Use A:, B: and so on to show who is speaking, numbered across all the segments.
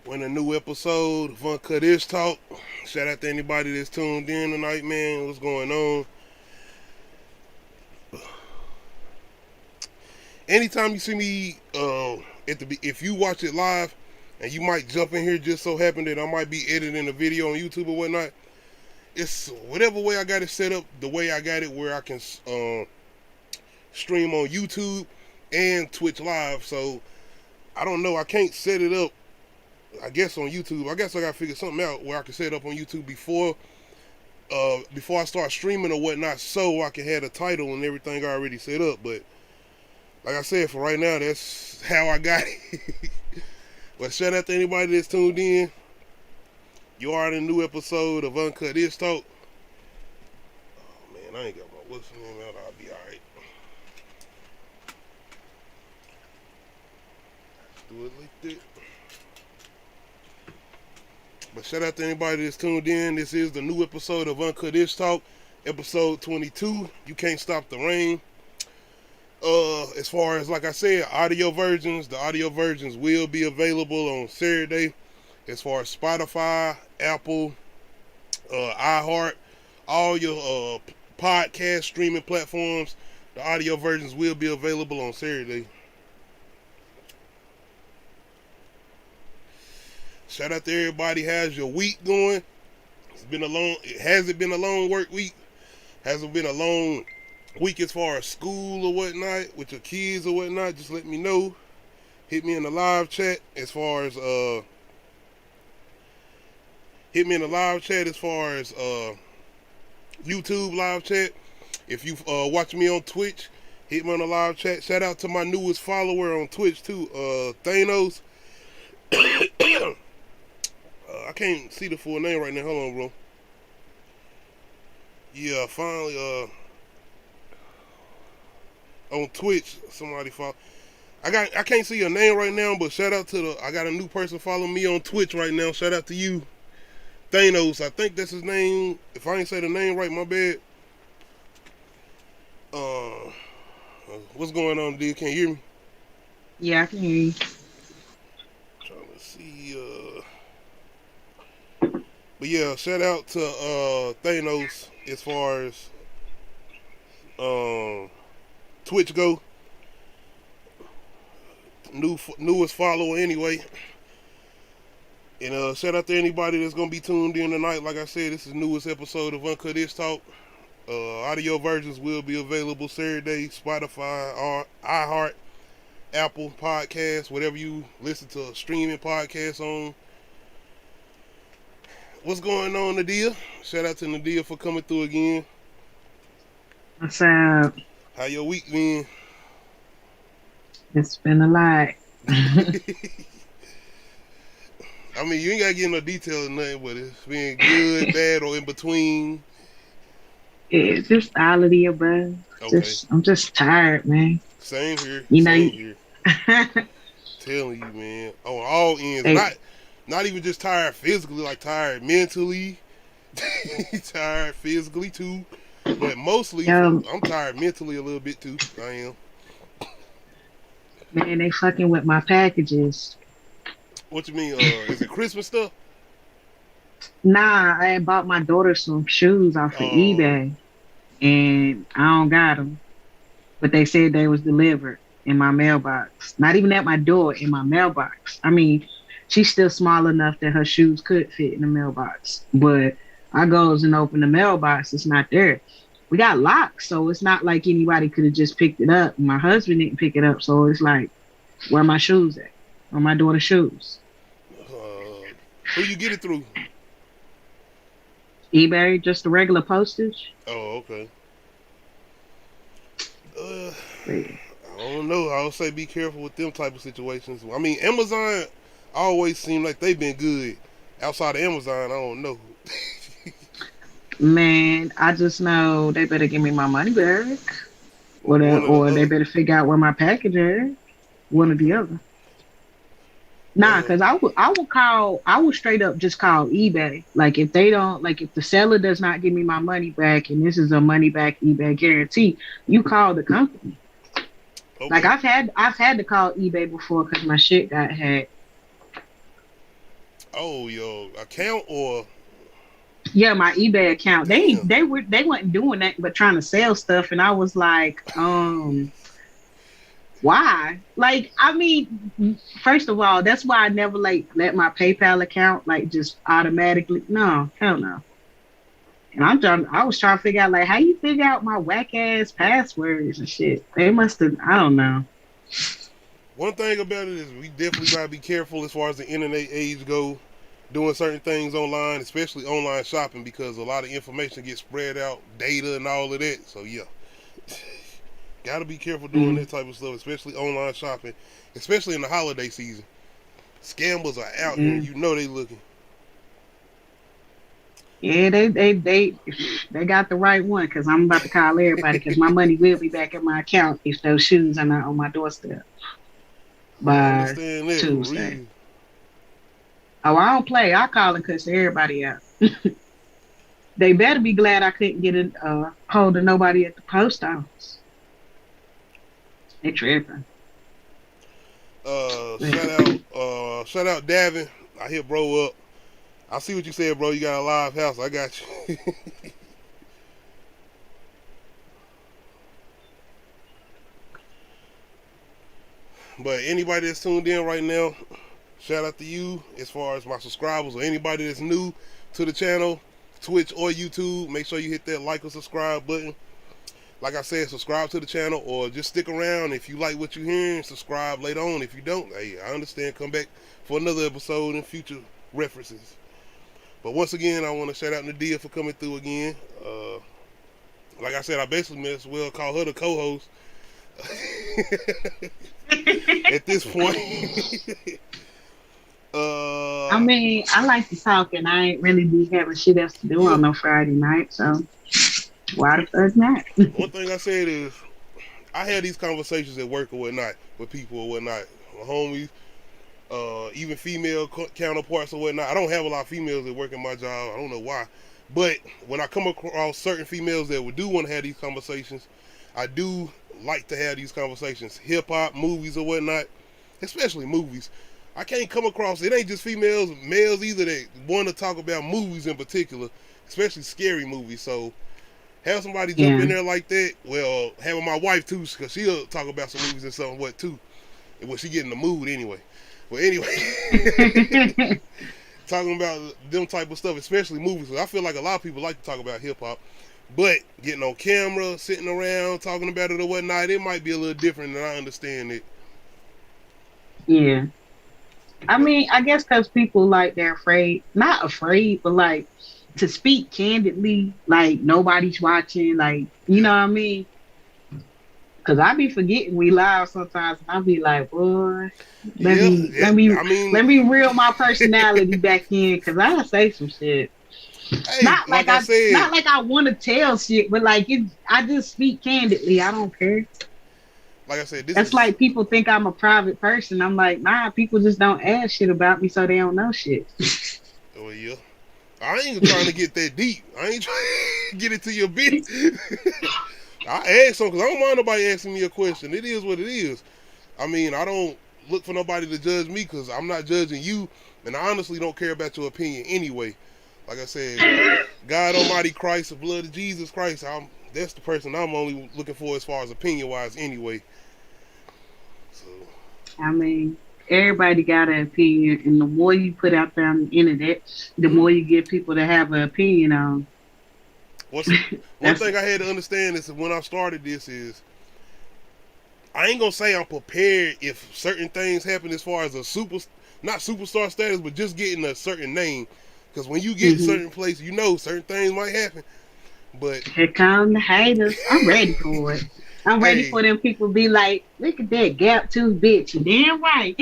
A: When a new episode of Uncut Ishhh Talk. Shout out to anybody that's tuned in tonight, man. What's going on? Anytime you see me, if you watch it live, and you might jump in here just so happen that I might be editing a video on YouTube or whatnot. It's whatever way I got it set up, the way I got it where I can stream on YouTube and Twitch live. So I don't know. I can't set it up. I guess on YouTube. I guess I gotta figure something out where I can set it up on YouTube before I start streaming or whatnot, so I can have a title and everything already set up. But like I said, for right now, that's how I got it. But shout out to anybody that's tuned in. You are in a new episode of Uncut Ishhh Talk. Oh man, I ain't got my what's the name out. I'll be alright. Do it like that. But shout out to anybody that's tuned in. This is the new episode of Uncut Ishhh Talk, episode 22. You can't stop the rain. As far as, like I said, audio versions, the audio versions will be available on Saturday. As far as Spotify, Apple, iHeart, all your podcast streaming platforms, the audio versions will be available on Saturday. Shout out to everybody. How's your week going? Has it been a long work week? Has it been a long week as far as school or whatnot with your kids or whatnot? Just let me know. Hit me in the live chat as far as YouTube live chat. If you watch me on Twitch, hit me on the live chat. Shout out to my newest follower on Twitch too, Thanos. I can't see the full name right now. Hold on, bro. Yeah, finally, on Twitch, somebody follow. I can't see your name right now, but shout out to I got a new person following me on Twitch right now. Shout out to you, Thanos. I think that's his name. If I ain't say the name right, my bad. What's going on, dude? Can you hear me?
B: Yeah, I can hear you.
A: Trying to see, but yeah, shout out to Thanos as far as Twitch go. Newest follower anyway. And shout out to anybody that's gonna be tuned in tonight. Like I said, this is the newest episode of Uncut Ishhh Talk. Audio versions will be available Saturday, Spotify, or iHeart, Apple Podcasts, whatever you listen to streaming podcasts on. What's going on, Nadia? Shout out to Nadia for coming through again.
B: What's up?
A: How your week been?
B: It's been a lot.
A: I mean, you ain't gotta get no details or nothing, but it's been good, bad, or in between.
B: It's just all of the above.
A: Okay.
B: I'm just tired, man.
A: Same here.
B: You know,
A: Same here. Telling you, man, on all ends.
B: Hey.
A: Not even just tired physically, like tired mentally, tired physically too, but mostly I'm tired mentally a little bit too. I am.
B: Man, they fucking with my packages.
A: What you mean? Is it Christmas stuff?
B: Nah, I had bought my daughter some shoes off of eBay, and I don't got them. But they said they was delivered in my mailbox. Not even at my door, in my mailbox. I mean, she's still small enough that her shoes could fit in the mailbox. But I goes and open the mailbox, it's not there. We got locks, so it's not like anybody could have just picked it up. My husband didn't pick it up, so it's like, where are my shoes at? Where my daughter's shoes?
A: Who you get it through?
B: eBay, just the regular postage.
A: Oh, okay. I don't know. I would say be careful with them type of situations. I mean, Amazon always seem like they've been good. Outside of Amazon, I don't know.
B: Man, I just know they better give me my money back, or they better figure out where my package is. One or the other. Nah, because I would straight up just call eBay. Like if the seller does not give me my money back, and this is a money back eBay guarantee, you call the company. Okay. Like I've had to call eBay before because my shit got hacked.
A: Oh, your account or
B: Yeah, my eBay account.
A: damn.
B: They weren't doing that but trying to sell stuff, and I was like, why? Like, I mean, first of all, that's why I never like let my PayPal account like just automatically. No, hell no. And I was trying to figure out like how you figure out my whack ass passwords and shit. They must have. I don't know.
A: One thing about it is we definitely gotta be careful as far as the internet age go, doing certain things online, especially online shopping, because a lot of information gets spread out, data and all of that. So yeah, gotta be careful doing
B: Mm,
A: that type of stuff, especially online shopping, especially in the holiday season. Scammers are out here, and
B: mm.
A: you know they looking.
B: Yeah, they got the right one because I'm about to call everybody because my money will be back in my account if those shoes are not on my doorstep
A: I
B: by
A: understand that for
B: Tuesday.
A: real.
B: Oh, I don't play. I call and cuss everybody out. They better be glad I couldn't get a hold of nobody at the post office. They tripping.
A: Shout out Davin. I hit bro up. I see what you said, bro. You got a live house. I got you. But anybody that's tuned in right now, shout out to you as far as my subscribers or anybody that's new to the channel, Twitch or YouTube. Make sure you hit that like or subscribe button. Like I said, subscribe to the channel or just stick around. If you like what you're hearing, subscribe later on. If you don't, hey, I understand. Come back for another episode and future references. But once again, I want to shout out Nadia for coming through again. Like I said, I basically may as well call her the co-host at this point.
B: I mean, I like to talk and I ain't really be having shit else to do
A: Yeah.
B: on no Friday night, so why the fuck not?
A: One thing I said is, I had these conversations at work or whatnot with people or whatnot, my homies, even female counterparts or whatnot. I don't have a lot of females that work in my job. I don't know why, but when I come across certain females that do want to have these conversations, I do like to have these conversations. Hip hop, movies or whatnot, especially movies. I can't come across, it ain't just females, males either that want to talk about movies in particular, especially scary movies. So have somebody jump
B: Yeah.
A: in there like that. Well, having my wife too, because she'll talk about some movies and something what too. And when she get in the mood anyway. Well, anyway, talking about them type of stuff, especially movies. I feel like a lot of people like to talk about hip hop, but getting on camera, sitting around, talking about it or whatnot, it might be a little different, and I understand it.
B: Yeah. I
A: But
B: mean, I guess because people like they're afraid, not afraid, but like to speak candidly, like nobody's watching, like, you
A: yeah,
B: know what I mean? Because I be forgetting we live sometimes, and I be like, boy, let
A: yeah,
B: me
A: yeah.
B: let me
A: I mean,
B: let me reel my personality back in, because I say some shit.
A: hey, like I said,
B: Not like I want to tell shit, but like I just speak candidly. I don't care.
A: this
B: That's
A: is.
B: like people think I'm a private person. I'm like, nah, people just don't ask shit about me, so they don't know shit.
A: Oh yeah. I ain't even trying to get that deep. I ain't trying to get it to your bit. I ask them because I don't mind nobody asking me a question. It is what it is. I mean, I don't look for nobody to judge me because I'm not judging you, and I honestly don't care about your opinion anyway. Like I said, God Almighty Christ, the blood of Jesus Christ, that's the person I'm only looking for as far as opinion wise anyway. So,
B: I mean, everybody got an opinion, and the more you put out there on the internet, the
A: mhm.
B: more you get people to have an opinion on.
A: What's one
B: That's
A: thing I had to understand is that when I started this is I ain't gonna say I'm prepared if certain things happen as far as not superstar status, but just getting a certain name. Because when you get
B: hmm
A: certain places, you know certain things might happen. But
B: Here come the haters. I'm ready for it. I'm ready
A: hey,
B: for them people to be like, look at that gap tooth bitch. You damn right.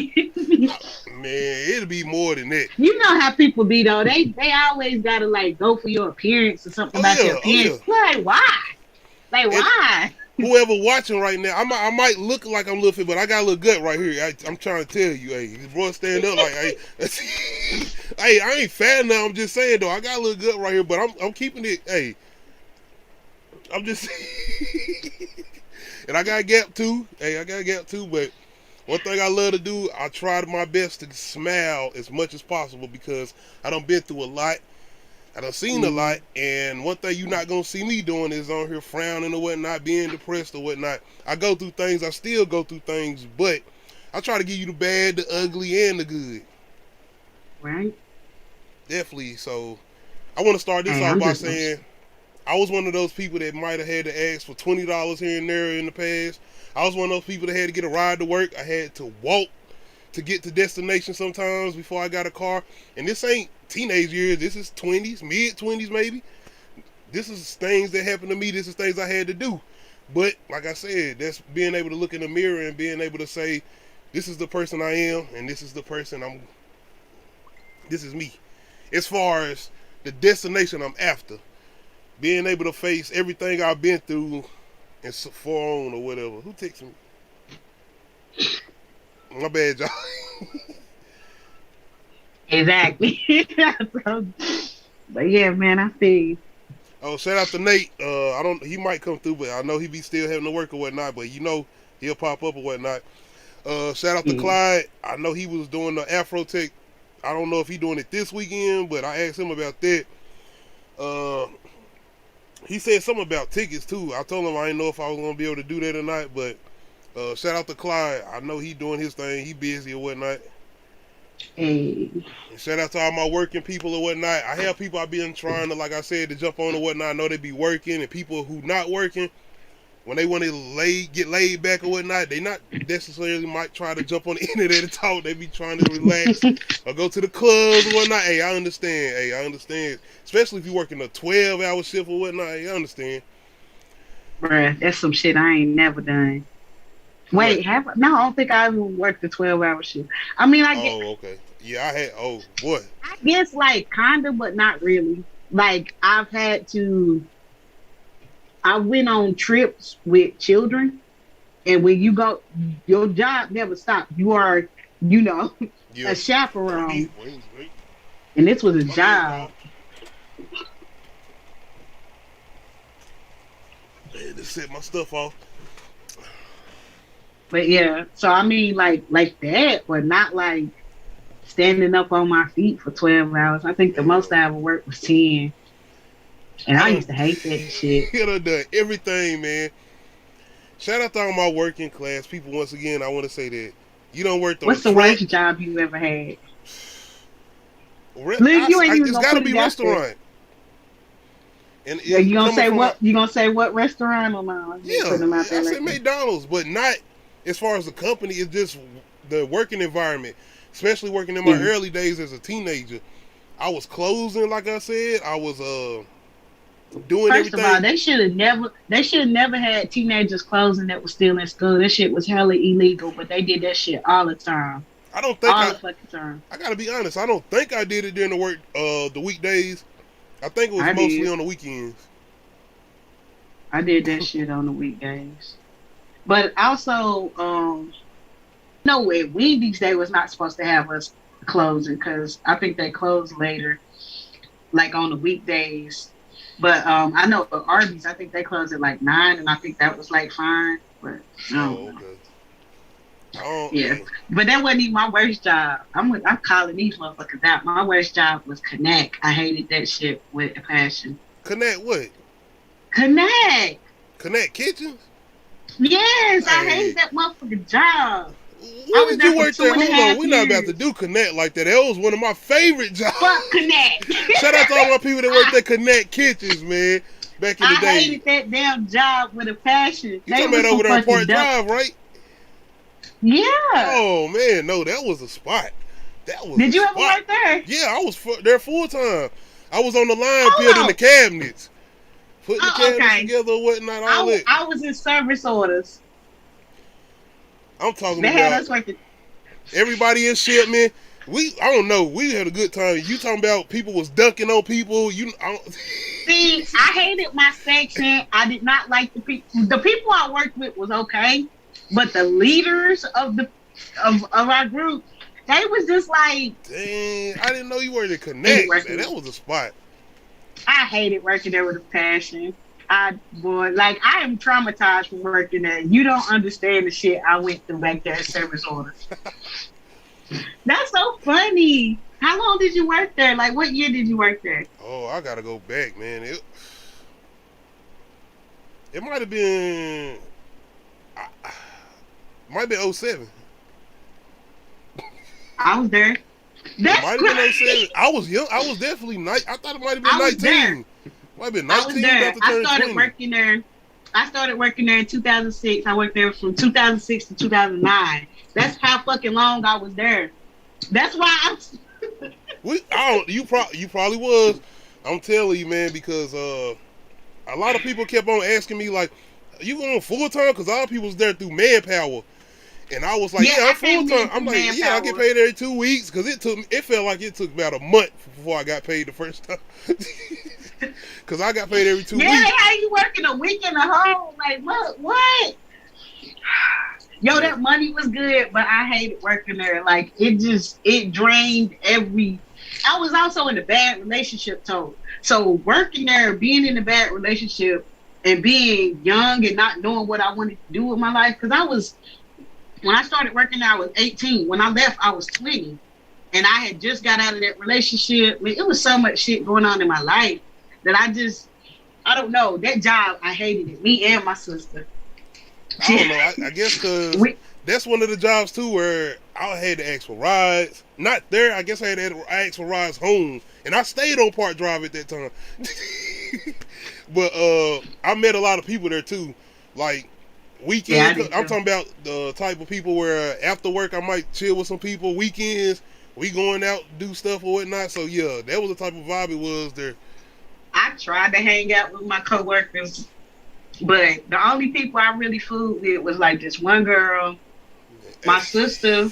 A: man, it'll be more than that.
B: You know how people be though. They always gotta like go for your appearance or something
A: Oh
B: about your
A: yeah, oh
B: appearance.
A: yeah.
B: Like why? Like
A: And
B: why?
A: whoever watching right now, I might look like I'm little fit, but I got a little gut right here. I'm trying to tell you, hey, this boy stand up like, hey, hey, I ain't fat now. I'm just saying though, I got a little gut right here, but I'm keeping it. Hey, I'm just, and I got a gap too. Hey, I got a gap too. But One thing I love to do, I try my best to smile as much as possible because I done been through a lot. I done seen a lot, and one thing you not gonna see me doing is on here frowning or whatnot, being depressed or whatnot. I go through things, I still go through things, but I try to give you the bad, the ugly, and the good.
B: Right.
A: Definitely. So I want to start this off by saying I was one of those people that might have had to ask for $20 here and there in the past. I was one of those people that had to get a ride to work. I had to walk to get to destination sometimes before I got a car. And this ain't teenage years. This is 20s, mid-20s maybe. This is things that happened to me. This is things I had to do. But like I said, that's being able to look in the mirror and being able to say, this is the person I am and this is the person this is me. As far as the destination I'm after. Being able to face everything I've been through and for on or whatever. Who texts me? My bad, y'all.
B: Exactly. But yeah, man, I feel you.
A: Oh, shout out to Nate. He might come through, but I know he be still having to work or whatnot, but you know he'll pop up or whatnot. Shout out to Clyde. I know he was doing the Afro Tech. I don't know if he doing it this weekend, but I asked him about that. He said something about tickets too. I told him I didn't know if I was gonna be able to do that or not, but shout out to Clyde. I know he doing his thing. He busy or whatnot.
B: Hey.
A: And shout out to all my working people or whatnot. I have people I been trying to, like I said, to jump on or whatnot. I know they be working, and people who not working, when they want to get laid back or whatnot, they not necessarily might try to jump on the internet and talk. They be trying to relax or go to the clubs or whatnot. Hey, I understand. Especially if you working a 12-hour shift or whatnot. Hey, I understand.
B: Bruh, that's some shit I ain't never done. Wait, no, I don't think I even worked the 12-hour shift. I mean,
A: okay. Yeah, I had. Oh boy.
B: I guess like kinda, but not really. Like I went on trips with children, and when you go, your job never stops. You are, a chaperone, and this was a job.
A: I had to set my stuff off.
B: But yeah, so I mean, like that, but not like standing up on my feet for 12 hours. I think the most I ever worked was 10. And I used to hate that shit.
A: You done done everything, man. Shout out to all my working class people. Once again, I want to say that you don't work.
B: What's the worst job you ever had?
A: It's got to be restaurant.
B: And you gonna say what? You gonna say what restaurant or not?
A: Yeah, I said McDonald's, but not as far as the company. It's just the working environment, especially working in my early days as a teenager. I was closing, like I said. I was doing everything.
B: First of all, they should have never had teenagers closing that was still in school. That shit was hella illegal, but they did that shit all the time.
A: I don't think
B: all the fucking time.
A: I gotta be honest. I don't think I did it during the weekdays. I think it was mostly on the weekends.
B: I did that shit on the weekdays. But also, at Wendy's they was not supposed to have us closing because I think they closed later, like on the weekdays. But I know at Arby's, I think they closed at like 9, and I think that was like fine. But yeah, but that wasn't even my worst job. I'm calling these motherfuckers out. My worst job was Connect. I hated that shit with a passion.
A: Connect what?
B: Connect
A: Kitchens?
B: Yes, I hated that motherfucking job.
A: When did you work there? Hold on, we're not about to do Connect like that. That was one of my favorite jobs.
B: Fuck Connect.
A: Shout out to all my people that worked at Connect Kitchens, man. Back in the day.
B: I hated that damn job with a passion.
A: You talking about over there on Park Drive, right?
B: Yeah.
A: Oh man, no, that was a spot.
B: Did you ever work there?
A: Yeah, I was there full time. I was on the line building the cabinets, putting the cabinets together, whatnot, all that.
B: I was in service orders.
A: I'm talking about everybody in shipment. I don't know. We had a good time. You talking about people was dunking on people? See,
B: I hated my section. I did not like the people. The people I worked with was okay. But the leaders of our group, they was just like,
A: dang, I didn't know you were to Connect. Man, that was a spot.
B: I hated working there with a passion. Boy, like I am traumatized from working there. You don't understand the shit I went through back there at service orders. That's so funny. How long did you work there? Like, what year did you work there?
A: Oh, I gotta go back, man. It might have been, might be '07.
B: I was there.
A: It
B: That's
A: might have been
B: crazy.
A: '07. I was young. I was definitely I thought it might have been
B: I was
A: 19.
B: there.
A: Might have been
B: I was
A: 19.
B: there.
A: About to
B: I
A: turn
B: started
A: 20.
B: working there. I started working there in 2006. I worked there from 2006 to 2009. That's how fucking long I was there. That's why I'm.
A: You probably was. I'm telling you, man, because a lot of people kept on asking me like, "You on full time?" Because all people was there through manpower, and I was like, "Yeah, I'm full time." I'm like, "Yeah, I get paid every 2 weeks," because it felt like it took about a month before I got paid the first time. Because I got paid every 2 weeks.
B: Yeah, how you working a week and a whole? Like what? Yo, that money was good, but I hated working there. Like it drained every. I was also in a bad relationship too. So working there, being in a bad relationship, and being young and not knowing what I wanted to do with my life, because when I started working there, I was 18. When I left, I was 20, and I had just got out of that relationship. I mean, it was so much shit going on in my life that I don't know. That job, I hated it. Me and my sister.
A: I don't know. I guess because that's one of the jobs too where I had to ask for rides. Not there. I guess I had to ask for rides home, and I stayed on Park Drive at that time. But I met a lot of people there too. Like weekends,
B: Yeah,
A: I'm talking about the type of people where after work I might chill with some people. Weekends, we going out do stuff or whatnot. So yeah, that was the type of vibe it was there.
B: I tried to hang out with my coworkers, but the only people I really fooled with was like this one girl, my sister,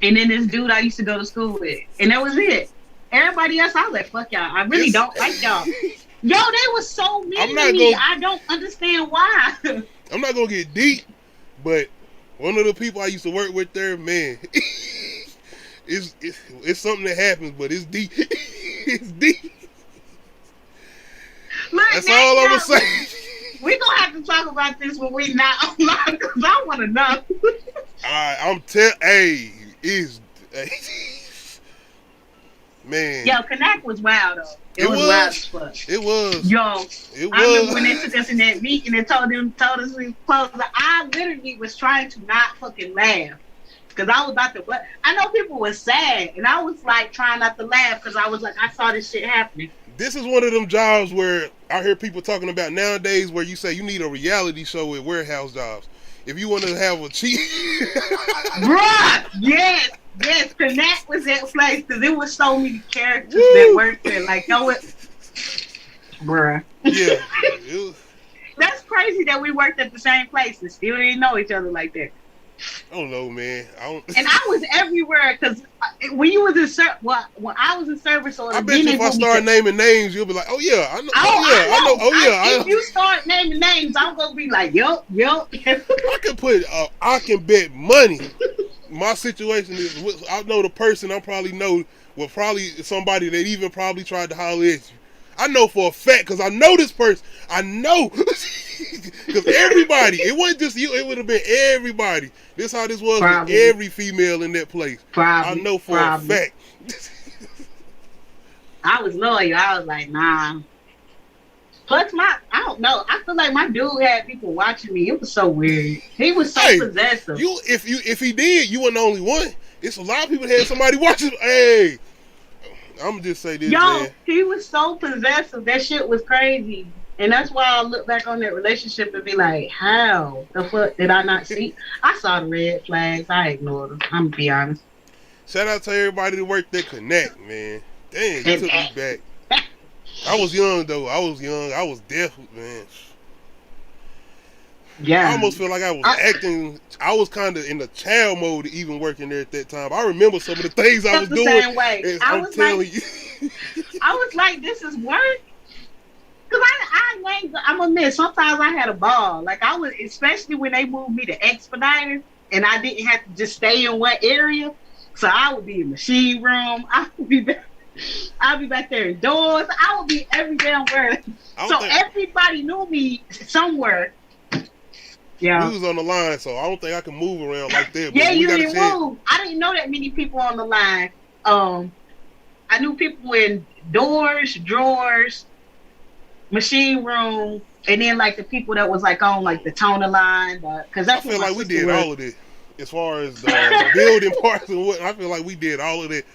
B: and then this dude I used to go to school with, and that was it. Everybody else, I was like, fuck y'all. I really don't like y'all. Yo, they was so mean to me. I don't understand why.
A: I'm not gonna get deep, but one of the people I used to work with there, man, it's something that happens, but it's deep. It's deep.
B: Look,
A: that's all I'm gonna say.
B: We gonna have to talk about this when we not online because I want to know.
A: Hey, man.
B: Yo, Connect was wild though. It was wild as fuck.
A: It was.
B: Yo, I remember when they took us in that meeting and told us we closed. I literally was trying to not fucking laugh because I was about to. I know people were sad, and I was like trying not to laugh because I was like, I saw this shit happening.
A: This is one of them jobs where I hear people talking about nowadays where you say you need a reality show with warehouse jobs. If you want to have a cheat.
B: Bruh, yes, Connect was that place because there was so many characters that worked there. Like, know what? Bruh.
A: Yeah.
B: That's crazy that we worked at the same place and still didn't know each other like that.
A: I don't know, man.
B: And I was everywhere because when you was in when I was in service order,
A: I bet you if I start naming names, you'll be like, "Oh yeah, I know."
B: If you start naming names, I'm gonna be like, "Yup."
A: I can bet money. My situation is, I know the person I probably know will probably somebody that even probably tried to holler at you. I know for a fact because I know this person. I know because everybody. It wasn't just you. It would have been everybody. This how this was with every female in that place. I know for a fact.
B: I was loyal. I was like, nah. Plus, I don't know. I feel like my dude had people watching me. It was so weird. He was so possessive.
A: If he did, you weren't the only one. It's a lot of people that had somebody watching. Hey. I'm gonna just say this, man.
B: He was so possessive. That shit was crazy. And that's why I look back on that relationship and be like, how the fuck did I not see? I saw the red flags. I ignored them. I'm gonna be honest.
A: Shout out to everybody that worked at Connect, man. Dang, you took me back. I was young, though. I was definitely, man.
B: Yeah.
A: I almost feel like I was acting. I was kind of in the child mode even working there at that time. I remember some of the things I was doing.
B: Same way. I was like, this is work. Cause I'm admit, sometimes I had a ball. Like I was, especially when they moved me to Expediter, and I didn't have to just stay in one area. So I would be in the machine room. I would be there. I'll be back there indoors. I will be every damn where. So everybody knew me somewhere.
A: We
B: Yeah.
A: was on the line, so I don't think I can move around like that.
B: Yeah, you didn't move. I didn't know that many people on the line. I knew people in doors, drawers, machine room, and then like the people that was like on like the toner line, because that's
A: I feel
B: what
A: like we did all of it as far as the building parts and what. I feel like we did all of it,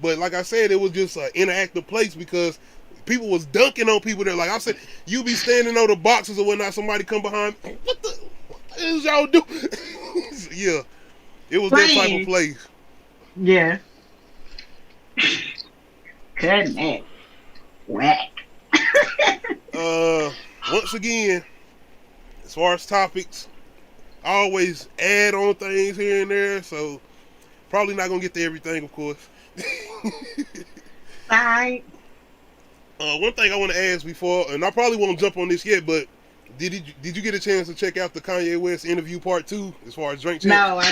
A: but like I said, it was just an interactive place because people was dunking on people that, like I said, you be standing on the boxes or whatnot, somebody come behind, what the is y'all do? Yeah, it was that type of place.
B: Yeah. Goodness. Whack.
A: Once again, as far as topics, I always add on things here and there, so probably not gonna get to everything, of course.
B: Right.
A: One thing I want to ask before, and I probably won't jump on this yet, but did you get a chance to check out the Kanye West interview part 2 as far as Drink Champs?
B: No, I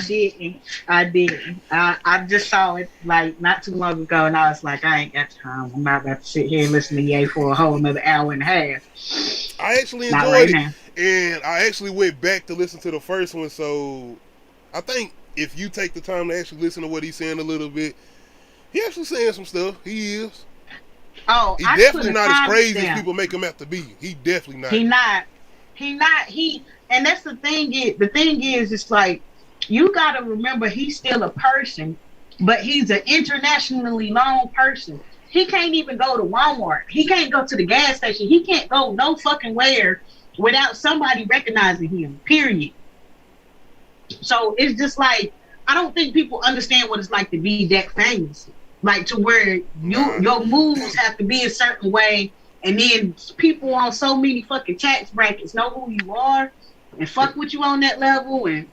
B: didn't. I just saw it like not too long ago, and I was like, I ain't got time. I'm not about to sit here and listen to Ye for a whole another hour and a half.
A: I actually enjoyed it, and I actually went back to listen to the first one. So I think if you take the time to actually listen to what he's saying a little bit, he actually saying some stuff. He is.
B: Oh,
A: he definitely not as crazy as people make him out to be. He definitely not.
B: He and that's the thing is it's like you gotta remember he's still a person, but he's an internationally known person. He can't even go to Walmart. He can't go to the gas station. He can't go no fucking where without somebody recognizing him, period. So it's just like, I don't think people understand what it's like to be that famous. Like to where your moves have to be a certain way, and then people on so many fucking tax brackets know who you are and fuck with you on that level, and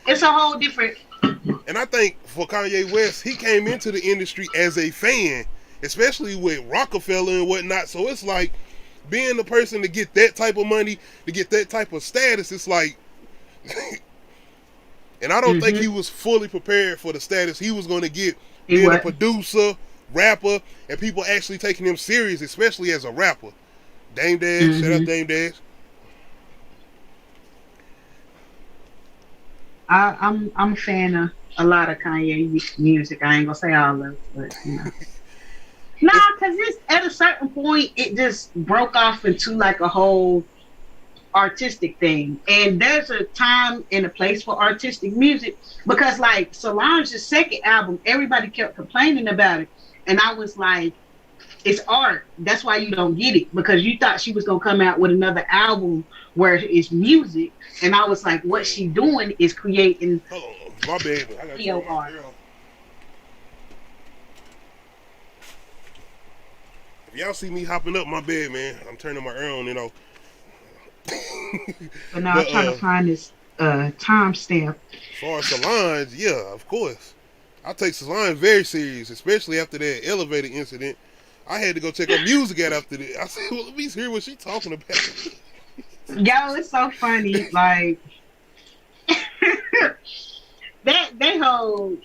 B: it's a whole different.
A: And I think for Kanye West, he came into the industry as a fan, especially with Rockefeller and whatnot. So it's like being the person to get that type of money, to get that type of status. It's like, and I don't think he was fully prepared for the status he was going to get. Being a producer, rapper, and people actually taking him serious, especially as a rapper. Dame Dash, shout out Dame Dash.
B: I'm a fan of a lot of Kanye music. I ain't gonna say all of it, but you know. Nah, because at a certain point it just broke off into like a whole artistic thing, and there's a time and a place for artistic music, because like Solange's second album, everybody kept complaining about it, and I was like, it's art. That's why you don't get it, because you thought she was gonna come out with another album where it's music, and I was like, what she doing is creating.
A: Hold on, my bad. I got
B: POR.
A: If y'all see me hopping up, my bed, man, I'm turning my air on, you know.
B: But now I'm trying to find this timestamp.
A: As far as Solange, yeah, of course. I take Solange very serious, especially after that elevator incident. I had to go check her music out after that. I said, well, let me hear what she's talking about.
B: Yo, it's so funny. Like, that whole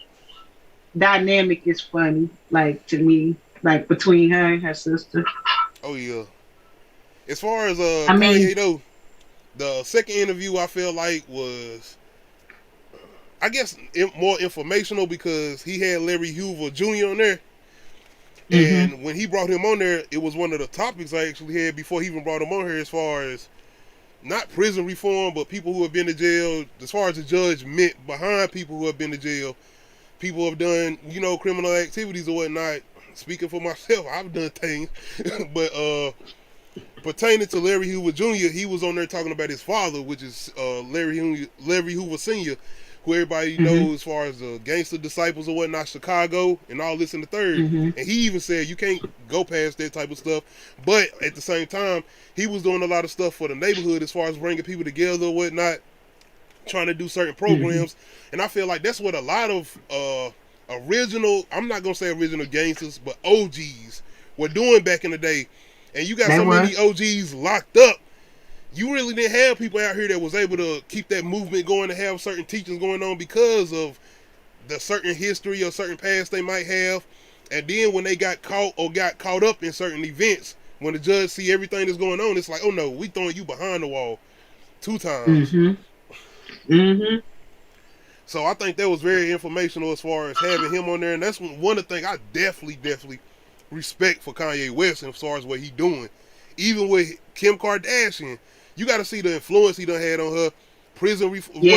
B: dynamic is funny, like, to me. Like, between her and her sister.
A: Oh, yeah. As far as Kanye, though, the second interview I feel like was, I guess, more informational because he had Larry Hoover Jr. on there. And when he brought him on there, it was one of the topics I actually had before he even brought him on here, as far as not prison reform, but people who have been to jail, as far as the judgment behind people who have been to jail, people who have done, you know, criminal activities or whatnot. Speaking for myself, I've done things. But pertaining to Larry Hoover Jr., he was on there talking about his father, which is Larry Hoover Sr., who everybody knows as far as the gangster disciples or whatnot, Chicago, and all this in the third. And he even said you can't go past that type of stuff. But at the same time, he was doing a lot of stuff for the neighborhood as far as bringing people together or whatnot, trying to do certain programs. And I feel like that's what a lot of original, I'm not going to say original gangsters, but OGs were doing back in the day. And you got so many OGs locked up. You really didn't have people out here that was able to keep that movement going, to have certain teachings going on because of the certain history or certain past they might have. And then when they got caught or got caught up in certain events, when the judge see everything that's going on, it's like, oh no, we throwing you behind the wall 2 times.
B: Mhm. Mhm.
A: So I think that was very informational as far as having him on there, and that's one of the things I definitely respect for Kanye West as far as what he doing. Even with Kim Kardashian, you got to see the influence he done had on her. What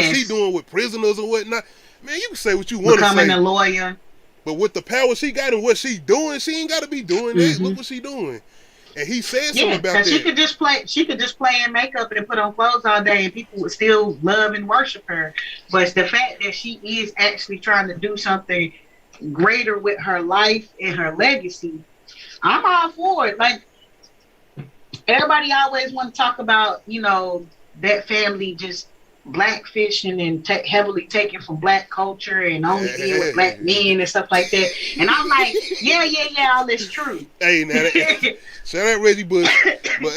A: she
B: Yes.
A: doing with prisoners and whatnot. Man, you can say what you want to
B: Becoming
A: say,
B: a lawyer.
A: but with the power she got and what she doing, she ain't got to be doing that. Look
B: Mhm.
A: what she doing. And he said something
B: Yeah,
A: about
B: because she
A: that.
B: could just play. She could just play in makeup and put on clothes all day, and people would still love and worship her. But it's the fact that she is actually trying to do something greater with her life and her legacy. I'm all for it. Like everybody always want to talk about, that family just blackfishing and heavily taken from black culture and only being with black men and stuff like that. And I'm like, yeah, all this true.
A: Hey, now shout out Reggie Bush, but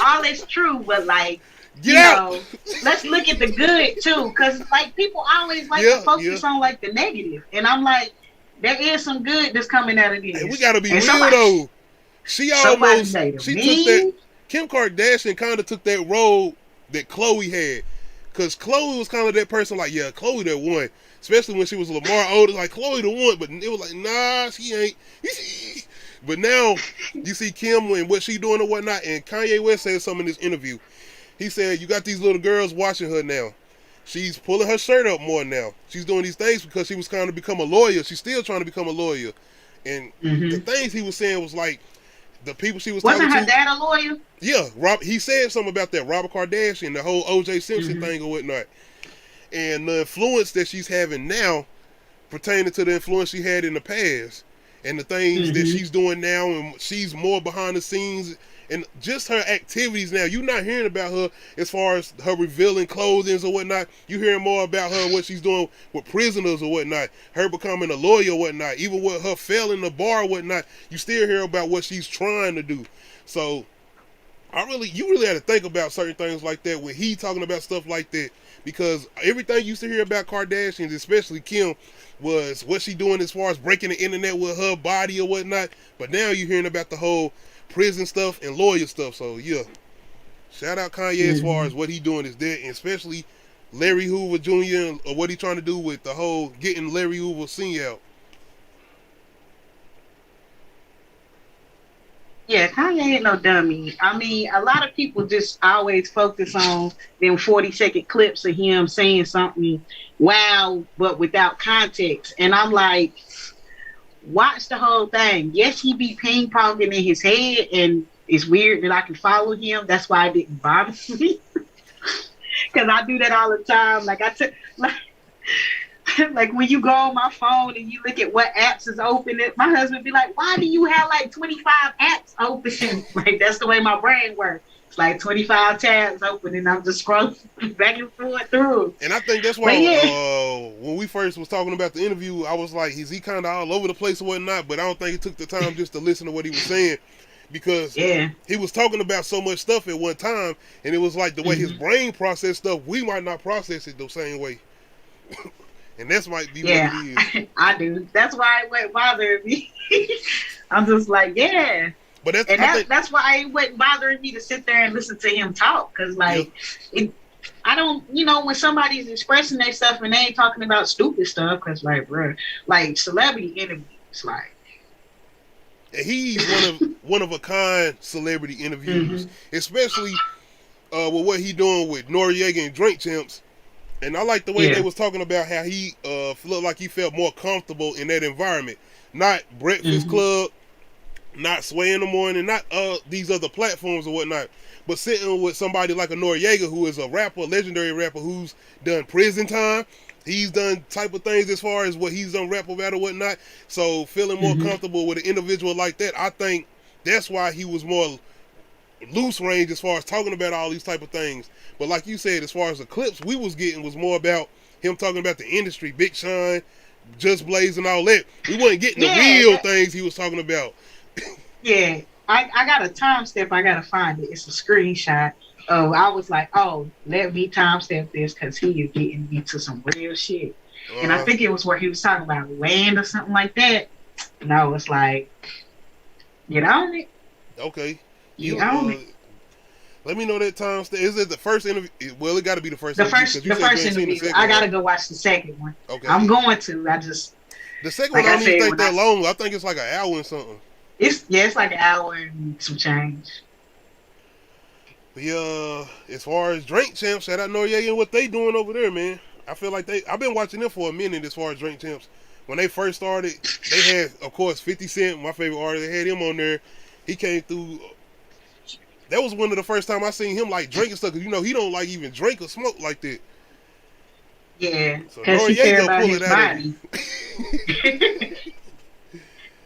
B: All is true, but like,
A: get out.
B: let's look at the good too, because like people always like to focus on like the negative, and I'm like, there is some good that's coming out of this.
A: Hey, we gotta be
B: and
A: real though. She almost took that. Kim Kardashian kind of took that role that Chloe had, because Chloe was kind of that person like, yeah, Chloe that one, especially when she was Lamar older, like Chloe the one, but it was like, nah, she ain't. But now you see Kim and what she doing and whatnot, and Kanye West said something in this interview. He said, you got these little girls watching her now. She's pulling her shirt up more now. She's doing these things because she was trying to become a lawyer. She's still trying to become a lawyer. And the things he was saying was like, the people she was talking to.
B: Wasn't her dad a lawyer?
A: Yeah, he said something about that. Robert Kardashian, the whole O.J. Simpson thing or whatnot. And the influence that she's having now pertaining to the influence she had in the past. And the things that she's doing now, and she's more behind the scenes, and just her activities now. You're not hearing about her as far as her revealing clothing or whatnot. You're hearing more about her, what she's doing with prisoners or whatnot, her becoming a lawyer or whatnot, even with her failing the bar or whatnot. You still hear about what she's trying to do. So you really had to think about certain things like that when he talking about stuff like that, because everything you used to hear about Kardashians, especially Kim, was what she doing as far as breaking the internet with her body or whatnot. But now you're hearing about the whole prison stuff and lawyer stuff. So yeah, shout out Kanye as far as what he doing is there, and especially Larry Hoover Jr. or what he trying to do with the whole getting Larry Hoover Sr. out.
B: Yeah, Kanye ain't no dummy. I mean, a lot of people just always focus on them 40-second clips of him saying something wow, but without context. And I'm like, watch the whole thing. Yes, he be ping-ponging in his head, and it's weird that I can follow him. That's why it didn't bother me. Because I do that all the time. Like, like when you go on my phone and you look at what apps is open, my husband be like, why do you have like 25 apps open? Like, that's the way my brain works. It's like 25 tabs open and I'm just scrolling back and forth through.
A: And I think that's why when we first was talking about the interview, I was like, is he kind of all over the place or whatnot? But I don't think he took the time just to listen to what he was saying, because he was talking about so much stuff at one time, and it was like the way his brain processed stuff, we might not process it the same way. And that's might be what it is.
B: I do. That's why it wouldn't bother me. I'm just like, yeah.
A: But
B: that's why it wasn't bothering me to sit there and listen to him talk. Because, like, I don't, when somebody's expressing their stuff and they ain't talking about stupid stuff, because, like, bro, like, celebrity interviews, like.
A: He's one of a kind celebrity interviews, especially with what he doing with Noriega and Drink Champs. And I like the way they was talking about how he felt like he felt more comfortable in that environment. Not Breakfast Club, not Sway in the Morning, not these other platforms or whatnot, but sitting with somebody like a Noriega, who is a rapper, legendary rapper, who's done prison time. He's done type of things as far as what he's done rap about or whatnot. So feeling more comfortable with an individual like that, I think that's why he was more loose range as far as talking about all these type of things. But like you said, as far as the clips we was getting was more about him talking about the industry, Big Sean, Just Blaze and all that. We wasn't getting the real things he was talking about.
B: Yeah, I got a timestamp. I gotta find it. It's a screenshot. Oh, I was like, let me timestamp this because he is getting me to some real shit. And I think it was where he was talking about land or something like that. No, it's like, get on it.
A: Okay.
B: Get
A: You
B: on it.
A: let me know that time. Is it the first interview? Well, it got to be the first
B: The
A: interview because
B: first
A: you
B: the
A: said you
B: first
A: ain't seen the
B: interview.
A: second
B: I
A: one.
B: gotta go watch the second one.
A: Okay.
B: I'm going to. I just
A: The second
B: like
A: one I
B: I
A: don't even
B: said
A: think
B: when
A: that long. I think it's like an hour and something.
B: it's like an hour and some change.
A: But yeah, as far as Drink Champs, shout out Noriega and what they doing over there, man. I feel like I've been watching them for a minute as far as Drink Champs. When they first started, they had, of course, 50 Cent, my favorite artist. They had him on there. He came through. That was one of the first time I seen him like drinking stuff. Cause he don't like even drink or smoke like that.
B: Yeah,
A: So
B: because he care
A: Noriega
B: about
A: pull
B: his
A: it out of
B: body.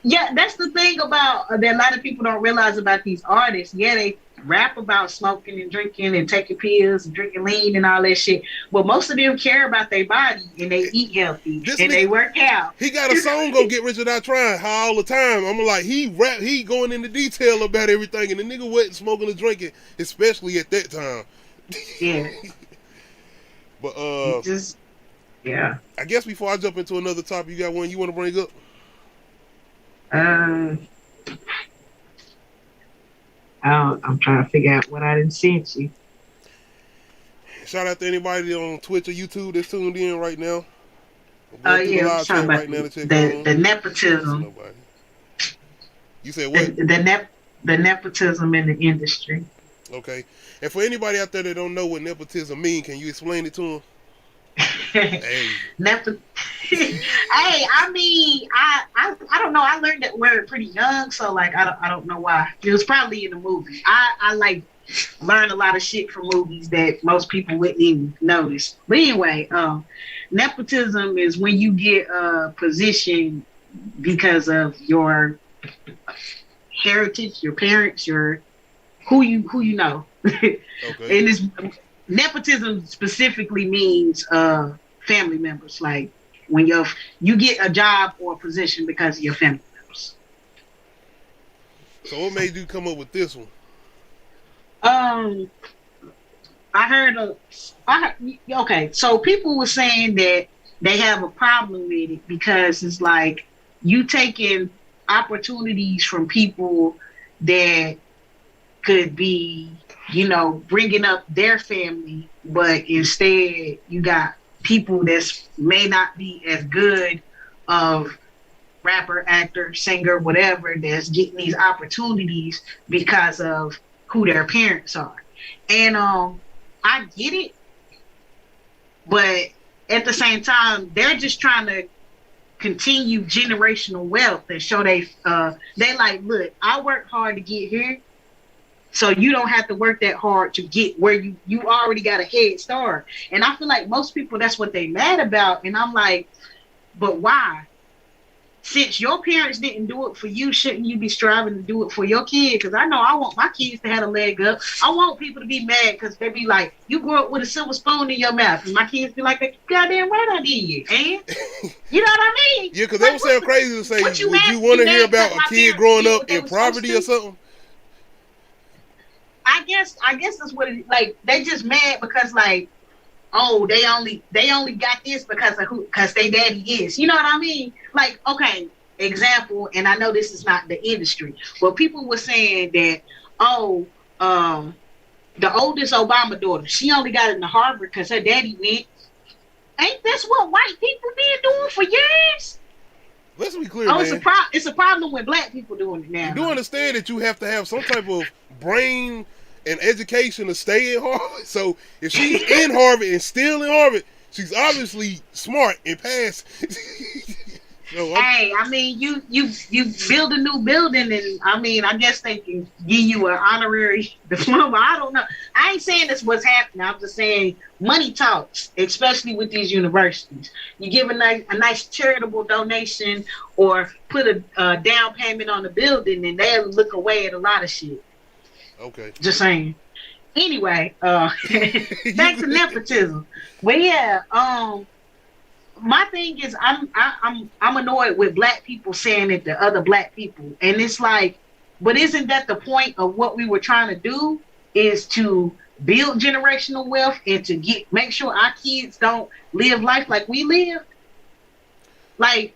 B: Yeah, that's the thing about that a lot of people don't realize about these artists. Yeah, they rap about smoking and drinking and taking pills and drinking lean and all that shit. But most of them care about their body and they eat healthy
A: This
B: and
A: nigga,
B: they work out.
A: he got a song on Get Rich or Die Trying all the time. I'm like, he going into detail about everything, and the nigga wasn't smoking or drinking, especially at that time.
B: Yeah.
A: But
B: Just yeah.
A: I guess before I jump into another topic, you got one you want to bring up?
B: I'm trying to figure out what I didn't send you.
A: Shout out to anybody on Twitch or YouTube that's tuned in right now. Going through the
B: Yeah, I'm
A: live
B: talking
A: chat
B: about
A: right now to check on.
B: the nepotism.
A: Nobody. You said what?
B: The nepotism in the industry.
A: Okay. And for anybody out there that don't know what nepotism means, can you explain it to them? Hey.
B: Hey, I mean, I don't know. I learned that word pretty young, so like I don't know why. It was probably in the movie. I like learn a lot of shit from movies that most people wouldn't even notice. But anyway, nepotism is when you get a position because of your heritage, your parents, your who you know.
A: Okay.
B: And this nepotism specifically means family members. Like when you get a job or a position because of your family members.
A: So what made you come up with this one?
B: I heard okay, so people were saying that they have a problem with it because it's like you taking opportunities from people that could be, bringing up their family, but instead you got people that may not be as good of rapper, actor, singer, whatever, that's getting these opportunities because of who their parents are. And I get it, but at the same time, they're just trying to continue generational wealth and show they like, look, I worked hard to get here, so you don't have to work that hard to get where you already got a head start. And I feel like most people, that's what they mad about. And I'm like, but why? Since your parents didn't do it for you, shouldn't you be striving to do it for your kid? Because I know I want my kids to have a leg up. I want people to be mad because they be like, you grew up with a silver spoon in your mouth. And my kids be like, goddamn right I did. And you know what I mean?
A: Yeah, because that would sound crazy to say, would you want to hear about a kid growing up in poverty or something?
B: I guess that's what it, like, they just mad because like, oh, they only got this because they daddy is. You know what I mean? Like, okay, example, and I know this is not the industry, but people were saying that, oh, the oldest Obama daughter, she only got into Harvard because her daddy went. Ain't that's what white people been doing for years?
A: Let's be clear,
B: man.
A: It's
B: a problem with black people doing it now.
A: You do understand that you have to have some type of brain and education to stay in Harvard. So if she's in Harvard and still in Harvard, she's obviously smart and passed.
B: Hey, I mean, you build a new building, and I mean, I guess they can give you an honorary diploma. I don't know. I ain't saying that's what's happening. I'm just saying money talks, especially with these universities. You give a nice charitable donation or put a down payment on the building, and they'll look away at a lot of shit.
A: Okay.
B: Just saying. Anyway, back to nepotism. But yeah, my thing is, I'm annoyed with black people saying it to other black people, and it's like, but isn't that the point of what we were trying to do? Is to build generational wealth and to make sure our kids don't live life like we live. Like,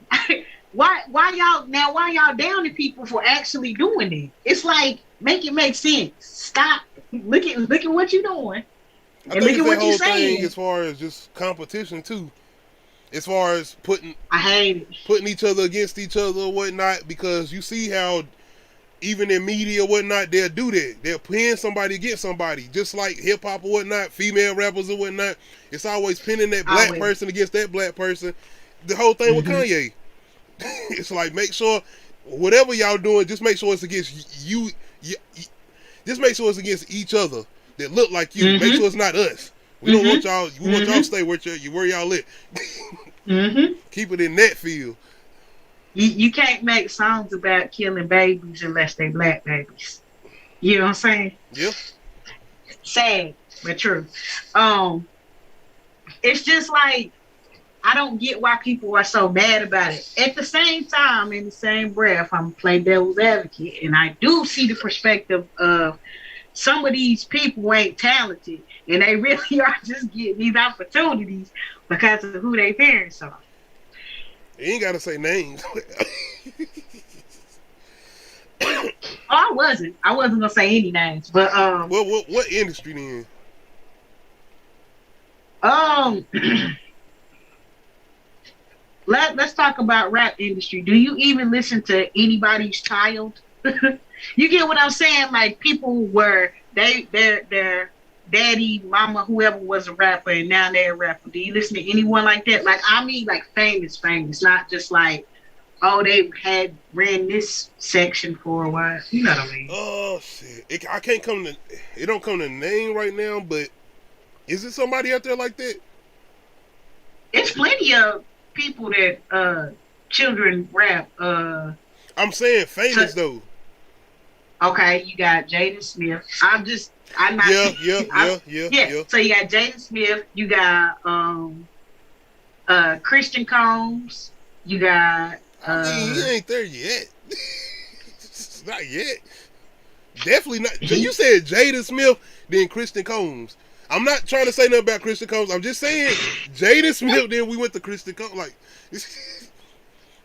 B: why y'all downing people for actually doing it? It's like, make it make sense. Stop. Look at what you're doing,
A: I
B: and
A: think
B: look
A: it's
B: at
A: that
B: what you're
A: whole thing
B: saying.
A: as far as just competition too. As far as
B: I hate it.
A: putting each other against each other or whatnot, because you see how even in media or whatnot, they'll do that. They'll pin somebody against somebody. Just like hip hop or whatnot, female rappers or whatnot. It's always pinning that black
B: Always.
A: person against that black person. The whole thing with
B: Mm-hmm.
A: Kanye. It's like, make sure whatever y'all doing, just make sure it's against you, just make sure it's against each other that look like you. Make
B: Mm-hmm.
A: sure it's not us. We don't want
B: Mm-hmm.
A: y'all. We want y'all to
B: Mm-hmm.
A: stay where y'all at.
B: Mm-hmm.
A: Keep it in that field.
B: You can't make songs about killing babies unless they black babies. You know what I'm saying?
A: Yeah.
B: Sad, but true. Um, it's just like, I don't get why people are so mad about it. At the same time, in the same breath, I'm play devil's advocate, and I do see the perspective of some of these people ain't talented, and they really are just getting these opportunities because of who their parents are.
A: You ain't gotta say names.
B: Oh, I wasn't. I wasn't gonna say any names, but
A: Well, what industry then?
B: um, let's talk about rap industry. Do you even listen to anybody's child? You get what I'm saying? Like, people were their daddy, mama, whoever was a rapper, and now they're a rapper. Do you listen to anyone like that? Like, I mean, like famous, not just like, oh, they had ran this section for a while. You know what I mean?
A: Oh shit! I can't come to. It don't come to name right now, but is it somebody out there like that?
B: It's plenty of people that children rap.
A: I'm saying famous
B: So,
A: though.
B: okay, you got Jaden Smith. I'm not.
A: Yeah.
B: Yeah. So you got Jaden Smith. You got Christian Combs. You got
A: I mean, he ain't there yet. Not yet. Definitely not.
B: he.
A: You said Jada Smith, then Christian Combs. I'm not trying to say nothing about Christian Combs. I'm just saying Jada Smith. Then we went to Christian Combs. Like,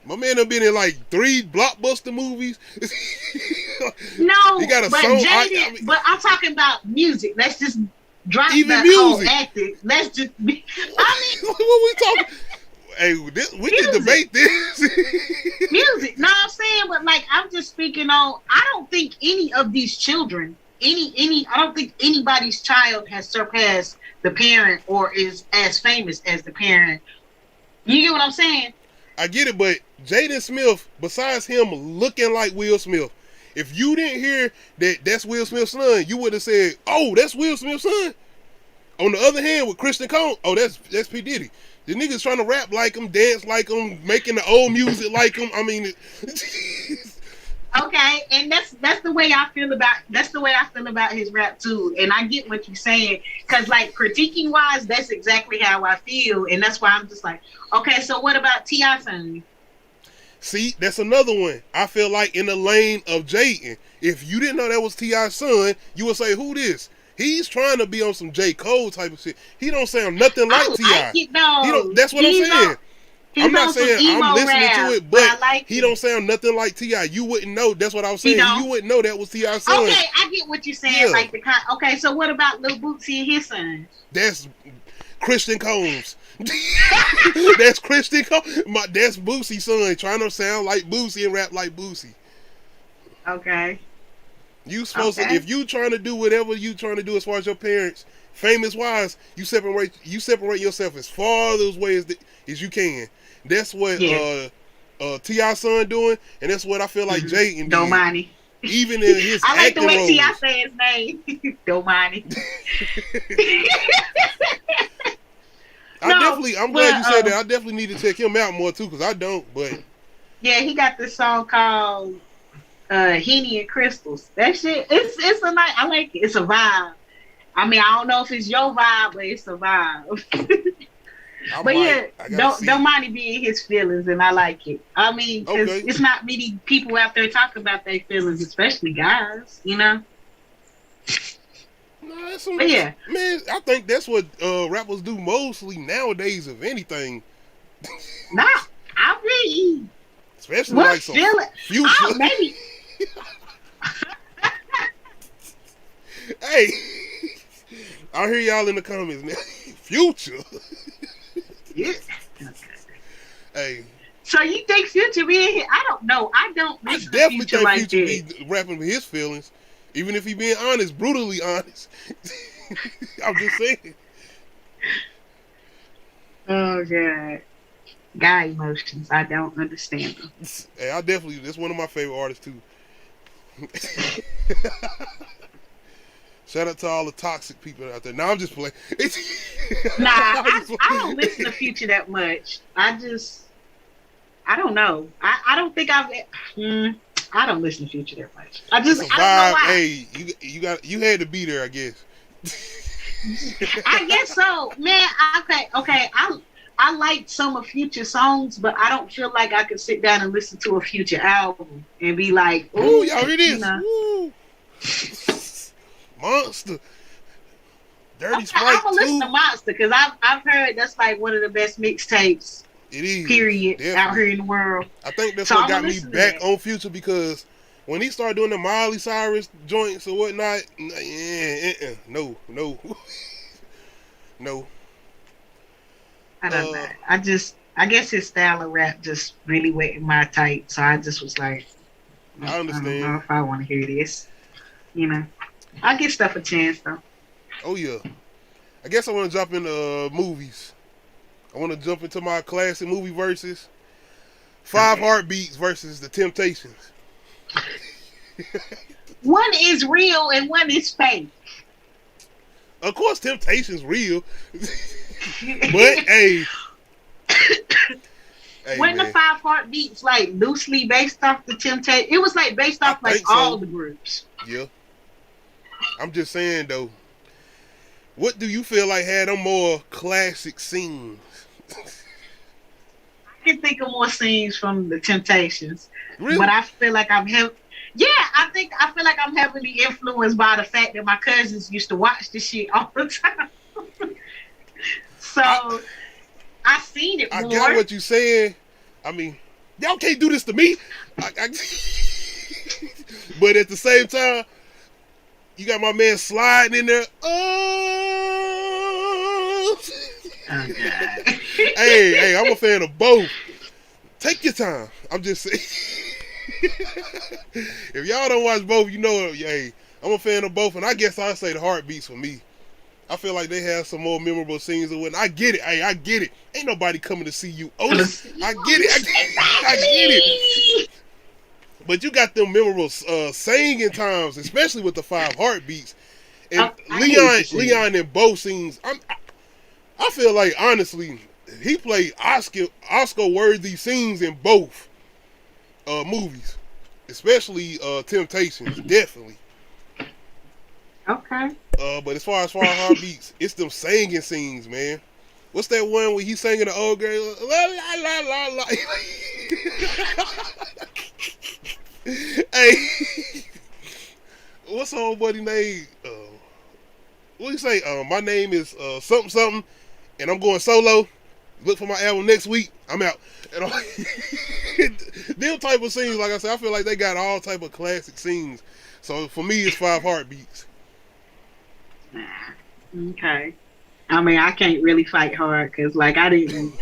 A: my man done been in like 3 blockbuster movies.
B: No,
A: He got a
B: but
A: song.
B: Jaden.
A: I mean,
B: But I'm talking about music. Let's just drop
A: even
B: that whole
A: music.
B: acting. Let's just be. I
A: What we talking? Hey, we can
B: Music.
A: debate this.
B: mean, music. No, I'm saying, but like, I'm just speaking on. I don't think any of these children, I don't think anybody's child has surpassed the parent or is as famous as the parent. You get what I'm saying?
A: I get it, but Jaden Smith, besides him looking like Will Smith, if you didn't hear that's Will Smith's son, you would have said, "Oh, that's Will Smith's son." On the other hand, with Christian Cone, oh, that's P Diddy. The niggas trying to rap like him, dance like him, making the old music like him. I mean,
B: Okay, and that's the way I feel about his rap too. And I get what you're saying, because like, critiquing wise, that's exactly how I feel, and that's why I'm just like, okay, so what about T.I. son?
A: see, that's another one. I feel like in the lane of Jaden. If you didn't know that was T.I.'s son, you would say, "Who this?" He's trying to be on some J. Cole type of shit. He don't sound nothing
B: I
A: like
B: like
A: T.I.
B: it
A: He
B: though.
A: don't. That's what I'm
B: He's
A: saying. I'm not
B: on some
A: saying
B: emo
A: I'm listening
B: rap,
A: to it,
B: but I
A: but
B: like
A: he
B: it.
A: don't sound nothing like T.I. You wouldn't know. That's what I was
B: He
A: saying. You
B: don't.
A: wouldn't know that was T.I.'s son.
B: Okay, I get what you're saying.
A: Yeah.
B: Like okay, so what about Lil Bootsy and his son?
A: That's Christian Combs. That's Christian Combs. That's Boosie's son trying to sound like Boosie and rap like Boosie.
B: Okay.
A: You supposed to,
B: Okay.
A: if you trying to do whatever you trying to do as far as your parents, famous wise, you separate yourself as far those ways as you can. That's what
B: Yeah.
A: T.I. son doing, and that's what I feel like Jaden
B: Don't
A: did.
B: mind me.
A: Even in his
B: I like the
A: acting
B: way
A: roles.
B: T.I. say his name. Don't mind me.
A: I'm glad you said that. I definitely need to check him out more too, because I don't, but
B: yeah, he got this song called Henny and Crystals. That shit, it's a nice, I like it. It's a vibe. I mean, I don't know if it's your vibe, but it's a vibe. But yeah, don't mind him being his feelings, and I like it. I mean, because it's not many people out there talking about their feelings, especially guys, you know?
A: No,
B: but yeah.
A: Man, I think that's what rappers do mostly nowadays, if anything.
B: Nah, I really
A: Especially
B: what
A: like some
B: feeling?
A: Future.
B: Oh, maybe.
A: Hey, I hear y'all in the comments, man. Future.
B: Yeah.
A: Hey,
B: So you think Future be in here? I don't know. I don't
A: I
B: listen to
A: definitely
B: Future
A: think
B: like
A: Future
B: that.
A: be rapping for his feelings, even if he being honest, brutally honest. I'm just saying.
B: Oh god. Guy emotions. I don't understand them.
A: Hey, I definitely, that's one of my favorite artists too. Shout out to all the toxic people out there. Now I'm just playing.
B: Nah,
A: I'm
B: I,
A: just
B: I don't listen to Future that much. I don't know. I don't think I don't listen to Future that much.
A: It's a
B: I don't know
A: vibe.
B: why.
A: Hey, you had to be there, I guess.
B: I guess so, man. Okay. I like some of Future songs, but I don't feel like I could sit down and listen to a Future album and be like,
A: Ooh,
B: ooh,
A: y'all hear
B: you
A: this?
B: know.
A: Ooh. Monster. Dirty
B: Okay, I'm
A: Sprite
B: gonna listen
A: 2.
B: to Monster because I've heard that's like one of the best mixtapes,
A: It is.
B: period, out
A: Definitely.
B: here in the world.
A: I think that's
B: So
A: what
B: I'm
A: got
B: gonna
A: me
B: listen to
A: back
B: that.
A: on Future because when he started doing the Miley Cyrus joints or whatnot, no, no.
B: I don't know.
A: Uh,
B: I guess his style of rap just really went in my type. So I just was like,
A: I
B: I don't know
A: understand.
B: if I want to hear this. You know, I give stuff a chance though.
A: Oh yeah. I guess I want to jump into movies. I want to jump into my classic movie verses. Five
B: Okay.
A: Heartbeats versus The Temptations.
B: One is real and one is fake.
A: Of course, Temptations real, but hey,
B: When the
A: man,
B: Five Heartbeats like loosely based off the Temptation, it was like based
A: I
B: off like
A: think
B: all
A: so.
B: the groups.
A: Yeah, I'm just saying though. What do you feel like had them more classic scenes?
B: I can think of more scenes from the Temptations, but
A: Really?
B: I feel like yeah, I feel like I'm heavily influenced by the fact that my cousins used to watch this shit all the time.
A: I
B: So I seen it
A: I got
B: more.
A: what you saying. I mean, y'all can't do this to me. But at the same time, you got my man sliding in there. Oh,
B: Oh god.
A: hey, I'm a fan of both. Take your time. I'm just saying. If y'all don't watch both, you know, hey, I'm a fan of both, and I guess I'd say the Heartbeats for me. I feel like they have some more memorable scenes and what. I get it. Hey, I get it. Ain't nobody coming to see you, Otis. I get it. I get it.
B: Exactly.
A: But you got them memorable singing times, especially with the Five Heartbeats. And
B: I hear what you're saying.
A: Leon in both scenes. I feel like honestly, he played Oscar worthy scenes in both movies, especially Temptations, definitely.
B: Okay.
A: But as far as Far Heartbeats, it's them singing scenes, man. What's that one where he's singing the old girl? La la la la la. Hey, what's the old buddy name? What do you say? My name is something something, and I'm going solo. Look for my album next week. I'm out. And them type of scenes, like I said, I feel like they got all type of classic scenes. So for me, it's Five Heartbeats.
B: Okay. I mean, I can't really fight hard because, like, I didn't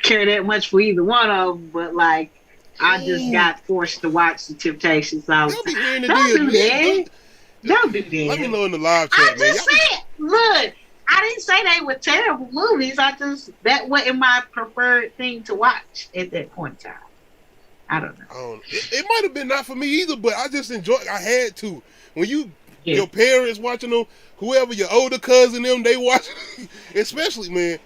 B: care that much for either one of them, but like, I just
A: Ooh,
B: got forced to watch the Temptations all the
A: y'all be
B: time.
A: hearing the
B: Don't
A: deal,
B: do
A: man.
B: that. Don't do
A: Let me
B: that.
A: know in the live
B: I
A: chat, man.
B: just
A: Y'all be,
B: said, look, I didn't say they were terrible movies. That wasn't my preferred thing to watch at that point in time. I don't know.
A: it might have been not for me either, but I just enjoyed. I had to. When
B: Yeah.
A: your parents watching them, whoever your older cousin them, they watch, especially man.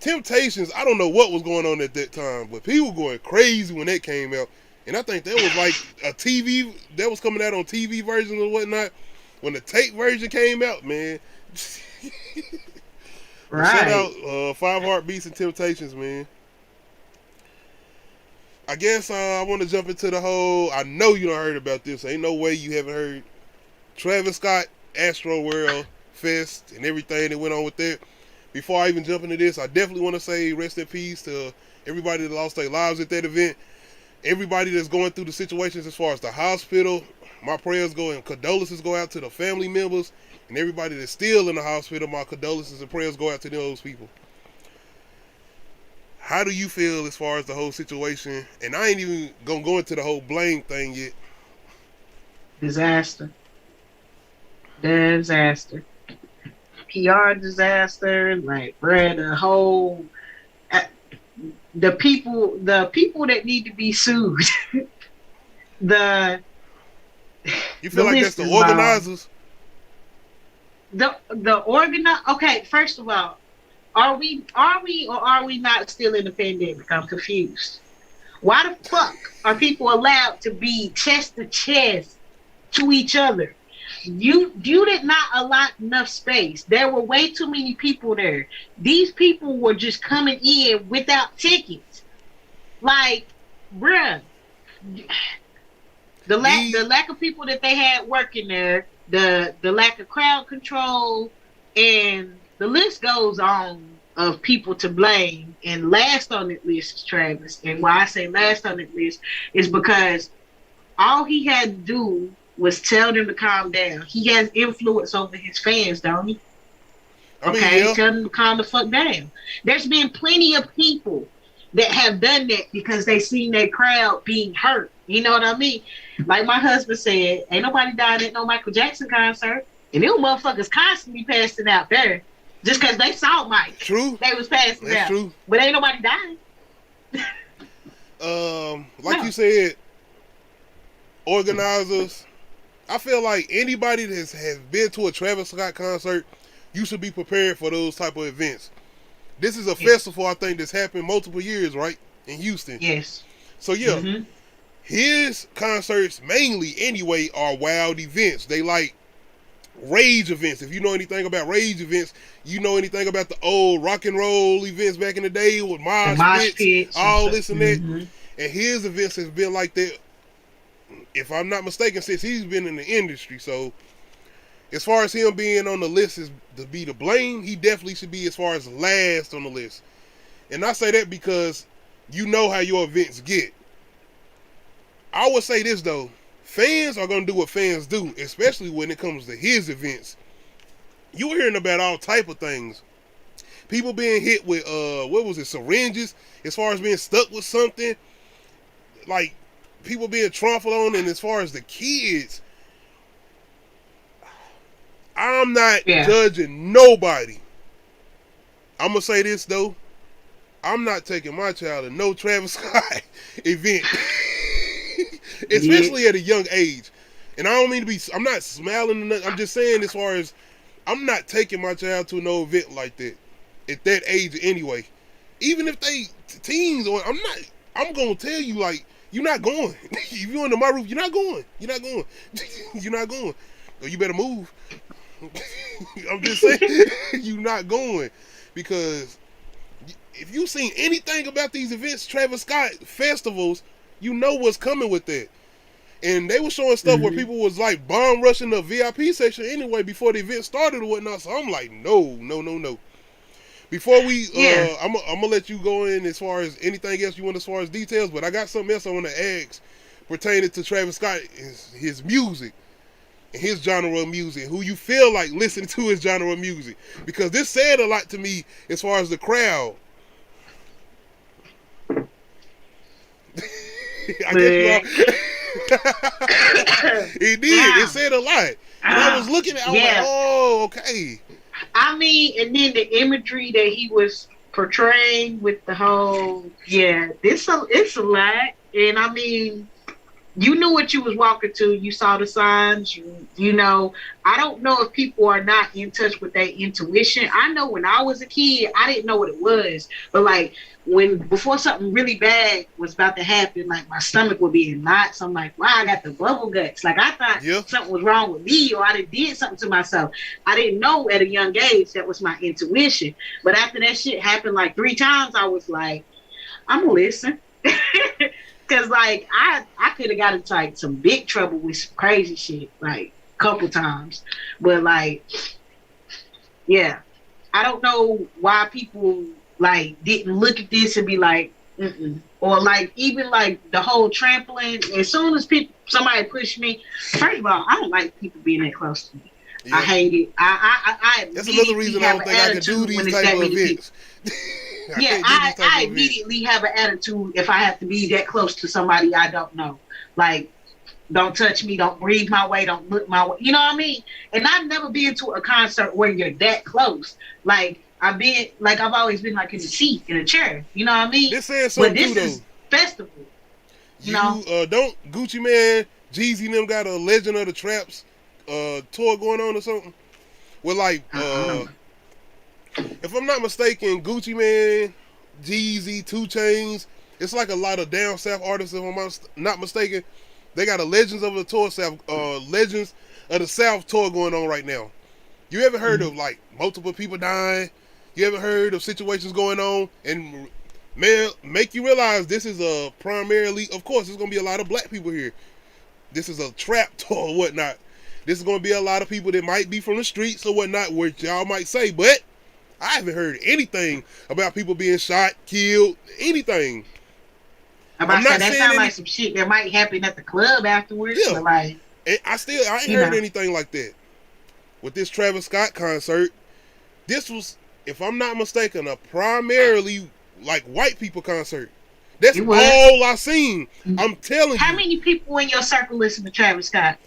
A: Temptations, I don't know what was going on at that time, but people were going crazy when that came out. And I think that was like a TV that was coming out on TV versions or whatnot. When the tape version came out, man. But shout
B: Right.
A: out Five Heartbeats and Temptations, man. I guess I want to jump into the whole. I know you don't heard about this. Ain't no way you haven't heard Travis Scott, Astro World Fest, and everything that went on with that. Before I even jump into this, I definitely want to say rest in peace to everybody that lost their lives at that event, everybody that's going through the situations as far as the hospital. My prayers go and condolences go out to the family members and everybody that's still in the hospital. My condolences and prayers go out to those people. How do you feel as far as the whole situation? And I ain't even gonna go into the whole blame thing yet.
B: Disaster. Disaster. PR disaster. Like, bruh, the whole uh, the people that need to be sued. the
A: You feel
B: the
A: like that's
B: list
A: the
B: is
A: organizers?
B: the organize. Okay, first of all, are we or are we not still in the pandemic? I'm confused. Why the fuck are people allowed to be chest to chest to each other? You did not allot enough space. There were way too many people there. These people were just coming in without tickets. Like, bruh, the lack of people that they had working there, the lack of crowd control, and the list goes on of people to blame. And last on that list is Travis. And why I say last on that list is because all he had to do was tell them to calm down. He has influence over his fans, don't he? Okay, yeah. Tell them to calm the fuck down. There's been plenty of people that have done that because they seen their crowd being hurt. You know what I mean? Like my husband said, ain't nobody dying at no Michael Jackson concert. And them motherfuckers constantly passing out there just because they saw Mike.
A: True.
B: They was passing
A: That's
B: out.
A: True.
B: But ain't nobody dying.
A: Like you said, organizers, I feel like anybody that has been to a Travis Scott concert, you should be prepared for those type of events. This is a festival, I think, that's happened multiple years, right? In Houston.
B: Yes.
A: So, yeah, his concerts mainly, anyway, are wild events. They like rage events. If you know anything about rage events, you know anything about the old rock and roll events back in the day with mosh pits, all this and that. And his events has been like that, if I'm not mistaken, since he's been in the industry. So as far as him being on the list is to be to blame, he definitely should be as far as last on the list. And I say that because you know how your events get. I would say this though, fans are going to do what fans do, especially when it comes to his events. You're hearing about all type of things. People being hit with syringes, as far as being stuck with something, like people being trampled on. And as far as the kids, I'm not judging nobody. I'm gonna say this though, I'm not taking my child to no Travis Scott event, especially at a young age. And I don't mean to be, I'm not smiling, I'm just saying as far as, I'm not taking my child to no event like that at that age anyway. Even if they teens, or I'm gonna tell you, like, you're not going. If you're under my roof, you're not going. You're not going. You're not going. Or you better move. I'm just saying, you're not going. Because if you've seen anything about these events, Travis Scott festivals, you know what's coming with that. And they were showing stuff where people was like bomb rushing the VIP section anyway before the event started or whatnot. So I'm like, no. Before we, I'm gonna let you go in as far as anything else you want as far as details, but I got something else I want to ask pertaining to Travis Scott, his music and his genre of music. Who you feel like listening to his genre of music? Because this said a lot to me as far as the crowd. I guess you it did. It said a lot. And I was looking at it, I was like, oh, okay.
B: I mean, and then the imagery that he was portraying with the whole, it's a lot. And I mean, you knew what you was walking to. You saw the signs. You know, I don't know if people are not in touch with their intuition. I know when I was a kid, I didn't know what it was. But like before something really bad was about to happen, like my stomach would be in knots. I'm like, wow, I got the bubble guts. Like I thought something was wrong with me, or I did something to myself. I didn't know at a young age that was my intuition. But after that shit happened like 3 times, I was like, I'm gonna listen. Cause like I could have got into like some big trouble with some crazy shit like a couple times. But like, I don't know why people like didn't look at this and be like, Or like even like the whole trampling. As soon as somebody push me, first of all, I don't like people being that close to me. I
A: Yeah.
B: hate it. I
A: That's another
B: immediately
A: reason I
B: have
A: don't
B: an
A: think I can do
B: attitude when
A: these
B: it's
A: type
B: that
A: of
B: many people.
A: events. I
B: Yeah,
A: can't do these type
B: I
A: of events.
B: immediately have an attitude if I have to be that close to somebody I don't know. Like, don't touch me, don't breathe my way, don't look my way. You know what I mean? And I've never been to a concert where you're that close. Like I've always been like in a seat, in a chair. You know what I mean?
A: This says
B: But
A: something too
B: this
A: though.
B: is festival. You know?
A: You don't Gucci Man, Jeezy and them got a Legend of the Traps tour going on or something? Well, like
B: I don't know.
A: if I'm not mistaken, Gucci Man, Jeezy, 2 Chainz, it's like a lot of down south artists. If I'm not mistaken, they got a Legends of the South tour going on right now. You ever heard of like multiple people dying? You ever heard of situations going on and man, make you realize this is a primarily, of course, there's gonna be a lot of black people here. This is a trap tour or whatnot. This is gonna be a lot of people that might be from the streets or whatnot, which y'all might say, but I haven't heard anything about people being shot, killed, anything.
B: I'm
A: I'm
B: about to say
A: not
B: that
A: saying
B: sounds
A: any.
B: like some shit that might happen at the club afterwards,
A: Yeah,
B: but like,
A: I ain't
B: you
A: heard
B: know.
A: anything like that with this Travis Scott concert. This was, if I'm not mistaken, a primarily like white people concert. That's
B: It was.
A: all I seen. I'm telling
B: How
A: you.
B: many people in your circle listen to Travis Scott?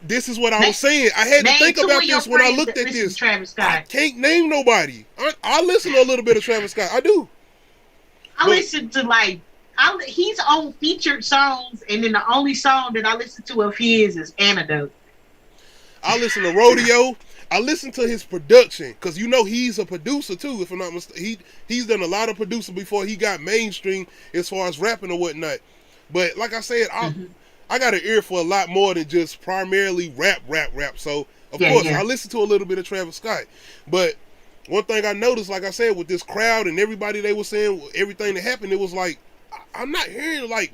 A: This is what I
B: Name,
A: was saying. I had to
B: name
A: think
B: two
A: about
B: of your
A: this when I
B: friends
A: looked
B: that
A: at
B: listen to
A: this.
B: Travis
A: I
B: Scott.
A: can't name nobody. I listen to a little bit of Travis Scott. I do.
B: I
A: But
B: listen to like he's on featured songs, and then the only song that I listen to of his is Antidote.
A: I listen to Rodeo. I listen to his production because you know he's a producer too. If I'm not mistaken, he's done a lot of producer before he got mainstream as far as rapping or whatnot. But like I said, I got an ear for a lot more than just primarily rap. So of
B: Yeah,
A: course I
B: yeah.
A: listen to a little bit of Travis Scott. But one thing I noticed, like I said, with this crowd and everybody they were saying everything that happened, it was like I'm not hearing like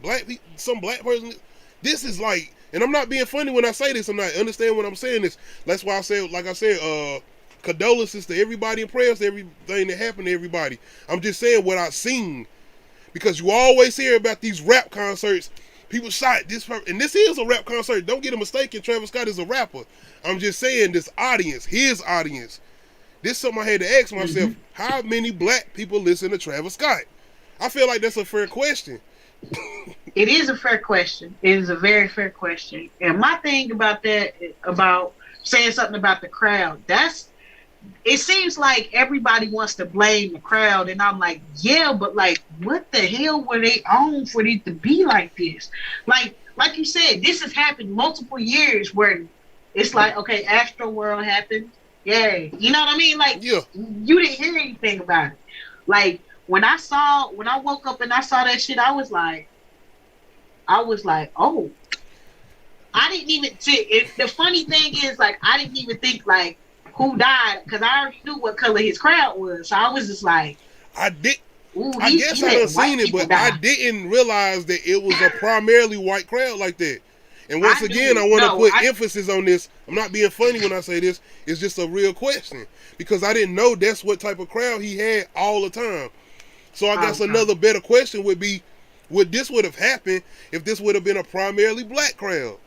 A: some black person. This is like, and I'm not being funny when I say this. I'm not understand when I'm saying this. That's why I said, like I said, condolences to everybody and prayers to everything that happened to everybody. I'm just saying what I've seen because you always hear about these rap concerts. People shot this, and this is a rap concert. Don't get it mistaken. Travis Scott is a rapper. I'm just saying this audience, his audience. This is something I had to ask myself. How many black people listen to Travis Scott? I feel like that's a fair question.
B: It is a fair question. It is a very fair question. And my thing about that, about saying something about the crowd, it seems like everybody wants to blame the crowd, and I'm like, yeah, but like, what the hell were they on for it to be like this? Like you said, this has happened multiple years where it's like, okay, Astro World happened, yeah, you know what I mean? Like,
A: Yeah.
B: you didn't hear anything about it. Like when I woke up and I saw that shit, I was like, oh, I didn't even see. The funny thing is, like, I didn't even think like who died because I already knew what color his crowd was. So I was just like,
A: I did.
B: ooh,
A: I guess
B: he
A: I done
B: let white
A: seen it,
B: people
A: but I
B: die.
A: didn't realize that it was a primarily white crowd like that. And once
B: I
A: again,
B: knew.
A: I want to
B: No,
A: put emphasis on this. I'm not being funny when I say this. It's just a real question because I didn't know that's what type of crowd he had all the time. So I guess another better question would be, would have happened if this would have been a primarily black crowd?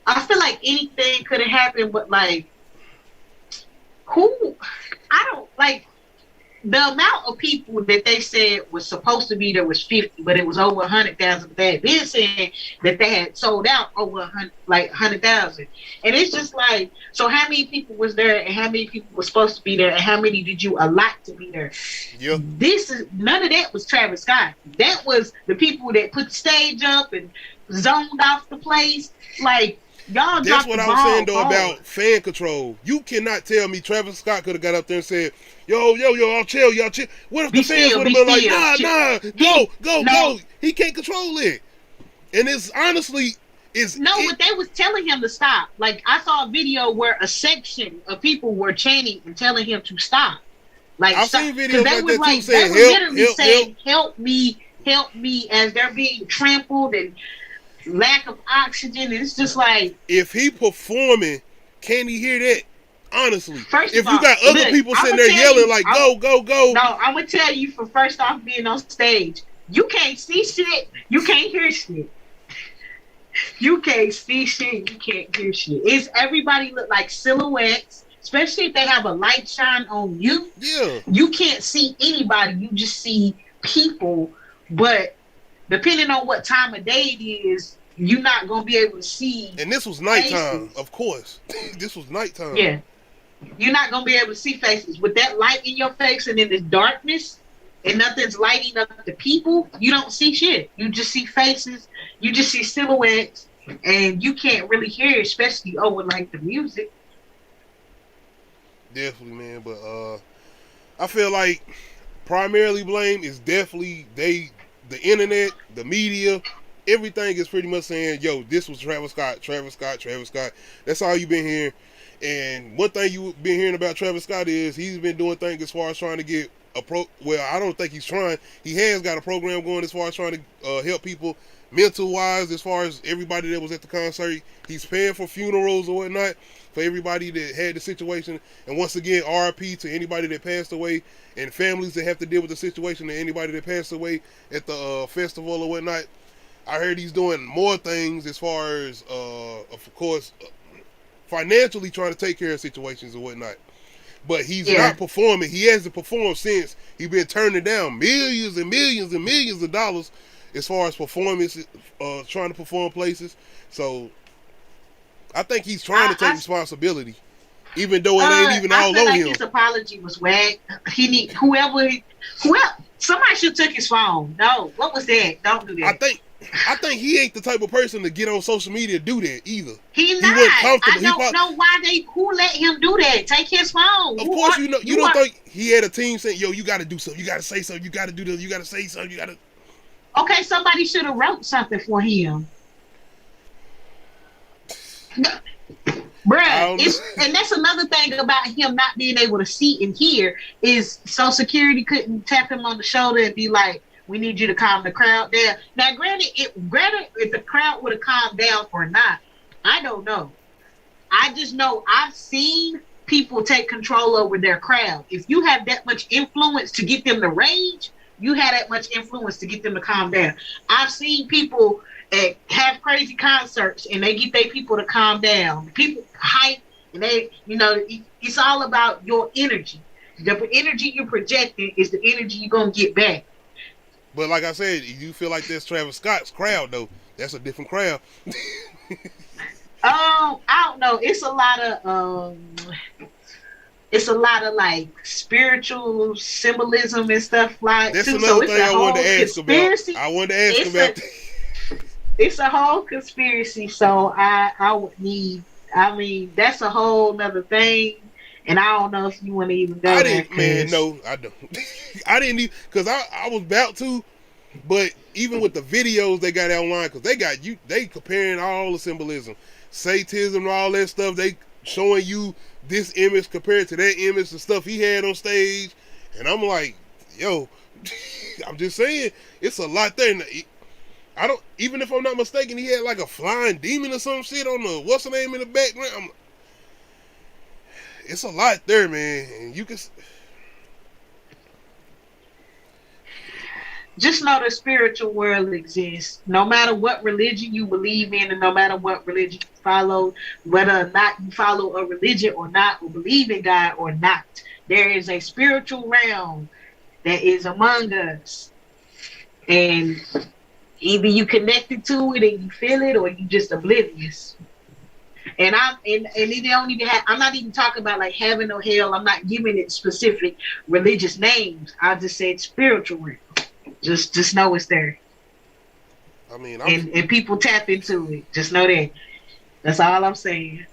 B: I feel like anything could have happened, but like, who? I don't like. The amount of people that they said was supposed to be there was 50, but it was over 100,000. They had been saying that they had sold out over 100,000, and it's just like, so how many people was there, and how many people were supposed to be there, and how many did you allot to be there?
A: Yeah.
B: None of that was Travis Scott. That was the people that put the stage up and zoned off the place. Like, y'all
A: That's
B: dropped
A: what
B: the
A: I was
B: ball
A: saying though
B: hard.
A: about fan control. You cannot tell me Travis Scott could have got up there and said, yo, y'all chill. What if the fans would have been like, nah, go. He can't control it. And it's honestly,
B: but they was telling him to stop. Like, I saw a video where a section of people were chanting and telling him to stop. Like,
A: I've
B: stop.
A: seen videos
B: They
A: like
B: was
A: that too
B: like,
A: saying,
B: they were literally
A: help.
B: saying, help me, as they're being trampled and lack of oxygen. And it's just like,
A: If he performing, can he hear that? Honestly,
B: First
A: if
B: of
A: you
B: all,
A: got other
B: look,
A: people
B: I'm
A: sitting
B: gonna
A: there
B: tell
A: yelling
B: you.
A: like go, go, go.
B: No, I'm gonna tell you for first off being on stage, you can't see shit, you can't hear shit. You can't see shit, you can't hear shit. It's everybody look like silhouettes, especially if they have a light shine on you.
A: Yeah.
B: You can't see anybody, you just see people. But depending on what time of day it is, you're not gonna be able to see
A: And this was nighttime,
B: faces.
A: of course. This was nighttime.
B: Yeah. You're not gonna be able to see faces. With that light in your face and in this darkness and nothing's lighting up the people, you don't see shit. You just see faces, you just see silhouettes, and you can't really hear, especially over like the music.
A: Definitely, man. But I feel like primarily blame is definitely the internet, the media, everything is pretty much saying, yo, this was Travis Scott, Travis Scott, Travis Scott. That's all you've been hearing. And one thing you've been hearing about Travis Scott is he's been doing things as far as trying to get well, I don't think he's trying. He has got a program going as far as trying to help people mental wise, as far as everybody that was at the concert. He's paying for funerals or whatnot for everybody that had the situation. And once again, RIP to anybody that passed away and families that have to deal with the situation and anybody that passed away at the festival or whatnot. I heard he's doing more things as far as, of course, financially trying to take care of situations and whatnot. But he's not performing. He hasn't performed since. He's been turning down millions and millions and millions of dollars as far as performances, trying to perform places. So I think he's trying to take responsibility, even though it ain't even all on him.
B: His apology was whack. He need whoever. Somebody should took his phone. No, what was that? Don't do that.
A: I think he ain't the type of person to get on social media to do that either.
B: He not. I don't know why who let him do that. Take his phone.
A: Of course, you don't think he had a team saying, yo, you got to do something. You got to say something. You got to do this. You got to say something. You got to.
B: Okay, somebody should have wrote something for him. Bruh, and that's another thing about him not being able to see and hear is Social Security couldn't tap him on the shoulder and be like, we need you to calm the crowd down. Now, granted, if the crowd would have calmed down or not, I don't know. I just know I've seen people take control over their crowd. If you have that much influence to get them to rage, you have that much influence to get them to calm down. I've seen people have crazy concerts and they get their people to calm down. People hype and it's all about your energy. The energy you're projecting is the energy you're going to get back.
A: But like I said, you feel like that's Travis Scott's crowd, though. That's a different crowd.
B: I don't know. It's a lot of like spiritual symbolism and stuff like.
A: That's another thing I wanted to ask about.
B: It's a whole conspiracy. So I would need. I mean, that's a whole nother thing. And I don't know if you want to even go there.
A: Man, no, I don't. I didn't even, because I was about to, but even with the videos they got online, because they comparing all the symbolism, Satanism and all that stuff, they showing you this image compared to that image, the stuff he had on stage, and I'm like, yo, I'm just saying, it's a lot there. I don't, even if I'm not mistaken, he had like a flying demon or some shit on the, what's the name in the background? It's a lot there, man, and you can
B: just know the spiritual world exists. No matter what religion you believe in, and no matter what religion you follow, whether or not you follow a religion or not, or believe in God or not, there is a spiritual realm that is among us, and either you connected to it and you feel it, or you just oblivious. And it don't even have, I'm not even talking about like heaven or hell. I'm not giving it specific religious names. I just said spiritual realm. Just know it's there.
A: I mean,
B: and people tap into it. Just know that. That's all I'm saying.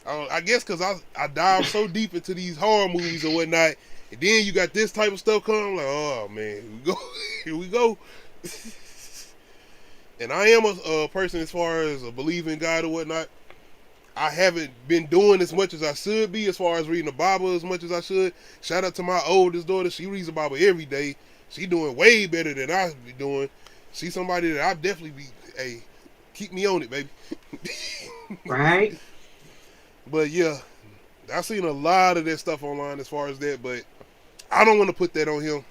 A: I guess because I dive so deep into these horror movies or whatnot, and then you got this type of stuff coming. I'm like, oh man, here we go. And I am a person as far as a believer in God or whatnot. I haven't been doing as much as I should be as far as reading the Bible as much as I should. Shout out to my oldest daughter. She reads the Bible every day. She doing way better than I be doing. She's somebody that I definitely be, hey, keep me on it, baby.
B: Right.
A: But yeah, I've seen a lot of that stuff online as far as that, but I don't want to put that on him.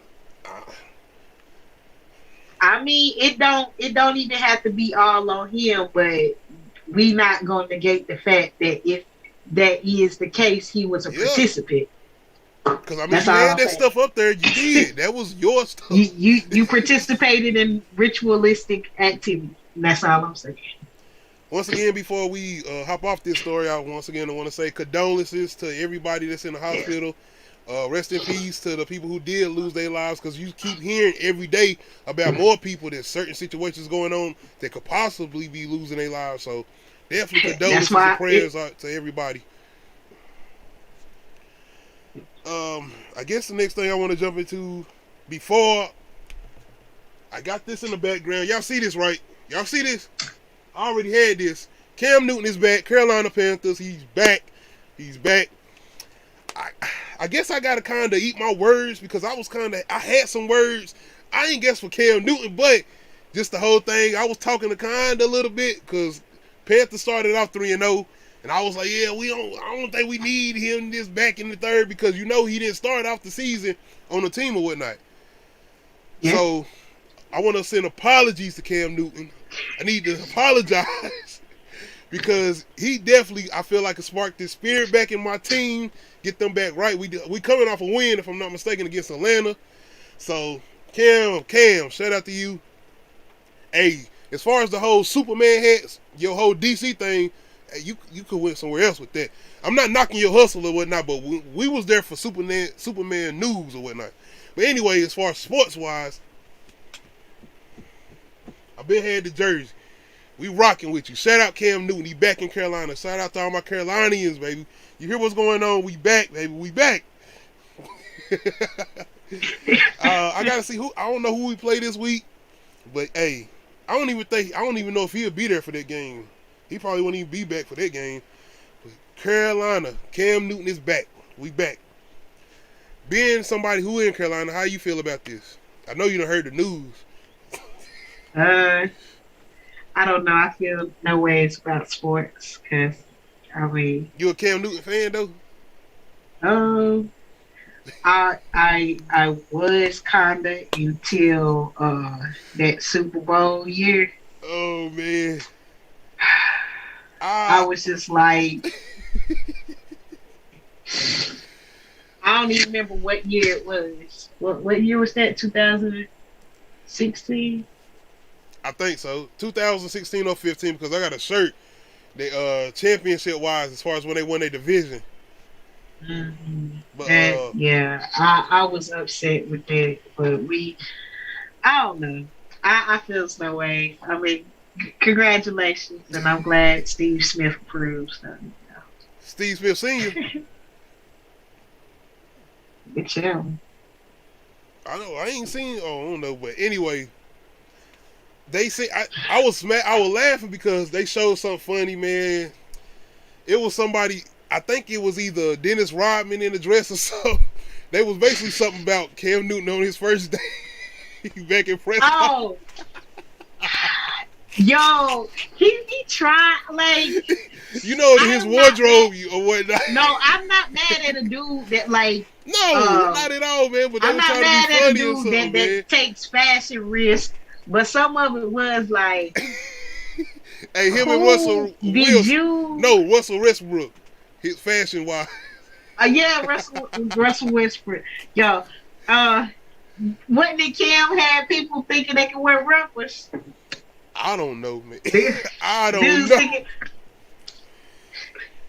B: I mean, it don't even have to be all on him, but we not gonna negate the fact that if that is the case, he was a
A: Yeah,
B: participant.
A: because I mean,
B: That's
A: you
B: all
A: had
B: I'm
A: that
B: saying.
A: stuff up there. You did. That was your
B: You
A: stuff.
B: you you participated in ritualistic activity. That's all I'm saying.
A: Once again, before we hop off this story, I want to say condolences to everybody that's in the hospital. Rest in peace to the people who did lose their lives, because you keep hearing every day about more people that certain situations going on that could possibly be losing their lives. So definitely
B: That's
A: condolences and
B: why it.
A: prayers out to everybody. I guess the next thing I want to jump into before I got this in the background. Y'all see this, right? Y'all see this? I already had this. Cam Newton is back. Carolina Panthers. He's back. He's back. I guess I gotta kind of eat my words, because I had some words. I ain't guess for Cam Newton, but just the whole thing. I was talking to kind of a little bit, because Panthers started off 3-0, and I was like, yeah, I don't think we need him this back in the third, because he didn't start off the season on the team or whatnot.
B: Yeah.
A: So I want to send apologies to Cam Newton. I need to apologize because he definitely, I feel like, has sparked this spirit back in my team, get them back right. We coming off a win, if I'm not mistaken, against Atlanta. So Cam, shout out to you. Hey, as far as the whole Superman hats, your whole DC thing, hey, you could went somewhere else with that. I'm not knocking your hustle or whatnot, but we was there for Superman news or whatnot. But anyway, as far as sports wise, I been had the jersey. We rocking with you. Shout out Cam Newton. He back in Carolina. Shout out to all my Carolinians, baby. You hear what's going on? We back, baby. We back. I gotta see who. I don't know who we play this week, but hey, I don't even know if he'll be there for that game. He probably won't even be back for that game. But Carolina, Cam Newton is back. We back. Being somebody who in Carolina, how you feel about this? I know you done heard the news.
B: Uh, I don't know. I feel no ways about sports because I mean,
A: You a Cam Newton fan though?
B: um, I was kinda until that Super Bowl year.
A: Oh man.
B: I was just like, I don't even remember what year it was. What year was that? 2016.
A: I think so. 2016 or 15, because I got a shirt that championship wise as far as when they won their division.
B: Mm-hmm.
A: But
B: And yeah, I was upset with that, but I don't know. I feel no way. I mean, congratulations, and I'm glad Steve Smith approves. So,
A: Steve Smith Sr.,
B: good job.
A: I know I ain't seen. Oh, I don't know, but anyway, they say I was laughing because they showed something funny, man. It was somebody. I think it was either Dennis Rodman in the dress or so. They was basically something about Cam Newton on his first day back in press.
B: Oh, yo, he tried like
A: You know
B: I
A: his
B: am not
A: wardrobe
B: mad.
A: or whatnot.
B: No, I'm not mad at a dude that like.
A: No, not at all, man. But they
B: I'm
A: were
B: not
A: trying to be
B: mad at a
A: funny or
B: dude
A: something, man.
B: that takes fashion risks, but some of it was like,
A: Hey, him and
B: who
A: Russell
B: did
A: Wilson.
B: you?
A: No, Russell Westbrook. His fashion wise.
B: Yeah, Russell Westbrook. Yo, uh, what did Cam have people thinking they can wear ruffles?
A: I don't know, man.
B: Dudes
A: I don't know.
B: thinking,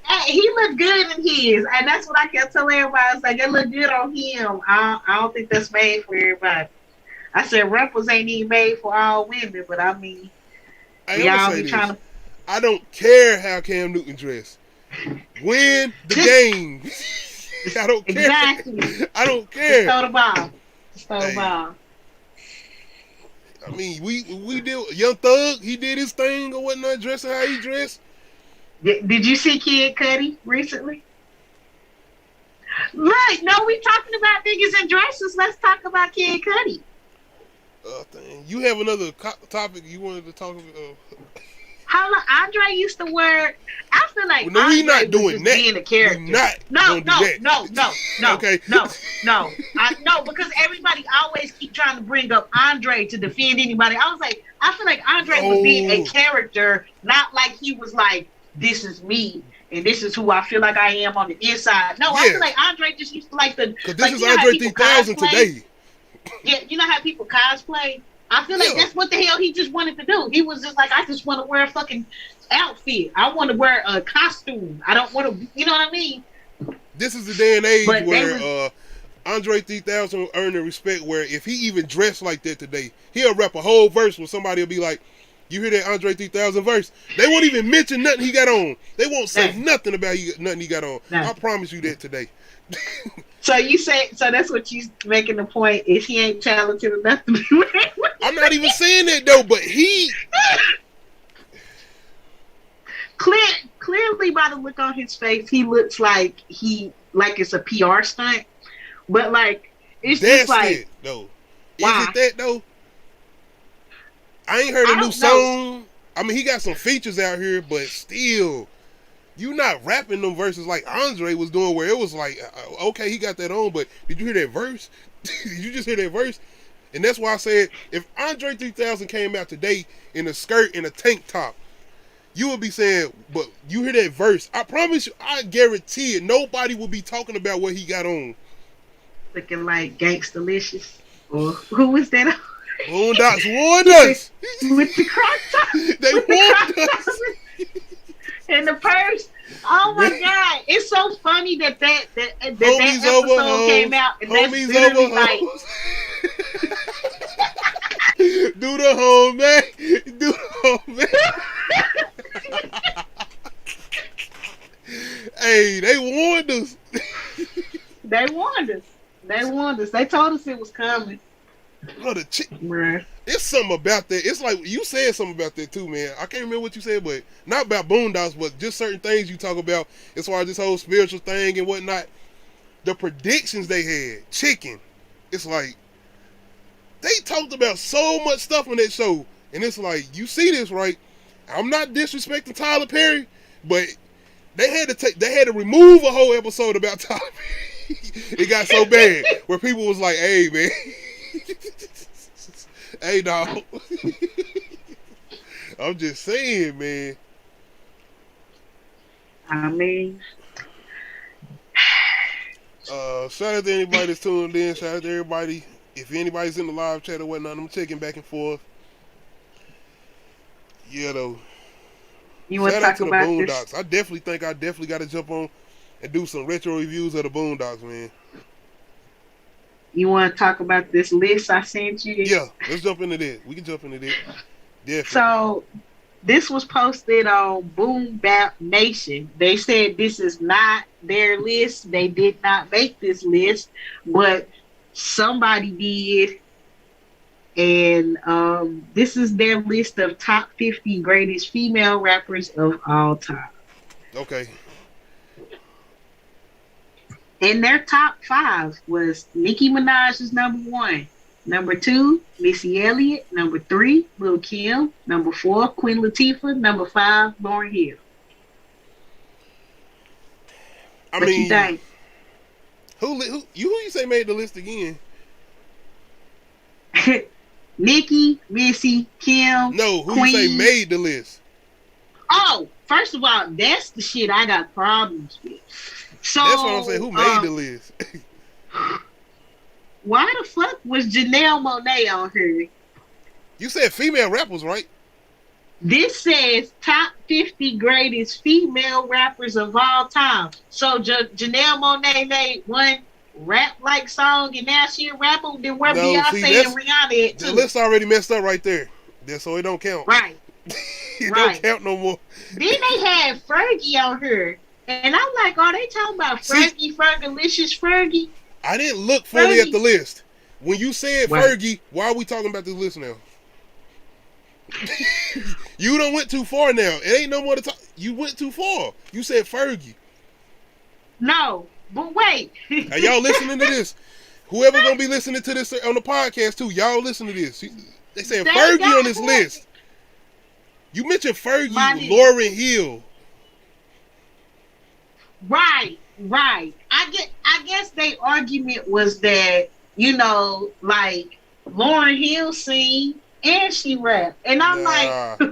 B: hey, he looked good in his, and that's what I kept telling everybody. I was like, it looked good on him. I don't think that's made for everybody. I said ruffles ain't even made for all women, but I mean,
A: Hey, I'm gonna
B: y'all
A: say
B: be
A: this.
B: trying to
A: I don't care how Cam Newton dressed. Win the game. I don't care.
B: exactly.
A: I don't
B: Just
A: care.
B: throw the ball. Just throw the
A: Hey,
B: ball.
A: I mean, we did. Young Thug, he did his thing or whatnot, dressing how he dressed.
B: Did you see Kid Cudi recently? Right. No, we talking about niggas in dresses. Let's talk about Kid Cudi.
A: Thing. You have another topic you wanted to talk about?
B: How long Andre used to wear? I feel like
A: No, we
B: Andre
A: not
B: was
A: doing
B: just
A: that.
B: being a character.
A: We not
B: No,
A: gonna do
B: no,
A: that.
B: no, no, no,
A: Okay.
B: no, because everybody always keep trying to bring up Andre to defend anybody. I was like, I feel like Andre was being a character, not like he was like, this is me and this is who I feel like I am on the inside. No, I feel like Andre just used to like the.
A: Because this
B: like,
A: is
B: you know
A: Andre 3000 today.
B: Yeah, you know how people cosplay? I feel like that's what the hell he just wanted to do. He was just like, I just want to wear a fucking outfit. I want to wear a costume. I don't want to, you know what I mean?
A: This is the day and age where Andre 3000 earned the respect where if he even dressed like that today, he'll rap a whole verse where somebody will be like, you hear that Andre 3000 verse? They won't even mention nothing he got on. They won't say nothing about nothing he got on. I promise you that today.
B: So you say, so that's what you making the point is he ain't talented enough to be wearing.
A: I'm not even saying that though, but he
B: clearly by the look on his face, he looks like it's a PR stunt. But like it's
A: that's
B: just like
A: it though.
B: Why?
A: Is it that though? I ain't heard a new song. I mean, he got some features out here, but still, you not rapping them verses like Andre was doing, where it was like, okay, he got that on, but did you hear that verse? Did you just hear that verse? And that's why I said, if Andre 3000 came out today in a skirt and a tank top, you would be saying, but you hear that verse, I promise you, I guarantee it, nobody will be talking about what he got on.
B: Looking like Gangstalicious. Or who was that?
A: Boondocks warned us.
B: With the crop top.
A: They warned us.
B: And the purse. Oh my God. It's so funny that
A: Homies
B: episode
A: over
B: came out. And
A: homies
B: that's
A: over
B: like,
A: do the home, man. Do the home, man. Hey, they warned us.
B: They warned us. They warned us. They told us it was coming.
A: Oh, it's something about that. It's like you said something about that too, man. I can't remember what you said, but not about Boondocks, but just certain things you talk about as far as this whole spiritual thing and whatnot. The predictions they had, chicken. It's like they talked about so much stuff on that show, and it's like you see this, right? I'm not disrespecting Tyler Perry, but they had to remove a whole episode about Tyler Perry. It got so bad where people was like, "Hey, man." Hey, dog. I'm just saying, man.
B: I mean,
A: shout out to anybody that's tuned in. Shout out to everybody. If anybody's in the live chat or whatnot, I'm checking back and forth. Yeah, though.
B: You want to talk about the Boondocks?
A: I definitely got to jump on and do some retro reviews of the Boondocks, man.
B: You want to talk about this list I sent you?
A: Yeah, let's jump into that. We can jump into that. Definitely.
B: So, this was posted on Boom Bap Nation. They said this is not their list. They did not make this list, but somebody did. And this is their list of top 50 greatest female rappers of all time.
A: Okay.
B: And their top 5 was Nicki Minaj is number 1. Number 2, Missy Elliott. Number 3, Lil' Kim. Number 4, Queen Latifah. Number 5, Lauryn Hill.
A: I mean, you think? Who you say made the list again?
B: Nicki, Missy, Kim.
A: No, who
B: Queen.
A: You say made the list?
B: Oh, first of all, that's the shit I got problems with. So
A: that's what I'm saying. Who made the list?
B: Why the fuck was Janelle Monáe on here?
A: You said female rappers, right?
B: This says top 50 greatest female rappers of all time. So Janelle Monáe made one rap-like song, and now she a rapper. Then where Beyonce and Rihanna at too?
A: The list already messed up right there. So it don't count.
B: Right.
A: It don't count no more.
B: Then they had Fergie on here. And I'm like, are they talking about Fergie, Fergalicious Fergie?
A: I didn't look fully at the list. When you said Fergie, why are we talking about this list now? You done went too far now. It ain't no more to talk. You went too far. You said Fergie.
B: No, but wait.
A: Are y'all listening to this? Whoever gonna be listening to this on the podcast too, y'all listen to this. They said Fergie on this list. You mentioned
B: My
A: Fergie,
B: nigga.
A: Lauryn Hill.
B: Right, right. I guess their argument was that, like Lauren Hill sing and she rap. And I'm like,
A: Nah,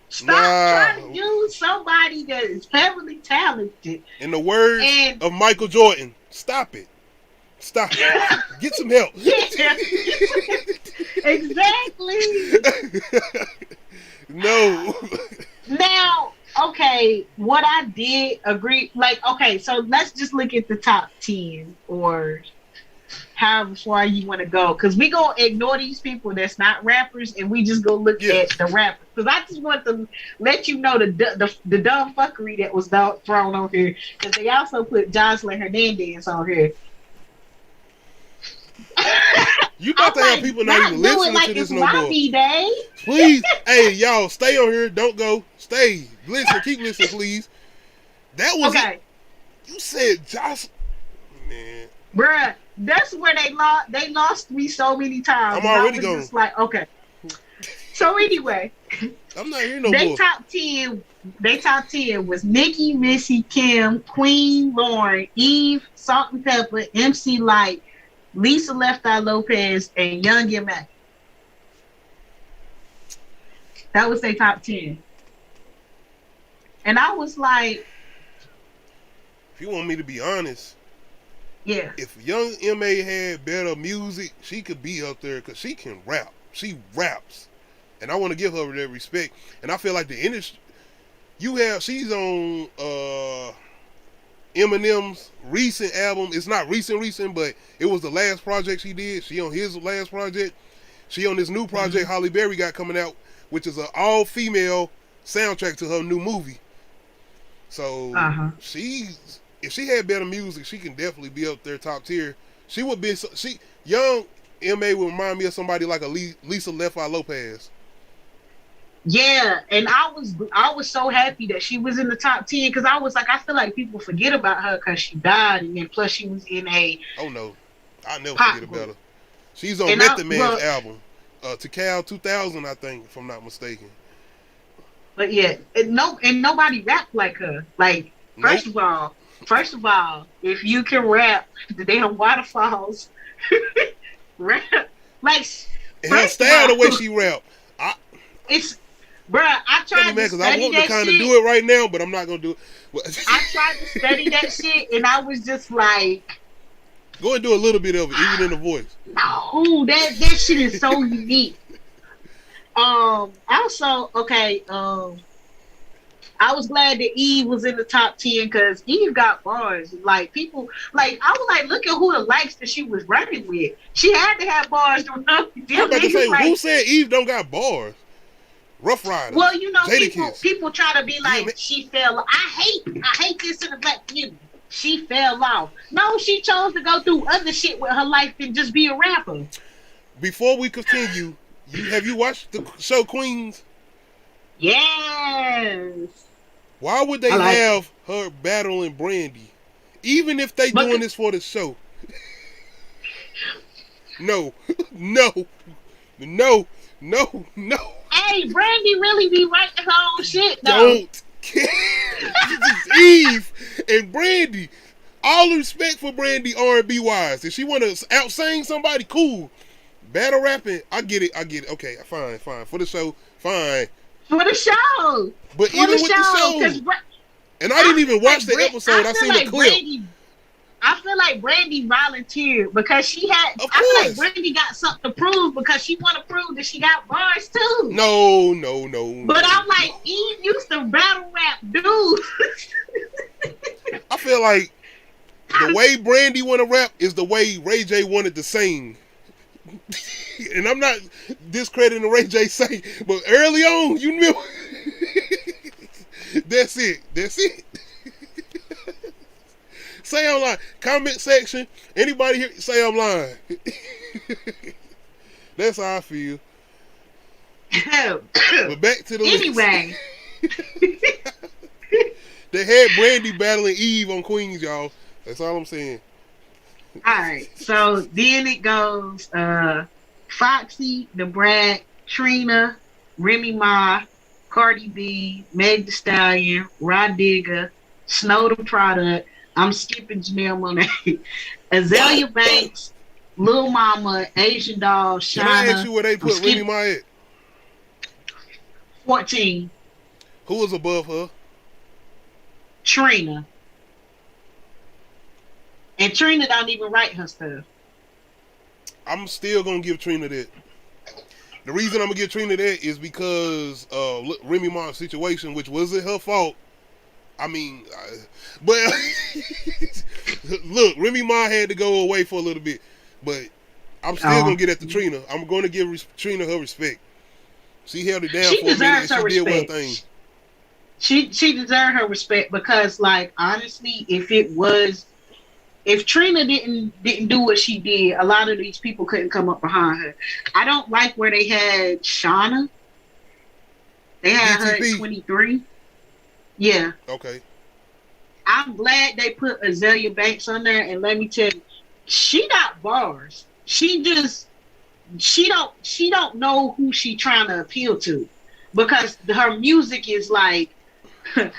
B: stop
A: nah.
B: trying to use somebody that is heavily talented.
A: In the words
B: And
A: of Michael Jordan, stop it. Stop it. Get some help.
B: yeah, exactly.
A: No.
B: Now, okay, what I did agree, like, okay, so let's just look at the top 10 or however far you want to go, because we gonna ignore these people that's not rappers and we just go look
A: Yes.
B: at the rappers. Because I just want to let you know the dumb fuckery that was thrown on here, because they also put Jocelyn Hernandez on here.
A: You about
B: I'm
A: to have
B: like,
A: people not even
B: do it
A: listening
B: like
A: to this
B: it's
A: no more.
B: lobby day.
A: Please, hey, y'all, stay on here. Don't go. Stay. Listen. Keep listening, please. That was
B: Okay,
A: it. You said Josh. Man,
B: bruh, that's where they lost me so many times.
A: I'm already
B: I was
A: gone.
B: just like, okay. So anyway,
A: I'm not here no
B: they
A: more.
B: top 10 was Nicki, Missy, Kim, Queen, Lauren, Eve, Salt and Pepper, MC Light, Lisa Left Eye Lopez, and Young M.A. That was their top 10. And I was like,
A: If you want me to be honest,
B: yeah.
A: if Young M.A. had better music, she could be up there because she can rap. She raps. And I want to give her that respect. And I feel like the industry, she's on Eminem's recent album. It's not recent, but it was the last project she did. She on his last project. She on this new project Holly Berry got coming out, which is an all-female soundtrack to her new movie. So if she had better music, she can definitely be up there top tier. She would be Young M.A. would remind me of somebody like a Lisa Left Eye Lopez.
B: Yeah, and I was so happy that she was in the top 10, because I was like, I feel like people forget about her because she died, and then plus she was in a
A: Oh no, I never
B: pop
A: forget
B: group.
A: about her. She's on
B: And
A: Method Man's album, to Cal 2000, I think, if I'm not mistaken.
B: But yeah, and nobody rapped like her. Like, first of all, if you can rap the damn waterfalls, rap like
A: And her style, the way she rap,
B: it's, bruh. I tried to study
A: I want
B: that
A: to kind of
B: shit.
A: do it right now, but I'm not gonna do it.
B: I tried to study that shit, and I was just like,
A: go and do a little bit of it, even in the voice.
B: no, that shit is so unique. Also, okay, I was glad that Eve was in the top 10, because Eve got bars. Like, people, like, I was like, look at who the likes that she was rapping with. She had to have bars.
A: I'm about to say,
B: like,
A: who said Eve don't got bars? Rough Rider.
B: Well, people try to be like, she fell. I hate this in the black community. She fell off. No, she chose to go through other shit with her life than just be a rapper.
A: Before we continue, have you watched the show Queens?
B: Yes.
A: Why would they have her battling Brandy? Even if they doing this for the show. No.
B: Hey, Brandy really be writing her own shit, though.
A: Don't care. Eve and Brandy. All the respect for Brandy R&B wise. If she want to out-sing somebody, cool. Battle rapping, I get it. Okay, fine. For the show, fine.
B: For the show.
A: But even with the show. And I didn't even watch the episode. I seen the clip.
B: I feel like Brandy volunteered because she had. I feel like Brandy got something to prove because she want to prove that she got bars too.
A: No.
B: But I'm like, Eve used to battle rap dudes.
A: I feel like the way Brandy want to rap is the way Ray J wanted to sing. And I'm not discrediting Ray J sing, but early on, you knew. That's it. Say I'm lying. Comment section. Anybody here say I'm lying. That's how I feel. But back to the
B: anyway.
A: They had Brandy battling Eve on Queens, y'all. That's all I'm saying.
B: Alright, so then it goes Foxy, The Brat, Trina, Remy Ma, Cardi B, Meg Thee Stallion, Rod Digger, Snow the Product. I'm skipping Janelle Monáe, Azalea Banks, Lil Mama, Asian Doll,
A: Can I ask
B: Shauna.
A: you where they
B: I'm
A: put Remy
B: skip
A: Ma at?
B: 14.
A: Who was above her?
B: Trina. And Trina don't even write her stuff.
A: I'm still gonna give Trina that. The reason I'm gonna give Trina that is because Remy Ma's situation, which wasn't her fault. I mean, but look, Remy Ma had to go away for a little bit, but I'm still gonna get at the Trina. I'm gonna give Trina her respect. She held it down
B: She
A: for a minute and
B: deserves her
A: she did one
B: respect.
A: thing.
B: She deserved her respect because, like, honestly, if Trina didn't do what she did, a lot of these people couldn't come up behind her. I don't like where they had Shauna. They had her at
A: DTP.
B: 23. Yeah.
A: Okay.
B: I'm glad they put Azalea Banks on there, and let me tell you, she got bars. She don't know who she trying to appeal to, because her music is like.
A: I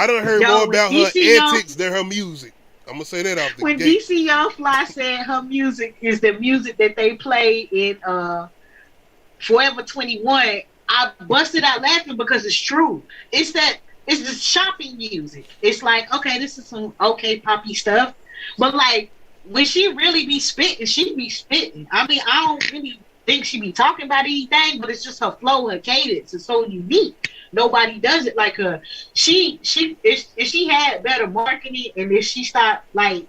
A: done heard more about her antics than her music. I'm gonna say that off the
B: when
A: gate.
B: DC Young Fly said her music is the music that they play in Forever 21, I busted out laughing because it's true. It's the shopping music. It's like, okay, this is some okay poppy stuff, but like when she really be spitting, she be spitting. I mean, I don't really think she be talking about anything, but it's just her flow, her cadence is so unique. Nobody does it like her. If she had better marketing, and if she stopped like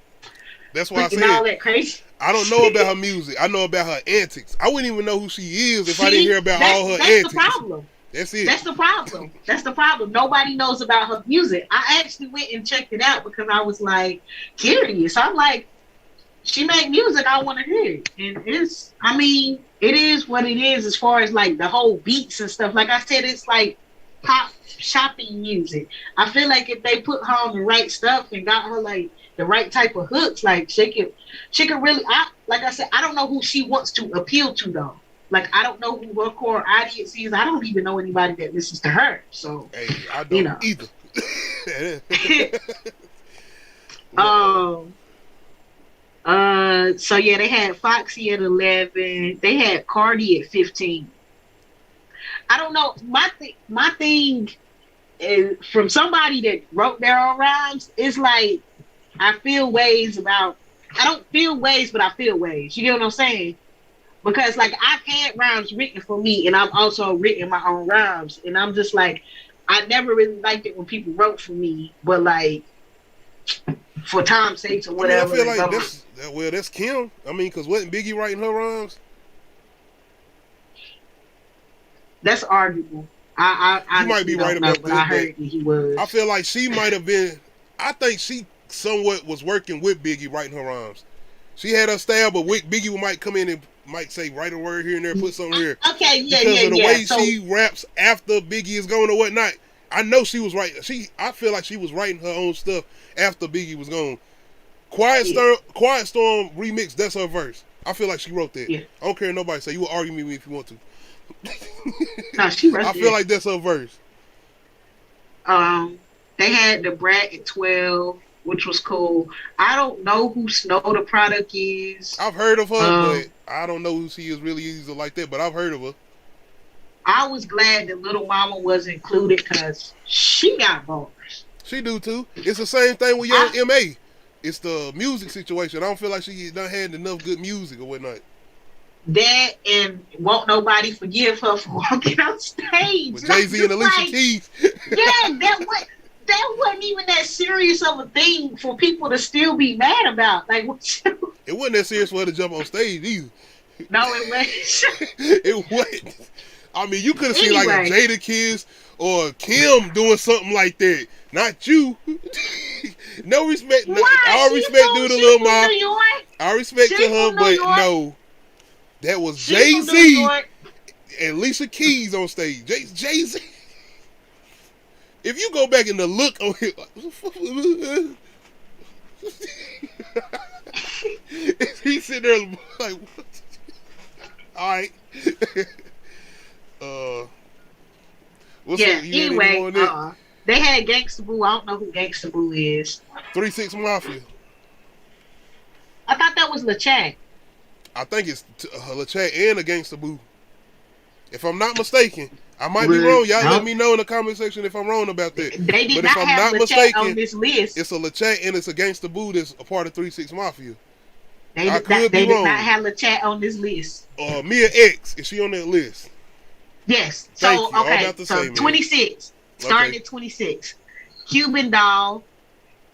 A: that's why I said
B: all that crazy.
A: I don't know about her music. I know about her antics. I wouldn't even know who she is if I didn't hear about all her antics.
B: That's the problem.
A: That's it.
B: That's the problem. That's the problem. Nobody knows about her music. I actually went and checked it out because I was like curious. I'm like, she make music, I want to hear it. And it is what it is as far as like the whole beats and stuff. Like I said, it's like pop shopping music. I feel like if they put her on the right stuff and got her like the right type of hooks, like she could really, like I said, I don't know who she wants to appeal to though. Like, I don't know who her core audience is. I don't even know anybody that listens to her. So,
A: hey, I don't either.
B: So yeah, they had Foxy at 11. They had Cardi at 15. I don't know. My thing is, from somebody that wrote their own rhymes, is like, I feel ways about. I don't feel ways, but I feel ways. You get what I'm saying? Because like I've had rhymes written for me, and I've also written my own rhymes, and I'm just like, I never really liked it when people wrote for me, but like for time's sake or whatever.
A: I feel like that's Kim. I mean, because wasn't Biggie writing her rhymes?
B: That's arguable. I
A: might be right about
B: that. I heard that he was.
A: I feel like she might have been. I think she somewhat was working with Biggie writing her rhymes. She had her style, but Biggie might come in and might say, write a word here and there, put something here.
B: Okay, yeah,
A: because of the way she raps after Biggie is gone or whatnot. I know she was writing. I feel like she was writing her own stuff after Biggie was gone. Quiet Storm remix. That's her verse. I feel like she wrote that.
B: Yeah.
A: I don't care what nobody say. You will argue with me if you want to.
B: No, she wrote
A: I feel like that's her verse.
B: They had the Brat at 12, which was cool. I don't know who Snow the Product is.
A: I've heard of her, but I don't know who she is really either like that, but I've heard of her.
B: I was glad that Little Mama was included because she got bars.
A: She do too. It's the same thing with Young M.A. It's the music situation. I don't feel like she done had enough good music or whatnot.
B: That and won't nobody forgive her for walking on stage.
A: With Jay-Z and Alicia Keys.
B: Yeah, that wasn't even that serious of a thing for people to still be mad about. Like,
A: it wasn't that serious for her to jump on stage either.
B: No, it wasn't.
A: It wasn't. I mean, you could have seen like a Jada Kiss or Kim doing something like that. Not you. No respect. All respect due to Lil Ma. All respect to her, but no. That was Jay-Z and Alicia Keys on stage. Jay-Z. If you go back and the look on him, he's sitting there like, what? All right. What's
B: Yeah.
A: up? You had any more
B: Anyway,
A: on that?
B: they had Gangsta Boo. I don't know who Gangsta Boo is.
A: 3-6 Mafia.
B: I thought that was LeChat.
A: I think it's LeChat and a Gangsta Boo. If I'm not mistaken, I might be
B: Well,
A: wrong. Y'all let
B: no,
A: me know in the comment section if I'm wrong about that.
B: they did
A: But if
B: not
A: I'm
B: have
A: not
B: LeChat on
A: mistaken,
B: this list.
A: it's a LeChat and it's a Gangsta Boo that's a part of 3-6 Mafia.
B: They
A: I
B: did not.
A: could be
B: They did not
A: wrong.
B: have LeChat on this list.
A: Mia X, is she on that list?
B: Yes.
A: Thank
B: So
A: you. All
B: okay.
A: about to
B: So
A: say, man.
B: 26. Starting
A: Okay.
B: at 26. Cuban Doll.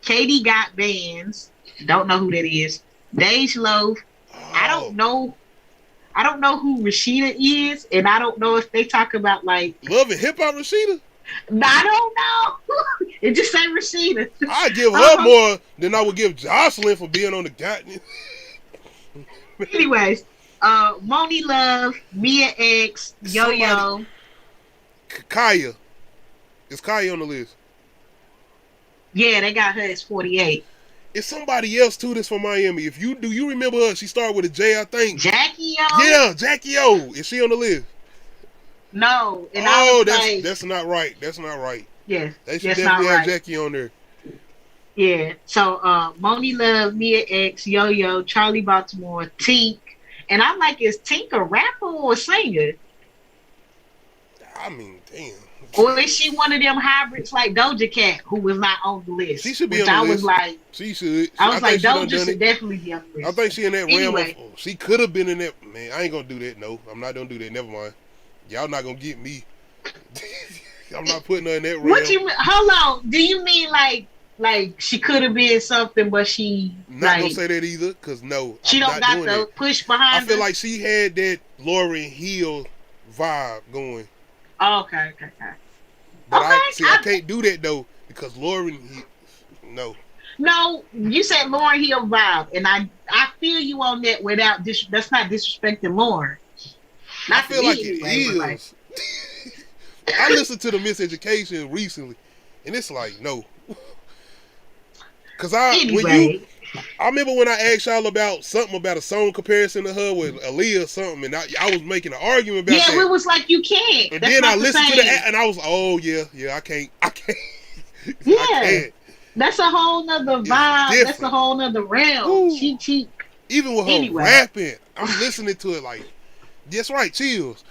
B: Katie Got Bands. Don't know who that is. Dej Loaf. I don't
A: Oh,
B: know. I don't know who Rashida is, and I don't know if they talk about like.
A: Love and Hip Hop Rashida?
B: I don't know. It just say Rashida.
A: I'd give her more than I would give Jocelyn for being on the goddamn.
B: Anyways, Moni Love, Mia X, Yo Yo.
A: Kaya. Is Kaya on the list?
B: Yeah, they got her as 48.
A: It's somebody else too that's from Miami. If you do, you remember her? She started with a J, I think.
B: Jackie O.
A: Yeah, Jackie O. Is she on the list?
B: No, and
A: Oh,
B: I was like,
A: that's not right. That's not right.
B: yes,
A: They should
B: that's
A: definitely
B: not
A: have
B: right.
A: Jackie on there.
B: Yeah. So Moni Love, Mia X, Yo Yo, Charlie Baltimore, Tink. And I'm like, is Tink a rapper or a singer?
A: I mean, damn.
B: Or is she one of them hybrids like Doja Cat, who was not on the list?
A: She should be
B: which
A: on the
B: I
A: list.
B: was like,
A: She should.
B: I was like,
A: think she done
B: Doja should definitely be on the list.
A: I think she in that
B: Anyway.
A: realm of. She could have been in that. Man, I ain't gonna do that. No, I'm not gonna do that. Never mind. Y'all not gonna get me. I'm not putting her in that realm.
B: What you mean? Hold on. Do you mean like she could have been something, but she
A: Not gonna say that either, cause no,
B: she
A: I'm
B: don't
A: not
B: got
A: doing
B: the
A: that.
B: push behind
A: I feel
B: her?
A: like she had that Lauryn Hill vibe going.
B: Oh, okay.
A: But
B: Okay,
A: I can't do that though because Lauryn Hill. No.
B: No, you said Lauryn Hill vibe, and I feel you on that without that's not disrespecting Lauryn.
A: I feel like it is. I listened to the Miseducation recently, and it's like no. Cause I remember when I asked y'all about something about a song comparison to her with Aaliyah or something, and I was making an argument about that.
B: Yeah, it was like you can't.
A: And
B: That's
A: then I
B: not the
A: listened to
B: same.
A: the and I was like, oh yeah, I can't.
B: Yeah,
A: I can't.
B: that's a whole nother vibe. That's a whole nother realm.
A: Ooh.
B: She
A: Even with her rapping, I'm listening to it like, that's right, chills.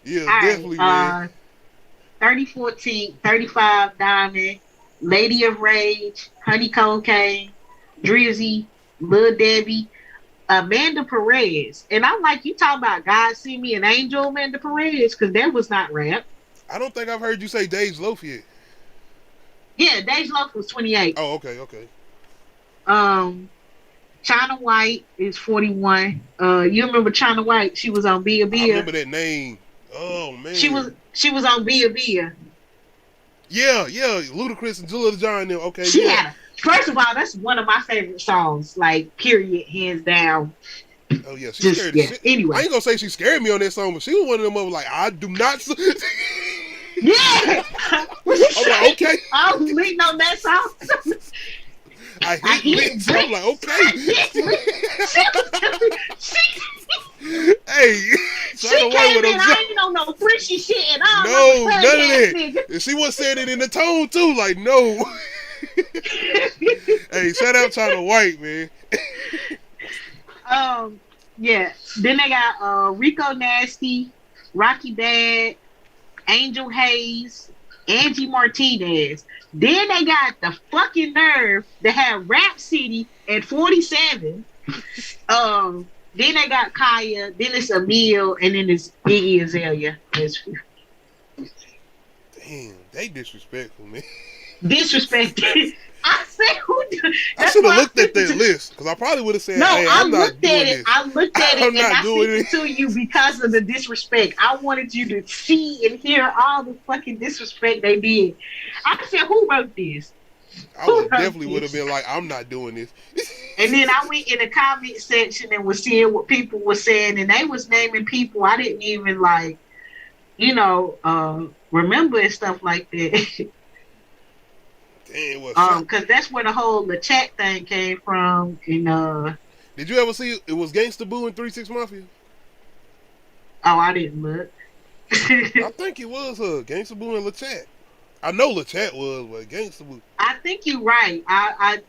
A: Yeah,
B: all
A: definitely,
B: right,
A: man.
B: 3014, 35 Diamond, Lady of Rage, Honeycomb Kane, Drizzy, Lil Debbie, Amanda Perez. And I'm like, you talking about God See Me an Angel, Amanda Perez? Because that was not rap.
A: I don't think I've heard you say Dej Loaf yet.
B: Yeah, Dej Loaf was 28.
A: Oh, okay.
B: China White is 41. You remember China White? She was on Bia Bia.
A: I remember that name. Oh man.
B: She was on Bia Bia.
A: Yeah. Ludacris and Julia John. Okay.
B: She had first of all, that's one of my favorite songs. Like, period, hands down.
A: Oh yeah, she scared the shit.
B: Anyway,
A: I ain't gonna say she scared me on that song, but she was one of them of like, I do not.
B: Yeah.
A: I'm like, okay.
B: I was leaning on that song.
A: I hit licks. I'm like, okay. Hey,
B: she came in. I ain't on no frishy shit at all.
A: No, none of that. And she was saying it in the tone too. Like, no. Hey, shout out China White, man.
B: Yeah. Then they got Rico Nasty, Rocky Bad, Angel Hayes, Angie Martinez. Then they got the fucking nerve to have Rap City at 47. Then they got Kaya, then it's Emil, and then it's Iggy Azalea.
A: Damn, they disrespectful, man.
B: Disrespected. I said,
A: I should have looked at that list because I probably would have said,
B: no,
A: hey,
B: I
A: I'm not
B: looked
A: doing
B: at it.
A: this.
B: I looked at it
A: I'm
B: and
A: not
B: I
A: doing
B: sent it to you because of the disrespect. I wanted you to see and hear all the fucking disrespect they did. I said, who wrote this?
A: I definitely would have been like, I'm not doing this.
B: And then I went in the comment section and was seeing what people were saying, and they was naming people I didn't even like, remember and stuff like that.
A: Damn,
B: because that's where the whole the chat thing came from. And
A: did you ever see it was Gangsta Boo in 3-6 Mafia?
B: Oh, I didn't look.
A: I think it was her, Gangsta Boo and LaChat. I know LaChat was, but Gangsta Boo.
B: I think you're right.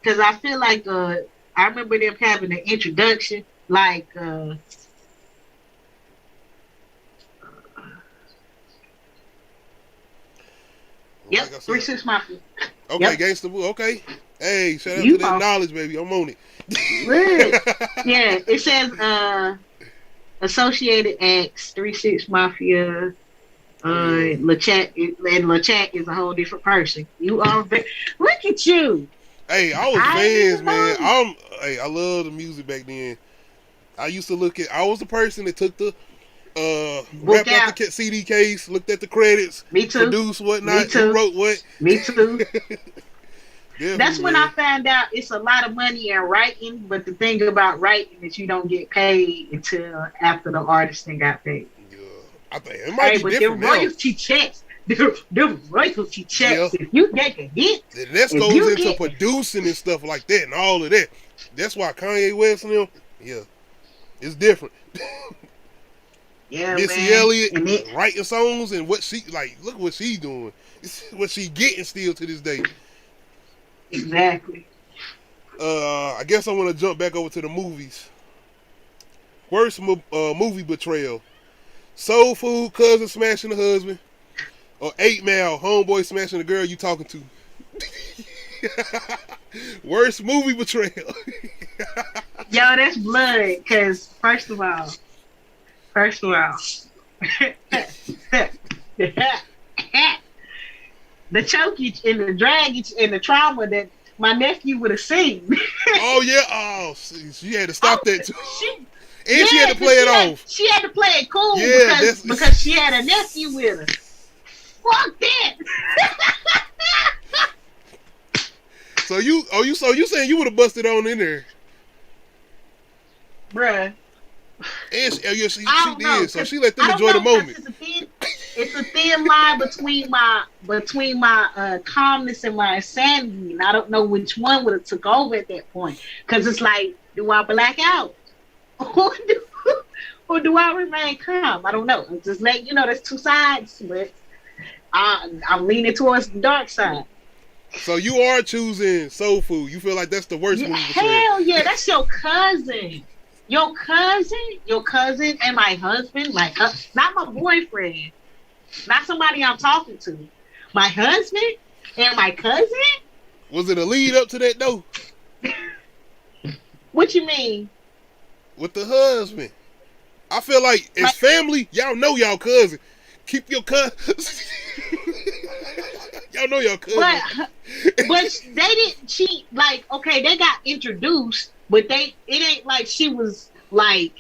B: Because I feel like I remember them having an introduction, like yep,
A: Like I
B: 3 6 Mafia.
A: okay,
B: Yep.
A: Gangsta Boo. Okay, hey, shout out to
B: You
A: that
B: off.
A: knowledge, baby. I'm on it.
B: Look. Yeah, it says Associated X, 3 6 Mafia,
A: Oh yeah.
B: LaChat, and LaChat is a whole different person. You are look at you.
A: Hey, I was
B: I didn't
A: fans,
B: even
A: man.
B: know.
A: I love the music back then. I used to look at. I was the person that took the
B: Book
A: wrapped out
B: out.
A: the CD case, looked at the credits,
B: Me too.
A: produced
B: Me
A: whatnot, who
B: too.
A: wrote what.
B: Me too. That's
A: Definitely,
B: when I
A: man.
B: found out it's a lot of money in writing, but the thing about writing is you don't get paid until after the artist then got paid.
A: Yeah, I think it might
B: Hey,
A: be
B: but the
A: different now.
B: royalty checks, the royalty
A: Yeah,
B: checks, if you make a hit,
A: and that
B: if
A: goes
B: you
A: into
B: get,
A: producing and stuff like that and all of that. That's why Kanye West and them, yeah, it's different.
B: yeah,
A: Missy
B: man,
A: Elliott
B: and it
A: writing songs and what she like. Look what she doing. It's what she getting still to this day.
B: exactly.
A: I guess I want to jump back over to the movies. Worst movie betrayal: Soul Food, cousin smashing the husband, or 8 Mile, homeboy smashing the girl you talking to. Worst movie betrayal.
B: Yo, that's blood. Cause first of all, the chokage and the draggage and the trauma that my nephew would have seen.
A: Oh yeah. Oh, she had to stop
B: Oh,
A: that too,
B: she,
A: and she had
B: yeah,
A: to play it off.
B: she had to play it cool
A: Yeah,
B: because she had a nephew with her. Fuck that,
A: So you saying you would have busted on in there?
B: bruh.
A: And yeah,
B: I
A: she
B: don't know.
A: did. So she let them
B: I don't
A: enjoy the
B: know because
A: moment.
B: it's a thin line between my calmness and my insanity, and I don't know which one would have took over at that point. Because it's like, do I black out or do I remain calm? I don't know. I'm just letting you know there's two sides, but I'm leaning towards the dark side.
A: So you are choosing Soul Food. You feel like that's the worst
B: Yeah,
A: movie betrayal.
B: hell yeah, that's your cousin. Your cousin, and my husband, not my boyfriend, not somebody I'm talking to. My husband and my cousin?
A: Was it a lead up to that though?
B: What you mean?
A: With the husband. I feel like
B: My,
A: as family, y'all know y'all cousin. Keep your cousin. Y'all know y'all cousin.
B: but they didn't cheat. Like, okay, they got introduced, but it ain't like she was like,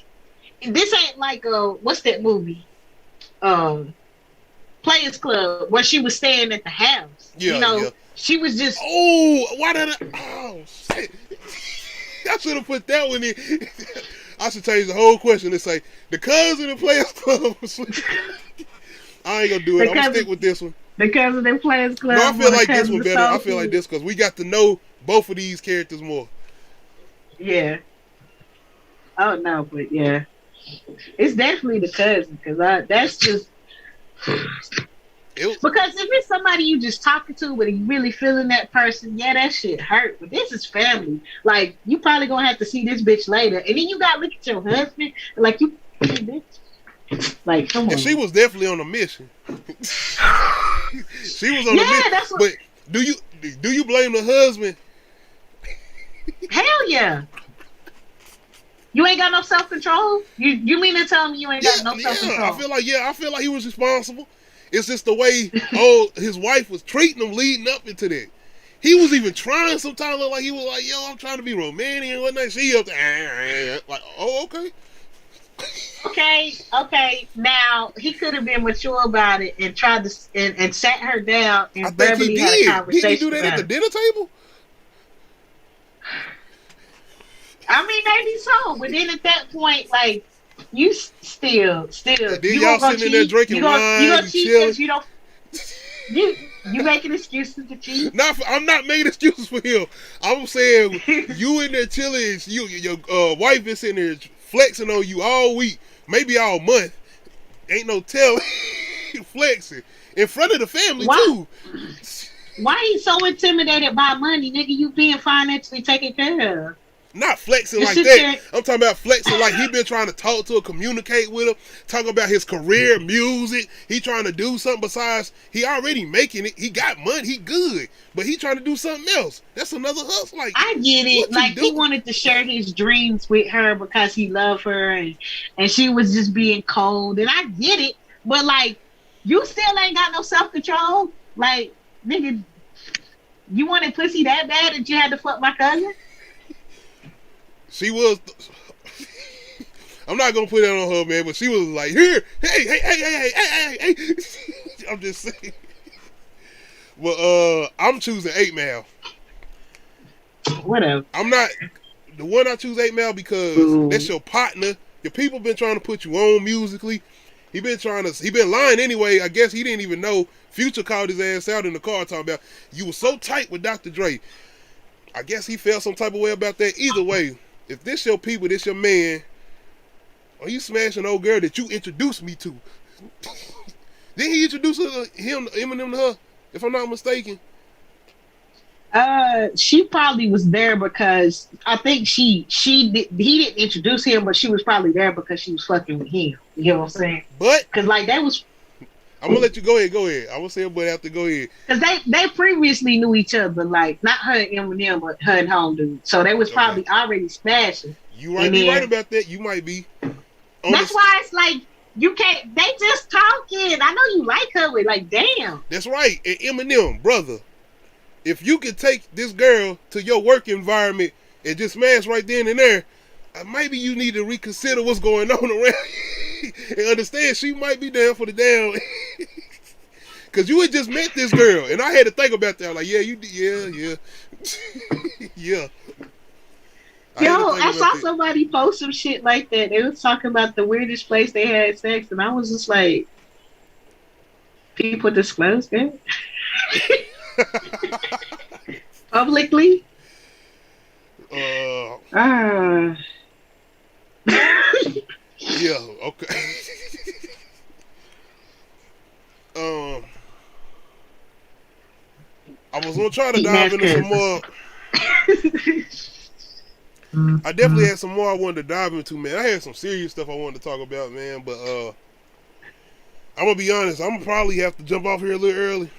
B: this ain't like what's that movie? Players Club, where she was staying at the house.
A: Yeah, yeah.
B: She was just
A: Oh, why did I? Oh shit! I should have put that one in. I should change the whole question and say the cousin of Players Club. I ain't gonna do it. I'm gonna stick with this one.
B: the cousin in Players Club.
A: No, I feel like this
B: cousin
A: one
B: of
A: better. I
B: Soul
A: feel like
B: Food.
A: this because we got to know both of these characters more.
B: Yeah. Oh no, but yeah, it's definitely the cousin because that's just because if it's somebody you just talking to, but you really feeling that person, yeah, that shit hurt. But this is family. Like you probably gonna have to see this bitch later, and then you gotta look at your husband like you, bitch. Like come on.
A: And she was definitely on a mission. She was on a mission.
B: That's what.
A: But do you blame the husband?
B: Hell yeah. You ain't got no self control. You mean to tell me you ain't got no self control?
A: I feel like he was responsible. It's just the way his wife was treating him leading up into that. He was even trying sometimes look like he was like, yo, I'm trying to be romantic and whatnot. She up there like, oh, okay.
B: Okay. Now he could have been mature about it and tried to and sat her down and
A: I think he
B: verbally had a
A: did.
B: conversation.
A: Did he do that at the dinner table?
B: I mean, maybe so, but then at that point, like you still,
A: Then
B: you
A: y'all
B: gonna
A: sitting in there
B: cheat.
A: drinking wine,
B: You gonna
A: you
B: cheat
A: chilling.
B: because you don't. You making excuses to cheat.
A: I'm not making excuses for him. I'm saying you in there chilling. Your wife is sitting there flexing on you all week, maybe all month. Ain't no telling. flexing in front of the family
B: Why?
A: too.
B: Why he so intimidated by money, nigga? You being financially taken care of.
A: Not flexing
B: Just
A: like
B: sit
A: that.
B: there.
A: I'm talking about flexing like he been trying to talk to her, communicate with her, talk about his career, music. He trying to do something besides he already making it. He got money, he good, but he trying to do something else. That's another hustle. Like,
B: I get it.
A: what you
B: Like he
A: do?
B: wanted to share his dreams with her because he loved her, and she was just being cold. And I get it, but like, you still ain't got no self control. Like, nigga, you wanted pussy that bad that you had to fuck my cousin?
A: She was. I'm not gonna put that on her, man, but she was like, here, hey. I'm just saying. Well, I'm choosing 8 Mile.
B: Whatever.
A: I'm not the one. I choose 8 Mile because that's your partner. Your people been trying to put you on musically. He been lying anyway. I guess he didn't even know. Future called his ass out in the car talking about you were so tight with Dr. Dre. I guess he felt some type of way about that. Either way, if this your people, this your man, or you smashing old girl that you introduced me to. Didn't he introduce Eminem to her, if I'm not mistaken?
B: She probably was there because I think he didn't introduce him, but she was probably there because she was fucking with him. You know what I'm saying?
A: But
B: because like that was.
A: I'm gonna let you go ahead. I'm gonna say it, but after go ahead.
B: Because they previously knew each other, like not her and Eminem, but her and Home Dude. So they was probably already smashing.
A: You might be right about that. You might be.
B: That's why it's like you can't. They just talking. I know you like her, but like, damn.
A: That's right. And Eminem, brother, if you could take this girl to your work environment and just smash right then and there, maybe you need to reconsider what's going on around you and understand she might be down for the down. Cause you had just met this girl, and I had to think about that. I'm like, yeah, yeah.
B: Yo, I saw somebody post some shit like that. They was talking about the weirdest place they had sex, and I was just like, people disclose that publicly.
A: Yeah. Okay. I was gonna try to dive into some more. I definitely had some more I wanted to dive into, man. I had some serious stuff I wanted to talk about, man. But I'm gonna be honest. I'm gonna probably have to jump off here a little early.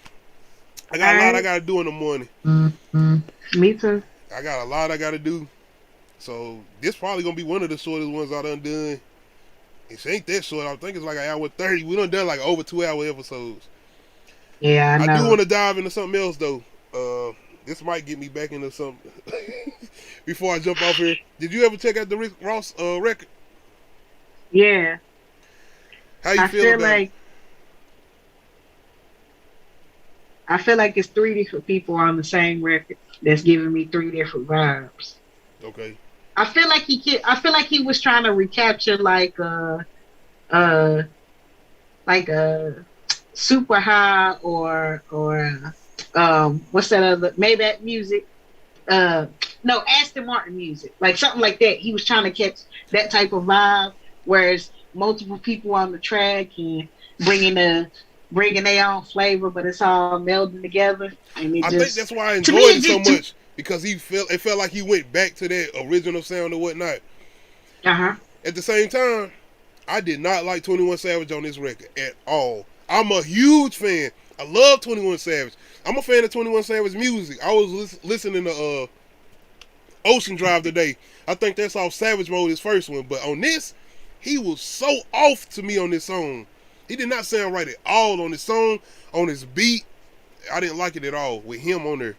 A: I got a lot I gotta do in the morning.
B: Me too.
A: I got a lot I gotta do. So this probably gonna be one of the shortest ones I done done. It ain't that short. I think it's like an hour 30. We done like over 2-hour episodes.
B: Yeah, I know.
A: I do want to dive into something else though. This might get me back into something. Before I jump off here, did you ever check out the Rick Ross record?
B: Yeah.
A: How you feel about it?
B: I feel like it's 3 different people on the same record that's giving me 3 different vibes.
A: Okay.
B: I feel like he was trying to recapture like a Super High or what's that other Maybach music? No, Aston Martin music, like something like that. He was trying to catch that type of vibe, whereas multiple people on the track and bringing their own flavor, but it's all melding together. And
A: I think that's why I enjoyed it so much, because it felt like he went back to that original sound or whatnot. At the same time, I did not like 21 Savage on this record at all. I'm a huge fan. I love 21 Savage. I'm a fan of 21 Savage music. I was listening to Ocean Drive today. I think that's off Savage Mode, his first one. But on this, he was so off to me on this song. He did not sound right at all on this song, on his beat. I didn't like it at all with him on there.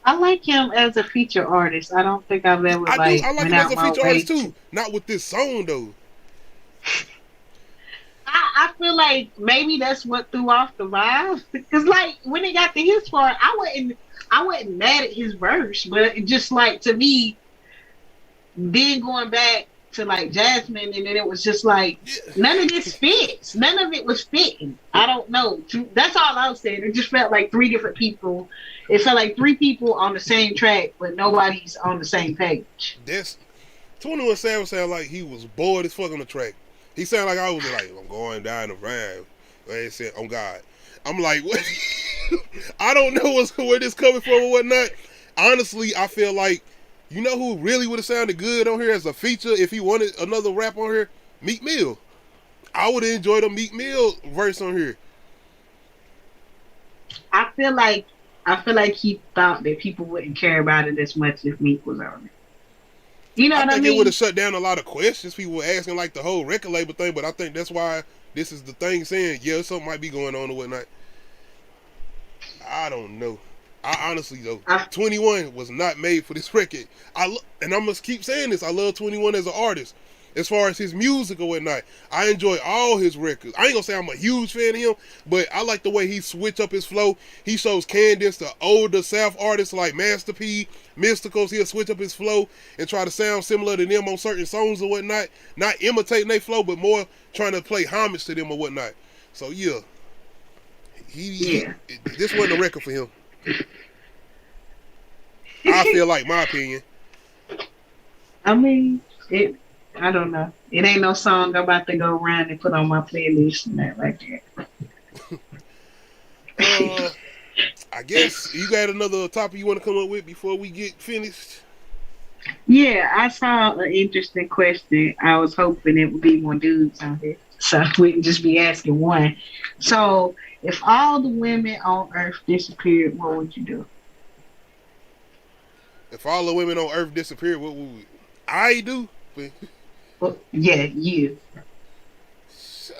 B: I like him as a feature artist. I don't think I've ever
A: I like him as a feature artist too. Not with this song though.
B: I feel like maybe that's what threw off the vibe. Because like when it got to his part, I wasn't mad at his verse, but it just like, to me, then going back to like Jasmine, and then it was just like none of this fits. None of it was fitting. I don't know. That's all I was saying. It just felt like 3 different people. It felt like 3 people on the same track, but nobody's on the same page.
A: That's 21 Savage sounded like he was bored as fuck on the track. He sounded like I was like, I'm going down the round. They said, "On God." I'm like, what? I don't know where this coming from or whatnot. Honestly, I feel like, you know who really would have sounded good on here as a feature if he wanted another rap on here? Meek Mill. I would have enjoyed a Meek Mill verse on here.
B: I feel like he thought that people wouldn't care about it as much if Meek was on it. You know what I
A: think
B: mean?
A: it would have shut down a lot of questions people were asking, like the whole record label thing. But I think that's why this is the thing saying, yeah, something might be going on or whatnot. I don't know. I honestly though, 21 was not made for this record. And I must keep saying this. I love 21 as an artist. As far as his music or whatnot, I enjoy all his records. I ain't gonna say I'm a huge fan of him, but I like the way he switch up his flow. He shows cadence to older South artists like Master P, Mysticals. He'll switch up his flow and try to sound similar to them on certain songs or whatnot. Not imitating their flow, but more trying to play homage to them or whatnot. So yeah, this wasn't a record for him. I feel like, my opinion.
B: I mean, I don't know. It ain't no song I'm about to go around and put on my playlist and that like
A: that. I guess you got another topic you want to come up with before we get finished?
B: Yeah, I saw an interesting question. I was hoping it would be more dudes on here, so we can just be asking one. So, if all the women on Earth disappeared, what would you do?
A: If all the women on Earth disappeared, what would I do?
B: Well, yeah, you.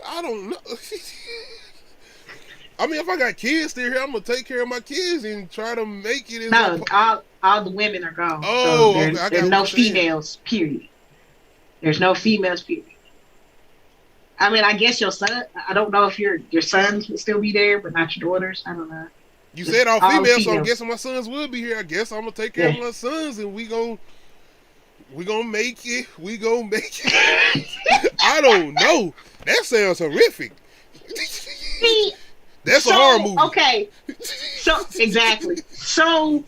A: I don't know. I mean, if I got kids still here, I'm gonna take care of my kids and try to make it.
B: No, all the women are gone.
A: Oh,
B: so
A: okay.
B: There's no females. Period. There's no females. Period. I mean, I guess your son. I don't know if your sons would still be there, but not your daughters. I don't know.
A: You said all females, so I'm guessing my sons will be here. I guess I'm gonna take care of my sons, and we gonna make it. We gonna make it. I don't know. That sounds horrific. That's a horror movie.
B: Okay. So exactly. So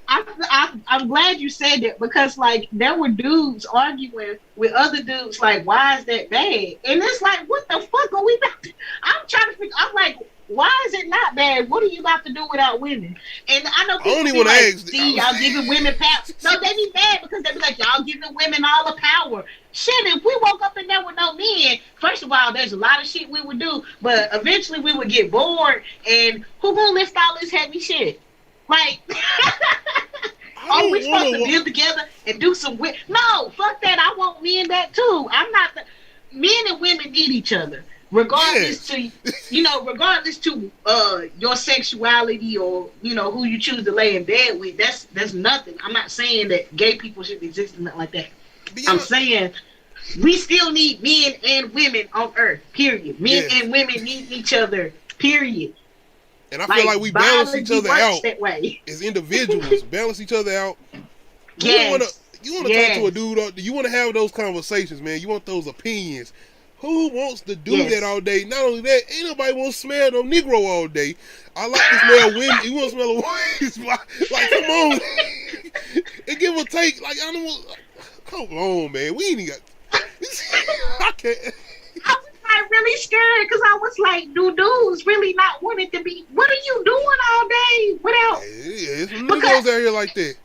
B: I'm glad you said that, because like there were dudes arguing with other dudes like, why is that bad? And it's like, what the fuck are we about to, I'm trying to figure, I'm like, why is it not bad? What are you about to do without women? And I know people be like, see, y'all giving women power. No, they be mad because they be like, y'all giving women all the power. Shit, if we woke up in there with no men, first of all, there's a lot of shit we would do, but eventually we would get bored, and who gonna lift all this heavy shit? Like, are we supposed to build together and do some? No, fuck that. I want men back too. I'm not. Men and women need each other, regardless to regardless to your sexuality or who you choose to lay in bed with. That's nothing. I'm not saying that gay people should exist and nothing like that. I'm saying we still need men and women on Earth. Period. Men and women need each other. Period.
A: And I feel like we balance each other out
B: that way.
A: as individuals. Balance each other out.
B: Yes.
A: You want to talk to a dude. You want to have those conversations, man. You want those opinions. Who wants to do that all day? Not only that, ain't nobody want to smell no Negro all day. I like to smell women. You want to smell a woman? Like, come on. And give or take. Like, I don't want. Come on, man. We ain't even got. I can't.
B: I was like really scared because I was like, do dudes really not want it to be? What are you doing all day without?
A: Yeah, some niggas out here like that.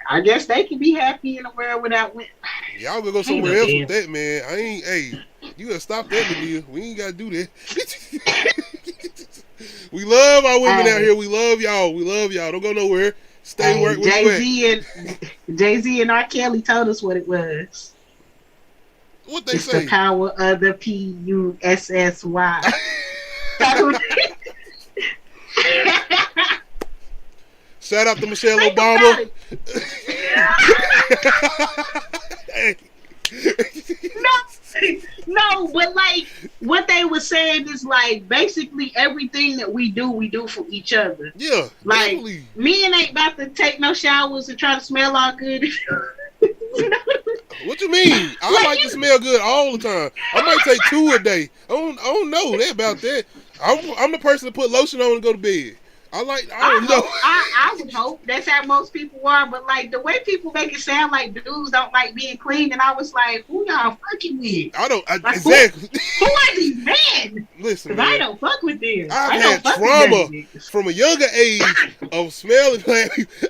B: I guess they can be happy in a world without women.
A: Y'all gonna go somewhere else with that, man. I ain't. Hey, you gotta stop that, Nadia. We ain't gotta do that. We love our women out here. We love y'all. We love y'all. Don't go nowhere. Stay work with
B: Jay-Z and R. Kelly told us what it was.
A: What they say?
B: The power of the PUSSY.
A: Shout out to Michelle Obama.
B: Hey. No, but like what they were saying is like basically everything that we do for each other.
A: Yeah,
B: like
A: definitely.
B: Men ain't about to take no showers and try to smell all good.
A: What you mean? I like to smell good all the time. I might take 2 a day. I don't know that about that. I'm the person to put lotion on and go to bed. I don't know.
B: I would hope that's how most people are, but like the way people make it sound like dudes don't like being clean, and I was like, who y'all fucking with? Like,
A: Exactly.
B: Who are these men?
A: Listen,
B: Because
A: man,
B: I don't fuck with them.
A: I've
B: I
A: had
B: don't fuck
A: trauma
B: with them
A: from a younger age of smelling.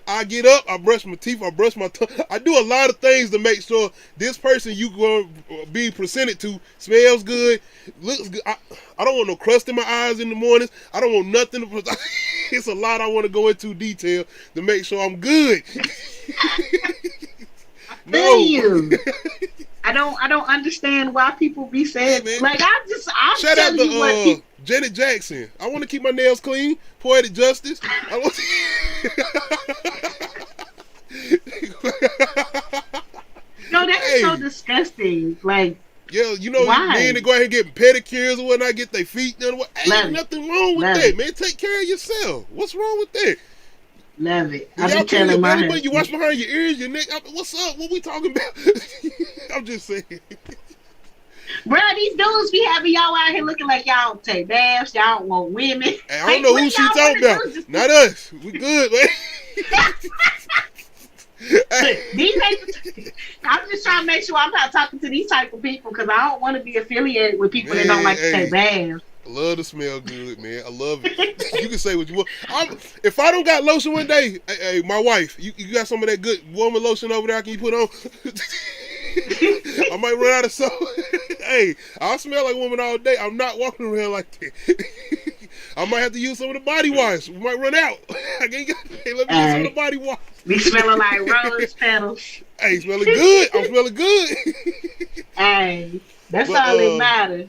A: I get up, I brush my teeth, I brush my tongue. I do a lot of things to make sure this person you going to be presented to smells good, looks good. I don't want no crust in my eyes in the mornings. I don't want nothing. It's a lot I want to go into detail to make sure I'm good.
B: No. You. I don't understand why people be saying,
A: hey,
B: like, I'm
A: shout out
B: telling you what
A: to Janet Jackson. I want to keep my nails clean. Poetic Justice. I want
B: No, that is so disgusting. Like,
A: yeah, you know,
B: why?
A: men that go out here getting pedicures or whatnot, get their feet done. Ain't nothing wrong with that, man. Take care of yourself. What's wrong with that?
B: Love it.
A: Y'all clean your belly button, you wash behind your ears, your neck. What's up? What we talking about? I'm just saying.
B: Bro, these dudes be having y'all out here looking like y'all don't take baths, y'all don't want women.
A: Hey, I don't know who she talking about. Not us. We good, man.
B: I'm just trying to make sure I'm not talking to these type of people because I don't want to be affiliated with people that don't like to take baths.
A: I love to smell good, man. I love it. You can say what you want. If I don't got lotion one day, hey, my wife, you got some of that good woman lotion over there? Can you put on? I might run out of soap. Hey, I'll smell like a woman all day. I'm not walking around like that. I might have to use some of the body wash. We might run out. Hey, let me get some of the body wash.
B: We smelling like rose petals.
A: Hey, smelling good. I'm smelling good.
B: Hey, that's all that matters.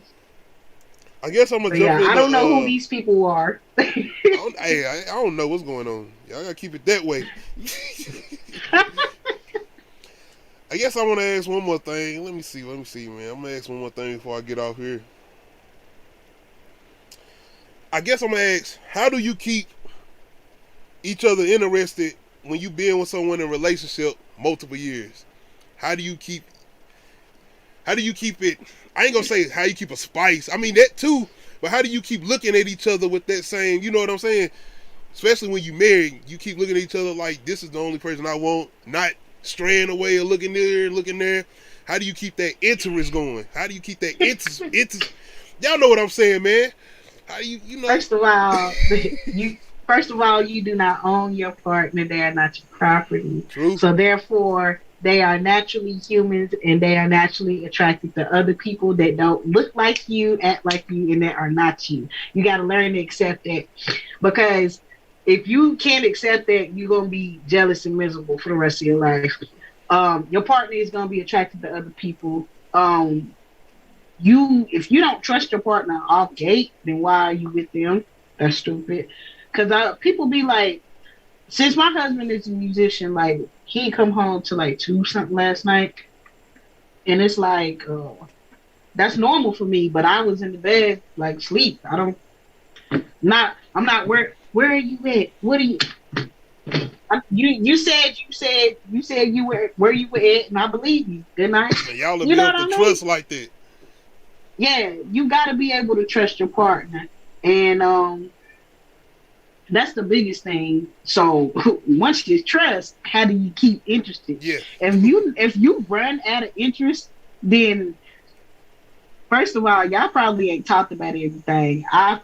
A: I guess I'm gonna jump in.
B: I don't know who these people are.
A: I don't know what's going on. Y'all gotta keep it that way. I guess I want to ask one more thing. Let me see, man. I'm gonna ask one more thing before I get off here. I guess I'm gonna ask, how do you keep each other interested when you been with someone in a relationship multiple years? How do you keep it? I ain't gonna say how you keep a spice. I mean that too, but how do you keep looking at each other with that same, you know what I'm saying? Especially when you married, you keep looking at each other like this is the only person I want, not straying away or looking there, looking there. How do you keep that interest going? How do you keep that interest? Y'all know what I'm saying, man. How do you know?
B: First of all, you do not own your partner. They are not your property.
A: True.
B: So therefore, they are naturally humans and they are naturally attracted to other people that don't look like you, act like you, and that are not you. You got to learn to accept that. Because if you can't accept that, you're going to be jealous and miserable for the rest of your life. Your partner is going to be attracted to other people. If you don't trust your partner off gate, then why are you with them? That's stupid. Because people be like, since my husband is a musician, like, he come home to like 2 something last night. And it's like, that's normal for me, but I was in the bed, like, sleep. I'm not, where are you at? What are you? You said you were where you were at, and I believe you. Good night.
A: Y'all be able to trust like that.
B: Yeah, you got to be able to trust your partner, and that's the biggest thing. So once you trust, how do you keep interested?
A: Yeah.
B: If you run out of interest, then first of all, y'all probably ain't talked about everything. I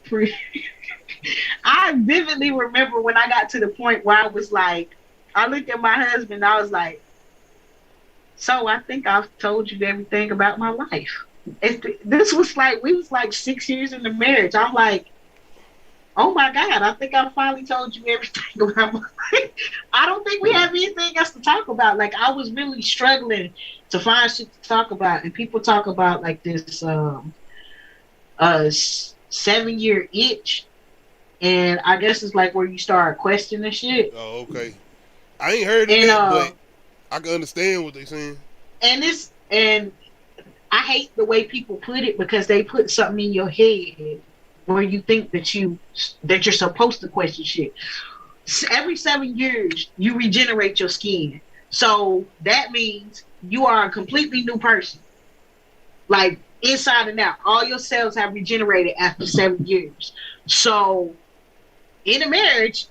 B: vividly remember when I got to the point where I was like, I looked at my husband, I was like, so I think I've told you everything about my life. This was like, we was like 6 years in the marriage. I'm like, oh my God, I think I finally told you everything about my life. I don't think we have anything else to talk about. Like, I was really struggling to find shit to talk about. And people talk about like this 7-year itch. And I guess it's like where you start questioning shit.
A: Oh, okay. I ain't heard of that, but I can understand what they're saying.
B: And I hate the way people put it because they put something in your head where you think that you're supposed to question shit. Every 7 years, you regenerate your skin. So that means you are a completely new person. Like, inside and out. All your cells have regenerated after 7 years. So in a marriage,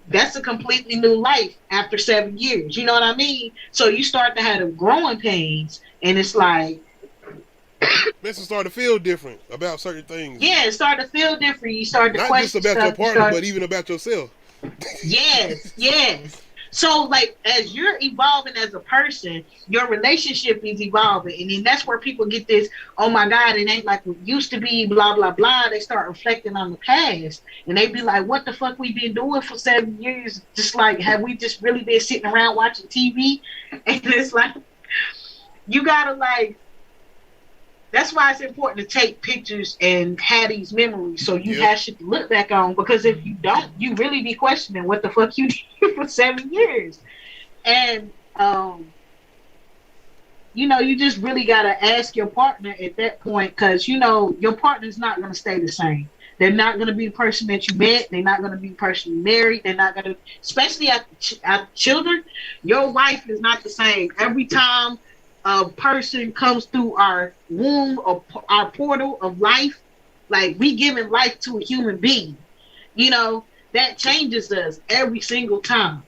B: that's a completely new life after 7 years. You know what I mean? So you start to have the growing pains, and it's like,
A: makes you start to feel different about certain things.
B: yeah, it start to feel different. You start to
A: Not just
B: question
A: about your
B: stuff. You
A: partner,
B: start,
A: but even about yourself.
B: yes, yes. So like as you're evolving as a person, your relationship is evolving. And then that's where people get this, oh my God, it ain't like it used to be, blah, blah, blah. They start reflecting on the past. And they be like, what the fuck we been doing for 7 years? Just like, have we just really been sitting around watching TV? And it's like, you gotta like, that's why it's important to take pictures and have these memories so you have shit to look back on. Because if you don't, you really be questioning what the fuck you did for 7 years. And you just really gotta ask your partner at that point, because your partner's not gonna stay the same. They're not gonna be the person that you met. They're not gonna be the person you married. They're not gonna, especially after children. Your wife is not the same every time a person comes through our womb or our portal of life. Like, we giving life to a human being, that changes us every single time.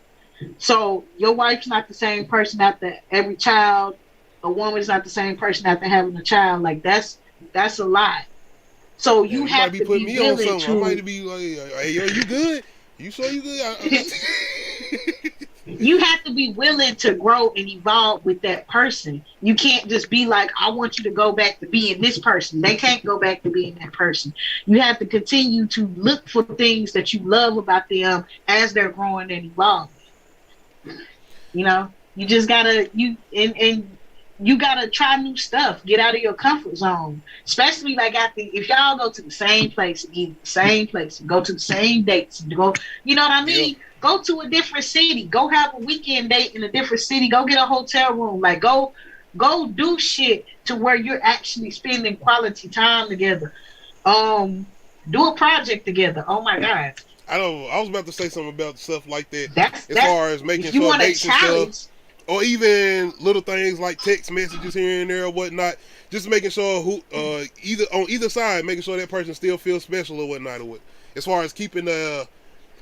B: So your wife's not the same person after every child. A woman's not the same person after having a child. Like, that's a lot. So you have
A: might be
B: to
A: putting
B: be
A: me on
B: willing
A: something. I
B: to.
A: might be like, hey, yo, you good? You sure you good?
B: You have to be willing to grow and evolve with that person. You can't just be like, I want you to go back to being this person. They can't go back to being that person. You have to continue to look for things that you love about them as they're growing and evolving. You just gotta you gotta try new stuff. Get out of your comfort zone. Especially like if y'all go to the same place, eat the same place, go to the same dates, you know what I mean? Go to a different city. Go have a weekend date in a different city. Go get a hotel room. Like, go do shit to where you're actually spending quality time together. Do a project together. Oh my God.
A: I was about to say something about stuff like that.
B: That's
A: far as making
B: if you
A: sure
B: want
A: dates
B: a
A: and
B: challenge.
A: stuff, or even little things like text messages here and there or whatnot. Just making sure either side, making sure that person still feels special or whatnot. As far as keeping the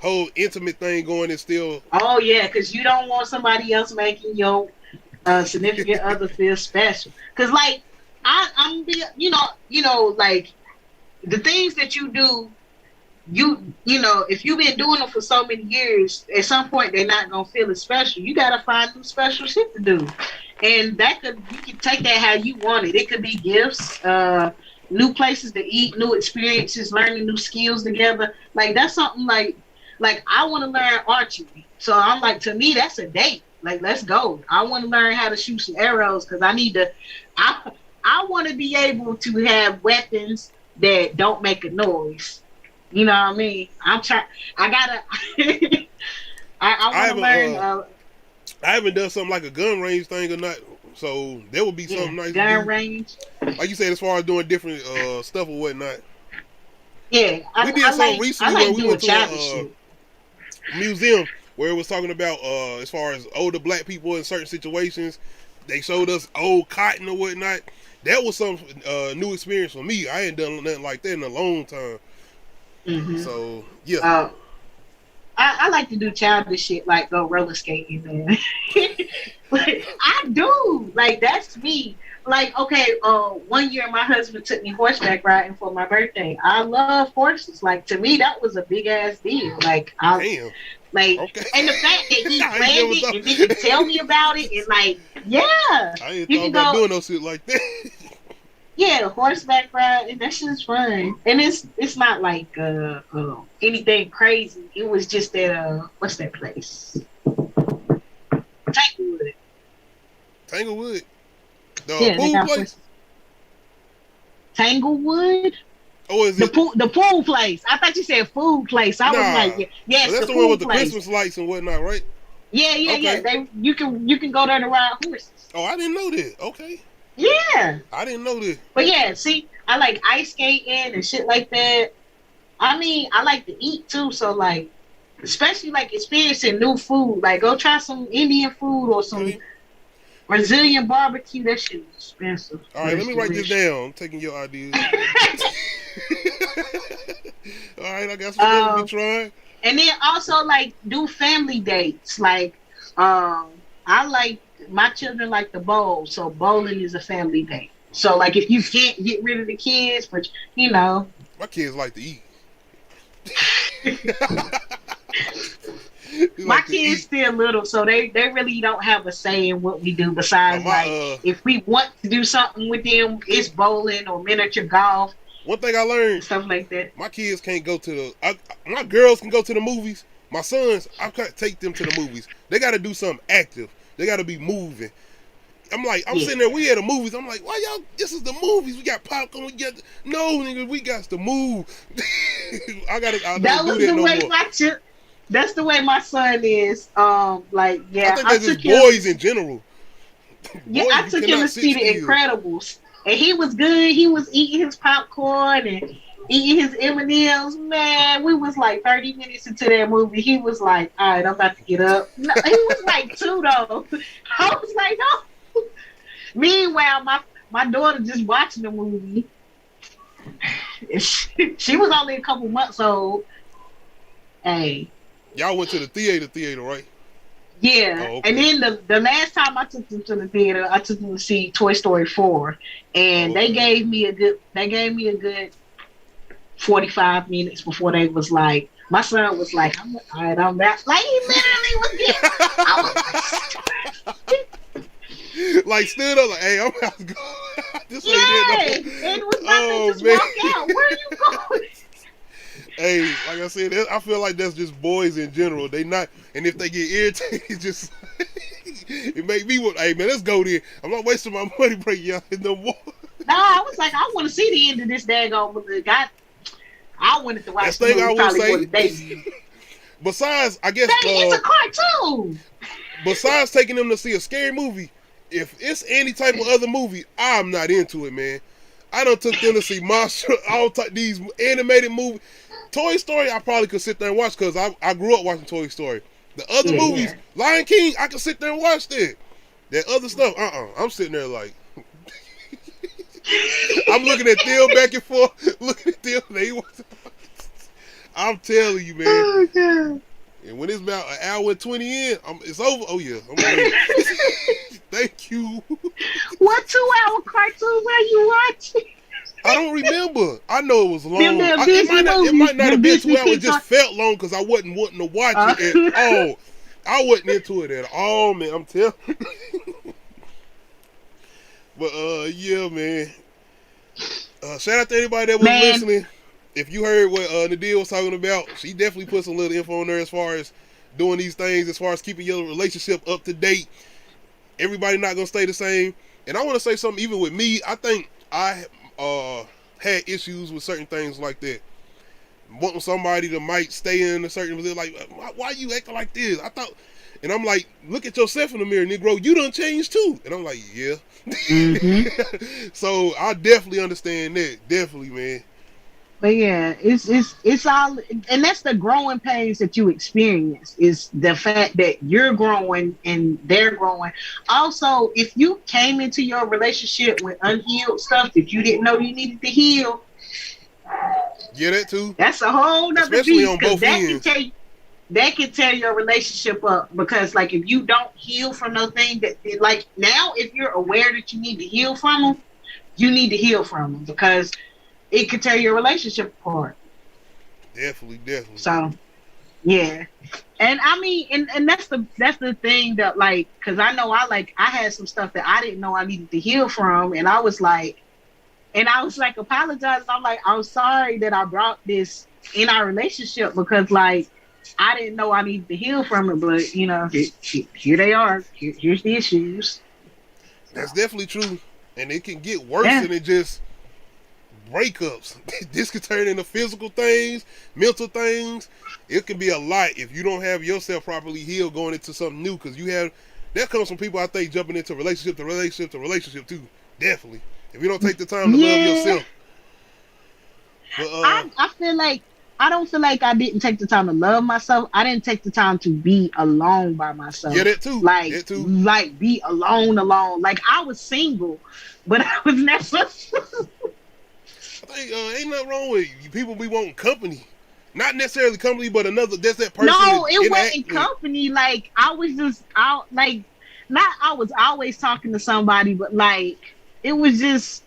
A: whole intimate thing going is still.
B: Oh yeah, because you don't want somebody else making your significant other feel special. Because like I'm like the things that you do, if you've been doing them for so many years, at some point they're not gonna feel as special. You gotta find new special shit to do, and you can take that how you want it. It could be gifts, new places to eat, new experiences, learning new skills together. Like, that's something like I want to learn archery. So I'm like, to me, that's a date. Like, let's go. I want to learn how to shoot some arrows because I want to be able to have weapons that don't make a noise. You know what I mean? I want to learn.
A: I haven't done something like a gun range thing or not. So there would be something nice.
B: Gun range.
A: Like you said, as far as doing different stuff or whatnot.
B: Yeah,
A: we did something recently where we went to a museum where it was talking about as far as older black people in certain situations. They showed us old cotton or whatnot. That was some new experience for me. I ain't done nothing like that in a long time.
B: Mm-hmm.
A: So yeah.
B: I like to do childish shit like go roller skating, man. Like, I do. Like, that's me. Like, okay, 1 year my husband took me horseback riding for my birthday. I love horses. Like, to me, that was a big ass deal. Like,
A: damn.
B: Like, okay. And the fact that he planned it and didn't tell me about it, and like, yeah,
A: I ain't thought about doing no shit like that.
B: Yeah, horseback ride, and that shit's fun. And it's not like anything crazy. It was just that what's that place? Tanglewood.
A: Tanglewood? The pool place?
B: Tanglewood?
A: Oh, is it?
B: The pool place. I thought you said food place. I was like, yes,
A: that's the one with the Christmas lights and whatnot, right?
B: Yeah, okay. You can go there to ride horses.
A: Oh, I didn't know that. Okay.
B: Yeah.
A: I didn't know this.
B: But yeah, see, I like ice skating and shit like that. I mean, I like to eat too, so like, especially like experiencing new food. Like, go try some Indian food or some Brazilian barbecue. That shit is expensive.
A: All right, let me write this down. I'm taking your ideas. All right, I guess we'll definitely be trying.
B: And then also like do family dates. Like I like my children like to bowl, so bowling is a family date. So like if you can't get rid of the kids, but you know,
A: My kids like to eat. We
B: my
A: like to
B: kids
A: eat.
B: still little, so they really don't have a say in what we do. Besides, like if we want to do something with them, it's bowling or miniature golf
A: One thing I
B: and
A: learned,
B: stuff like that.
A: my kids can't go to my girls can go to the movies. My sons, I can't take them to the movies. They got to do something active. They got to be moving. I'm like, I'm sitting there. We at the movies. I'm like, why y'all? This is the movies. We got popcorn. We got no nigga. We got to move. I
B: That
A: don't
B: was
A: do that
B: the
A: no
B: way
A: more.
B: that's the way my son is. Like,
A: I
B: yeah,
A: think
B: I
A: that's
B: took
A: just
B: him.
A: boys in general.
B: Yeah,
A: Boys,
B: I
A: you
B: took him
A: cannot
B: to
A: sit
B: see The
A: still.
B: Incredibles, and he was good. He was eating his popcorn and eating his M&Ms. Man, we was like 30 minutes into that movie. He was like, "All right, I'm about to get up." No, he was like two though. I was like, "No." Meanwhile, my daughter just watching the movie. She was only a couple months old. Hey,
A: Y'all went to the theater, right?
B: yeah.
A: Oh,
B: And
A: okay.
B: then the last time I took them to the theater, I took them to see Toy Story 4. And
A: Oh, okay.
B: they gave me a good 45 minutes before they was like, my son was like, all right, I'm back. Like he literally was getting, I
A: Like stood up like, hey, I'm about to go. This ain't
B: yeah,
A: it no.
B: and was about to
A: Oh
B: just
A: man.
B: walk out. Where are you going?
A: Hey, like I said, I feel like that's just boys in general. They not, and if they get irritated, just it make me want. Hey man, let's go there. I'm not wasting my money breaking y'all no more.
B: No, I was like, I want to see the end of this daggone movie. I wanted to
A: That's
B: watch
A: the
B: the
A: thing I
B: movie
A: will
B: probably more
A: say.
B: than they did.
A: Besides, I guess,
B: Dang, it's a cartoon.
A: besides taking them to see a scary movie, if it's any type of other movie, I'm not into it, man. I done took them to see monster, these animated movies. Toy Story, I probably could sit there and watch because I grew up watching Toy Story. The other movies,
B: Yeah.
A: Lion King, I could sit there and watch that. That other stuff, I'm sitting there like, I'm looking at them back and forth, looking at them. I'm telling you, man.
B: Oh god.
A: And when it's about an hour and 20 in, it's over. Oh yeah, I'm ready. Thank you.
B: What 2 hour cartoon were you watching?
A: I don't remember. I know it was long.
B: Them Disney
A: It
B: movies,
A: might not
B: them
A: have been
B: Disney
A: 2 hours. It just
B: Pixar.
A: felt long because I wasn't wanting to watch it at all. I wasn't into it at all, man. I'm telling. But yeah, man. Shout out to anybody that was listening. If you heard what Nadia was talking about, she definitely put some little info on there as far as doing these things, as far as keeping your relationship up to date. Everybody not gonna stay the same. And I want to say something. Even with me, I think I had issues with certain things like that. Wanting somebody that might stay in a certain position, like why you acting like this? I thought, and I'm like, look at yourself in the mirror, Negro. You done changed too. And I'm like, yeah.
B: Mm-hmm.
A: So I definitely understand that. Definitely, man.
B: But yeah, it's all, and that's the growing pains that you experience. Is the fact that you're growing and they're growing. Also, if you came into your relationship with unhealed stuff that you didn't know you needed to heal,
A: Yeah, that too.
B: that's a whole nother
A: Especially
B: beast.
A: on
B: Because
A: both ends.
B: that can tear your relationship up. Because like if you don't heal from those things, that like now if you're aware that you need to heal from them, you need to heal from them because it could tear your relationship apart.
A: Definitely.
B: So yeah. And I mean, and that's the thing that like, because I know I had some stuff that I didn't know I needed to heal from, and I was like apologizing. I'm like, I'm sorry that I brought this in our relationship because like I didn't know I needed to heal from it, but you know, here they are. Here's the issues.
A: That's definitely true, and it can get worse
B: Yeah.
A: than it just breakups. This could turn into physical things, mental things. It can be a lot if you don't have yourself properly healed going into something new. Because that comes from people I think jumping into relationship too. Definitely, if you don't take the time to love yourself. But
B: I feel like I don't feel like I didn't take the time to love myself. I didn't take the time to be alone by myself.
A: Yeah, that too.
B: Like be alone. Like I was single, but I was never.
A: I ain't nothing wrong with you. People be wanting company. Not necessarily company, but another. That's that person.
B: No, it wasn't
A: with.
B: company. Like I was just out. Like not I was always talking to somebody, but like it was just.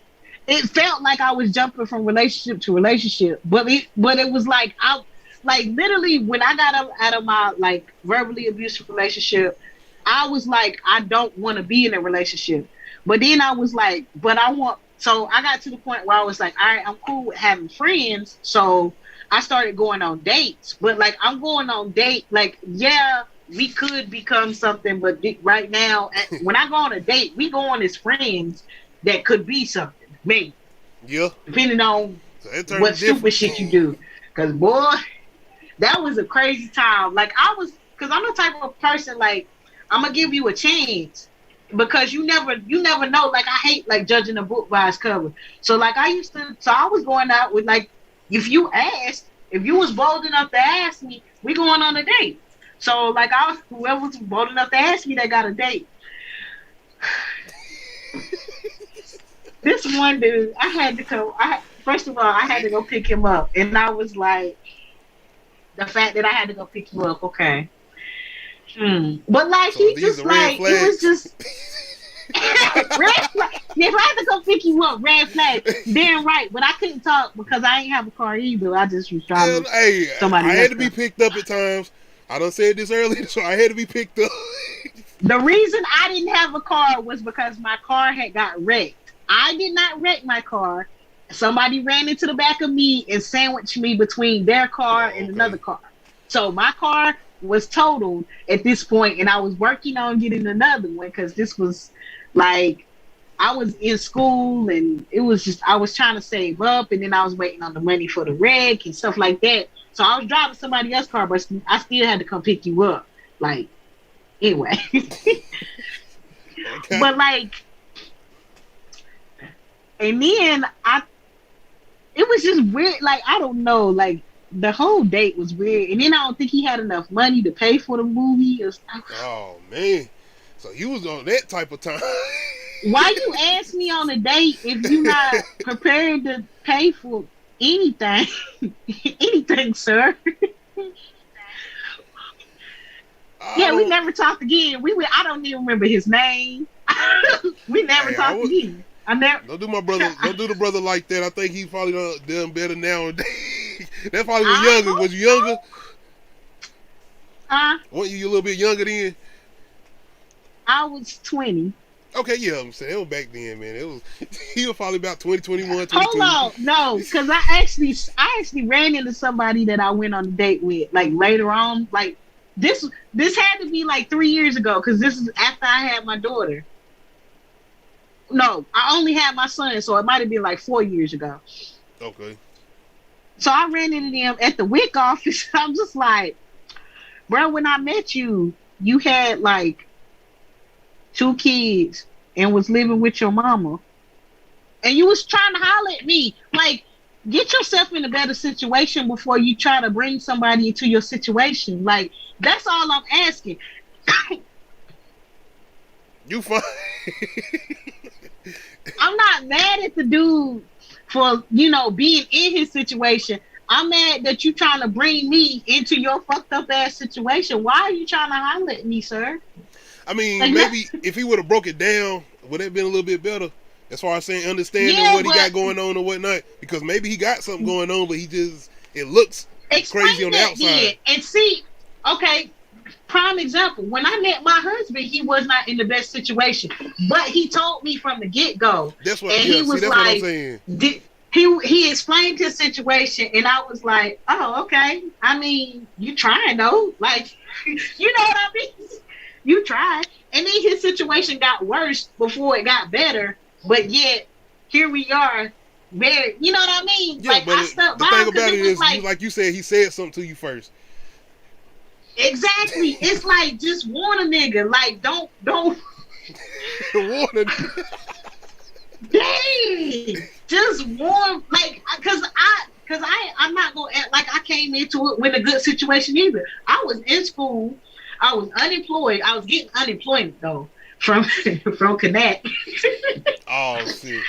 B: It felt like I was jumping from relationship to relationship, but it was like I like literally when I got out of my like verbally abusive relationship, I was like I don't want to be in a relationship. But then I was like, but I want. So I got to the point where I was like, all right, I'm cool with having friends. So I started going on dates. But like I'm going on date, like yeah, we could become something. But right now, when I go on a date, we go on as friends that could be something. Maybe.
A: Yeah.
B: Depending on
A: so
B: what stupid shit you do. Because, boy, that was a crazy time. Like, because I'm the type of person, like, I'm going to give you a chance. Because you never know. Like, I hate, like, judging a book by its cover. So, like, I was going out with, like, if you was bold enough to ask me, we going on a date. So, like, whoever was bold enough to ask me, they got a date. This one dude, I had to go. First of all, I had to go pick him up, and I was like, the fact that I had to go pick you up, okay. But like so he just like it was just red flag. If I had to go pick you up, red flag. Damn right, but I couldn't talk because I ain't have a car either. I just was driving.
A: Hey, I had to be picked up at times. I done said this earlier, so I had to be picked up.
B: The reason I didn't have a car was because my car had got wrecked. I did not wreck my car. Somebody ran into the back of me and sandwiched me between their car and another car. So my car was totaled at this point, and I was working on getting another one because this was like I was in school, and it was just I was trying to save up, and then I was waiting on the money for the wreck and stuff like that. So I was driving somebody else's car, but I still had to come pick you up. Like anyway, okay. But like. And then it was just weird. Like, I don't know. Like, the whole date was weird. And then I don't think he had enough money to pay for the movie or stuff.
A: Oh, man. So you was on that type of time.
B: Why you ask me on a date if you're not prepared to pay for anything? Anything, sir. Yeah, we never talked again. I don't even remember his name. We never talked again.
A: Don't do the brother like that. I think he's probably done better nowadays. That probably was younger. Was you younger? Weren't you a little bit younger then?
B: I was 20.
A: Okay, yeah, I'm saying it was back then, man. He was probably about 20, 21, 22.
B: Hold on, no, because I actually ran into somebody that I went on a date with, like later on. Like this had to be like 3 years ago, because this is after I had my daughter. No, I only had my son, so it might have been like 4 years ago.
A: Okay. So
B: I ran into them at the WIC office. I'm just like, bro, when I met you, you had like 2 kids and was living with your mama. And you was trying to holler at me. Like, get yourself in a better situation before you try to bring somebody into your situation. Like, that's all I'm asking.
A: You fine.
B: I'm not mad at the dude for, being in his situation. I'm mad that you trying to bring me into your fucked up ass situation. Why are you trying to holler at me, sir?
A: I mean, like, maybe if he would have broke it down, would it have been a little bit better? As far as saying understanding what he got going on or whatnot. Because maybe he got something going on, but it looks crazy on the outside. Then.
B: And see, okay, prime example. When I met my husband, he was not in the best situation. But he told me from the get-go.
A: That's what, that's what I'm saying.
B: He explained his situation, and I was like, oh, okay. I mean, you trying, though. Like, you know what I mean? You tried. And then his situation got worse before it got better. But yet, here we are. Very, you know what I mean?
A: Yeah, like, I stuck by him. The thing about it is, like you said, he said something to you first.
B: Exactly. It's like, just warn a nigga. Like, don't.
A: Warn a nigga.
B: Dang. Just warn, like, because I'm not going to act like I came into it with a good situation either. I was in school. I was unemployed. I was getting unemployment, though. from Connect.
A: Oh shit!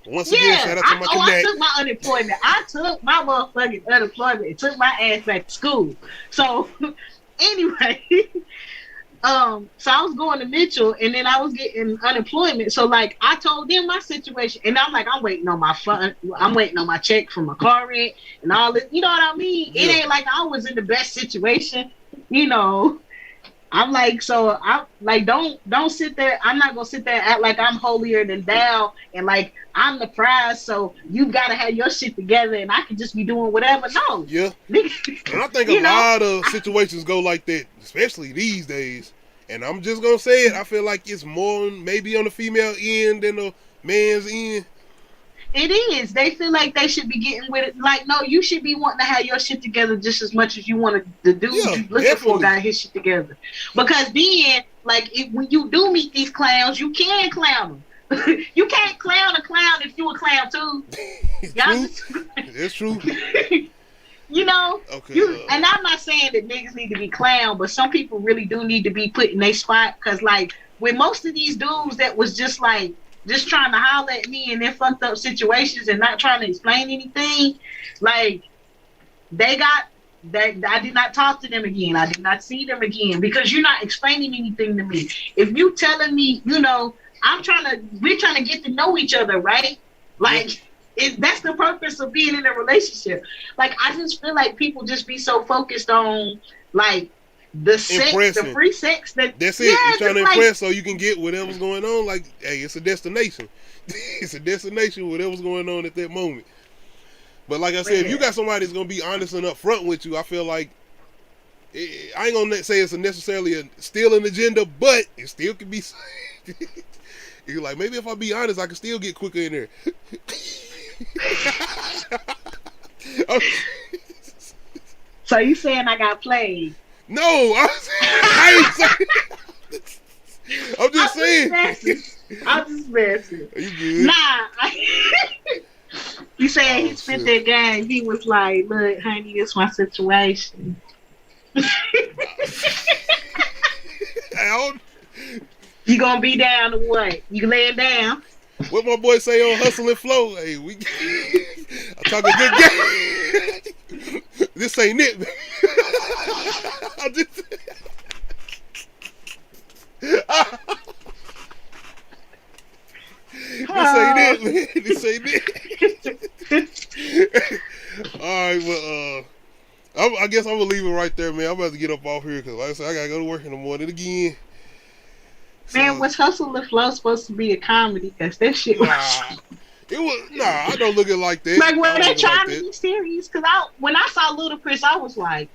A: Once again,
B: Yeah,
A: shout out to my
B: I
A: Connect.
B: took my unemployment. I took my motherfucking unemployment and took my ass back to school. So anyway, so I was going to Mitchell, and then I was getting unemployment. So like, I told them my situation, and I'm like, I'm waiting on my fund, I'm waiting on my check from my car rent and all this. You know what I mean? It
A: Yeah.
B: ain't like I was in the best situation, you know. I'm like, so I'm like, don't sit there. I'm not gonna sit there and act like I'm holier than thou and like I'm the prize. So you gotta have your shit together, and I can just be doing whatever. No,
A: Yeah. And I think a
B: you know,
A: lot of situations go like that, especially these days. And I'm just gonna say it. I feel like it's more maybe on the female end than the man's end.
B: it is. They feel like they should be getting with it. Like, no, you should be wanting to have your shit together just as much as you want the dude
A: Yeah,
B: you looking
A: definitely.
B: for got his shit together. Because then, like, when you do meet these clowns, you can clown them. You can't clown a clown if you a clown too.
A: True. It's true.
B: You know,
A: Okay.
B: and I'm not saying that niggas need to be clown, but some people really do need to be put in their spot. Cause like with most of these dudes that was just like just trying to holler at me in their fucked up situations and not trying to explain anything, like they got that I did not talk to them again. I did not see them again because you're not explaining anything to me. If you telling me, you know, we're trying to get to know each other, right? Like that's the purpose of being in a relationship. Like I just feel like people just be so focused on like the sex,
A: Impressing.
B: the free sex
A: That's it. You're trying to impress so you can get whatever's going on. Like, hey, it's a destination. It's a destination, whatever's going on at that moment. But like I said, if you got somebody that's going to be honest and upfront with you, I feel like, I ain't going to say it's necessarily still an agenda, but it still can be. You're like, maybe if I be honest, I can still get quicker in there.
B: So you saying I got played?
A: No, I ain't saying. I'm just saying.
B: I'm just messing.
A: Are you good?
B: Nah. You saying he spent that game. He was like, look, honey, it's my situation. You gonna be down to what? You laying down?
A: What my boy say on Hustle and Flow? Hey, I talk a good game. This ain't it, man. I just. This ain't it, man. This ain't it. All right, well, I guess I'm gonna leave it right there, man. I'm about to get up off here because, like I said, I gotta go to work in the morning again.
B: Man, was Hustle and Flow supposed to be a comedy? Because that shit was.
A: It was I don't look at it like that.
B: Like when they trying to be serious, because when I saw Ludacris, I was like,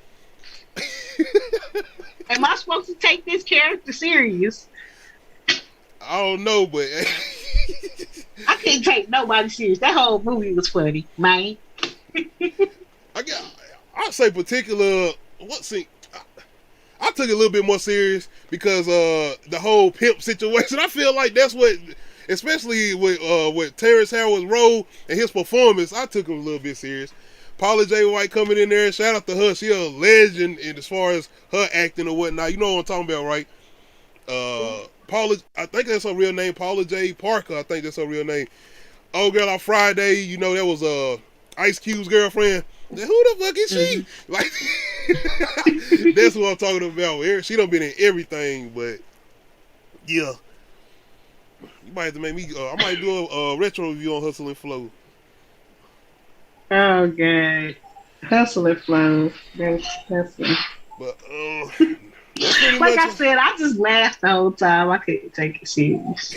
B: "Am I supposed to take this character serious?"
A: I don't know, but
B: I can't take nobody serious. That whole movie was funny, man.
A: I'd say particular what scene. I took it a little bit more serious because the whole pimp situation. I feel like that's what. Especially with Terrence Howard's role and his performance, I took him a little bit serious. Paula J. White coming in there, shout out to her. She a legend in as far as her acting or whatnot. You know what I'm talking about, right? Paula, I think that's her real name, Paula J. Parker. I think that's her real name. Old Girl on Friday, you know, that was Ice Cube's girlfriend. Who the fuck is she? Like, that's what I'm talking about. She done been in everything, but yeah. You might have to make me. I might do a retro review on Hustle and Flow.
B: Oh god, Hustle and Flow. That's it.
A: But
B: like I said, I just laughed the whole time. I couldn't take it serious.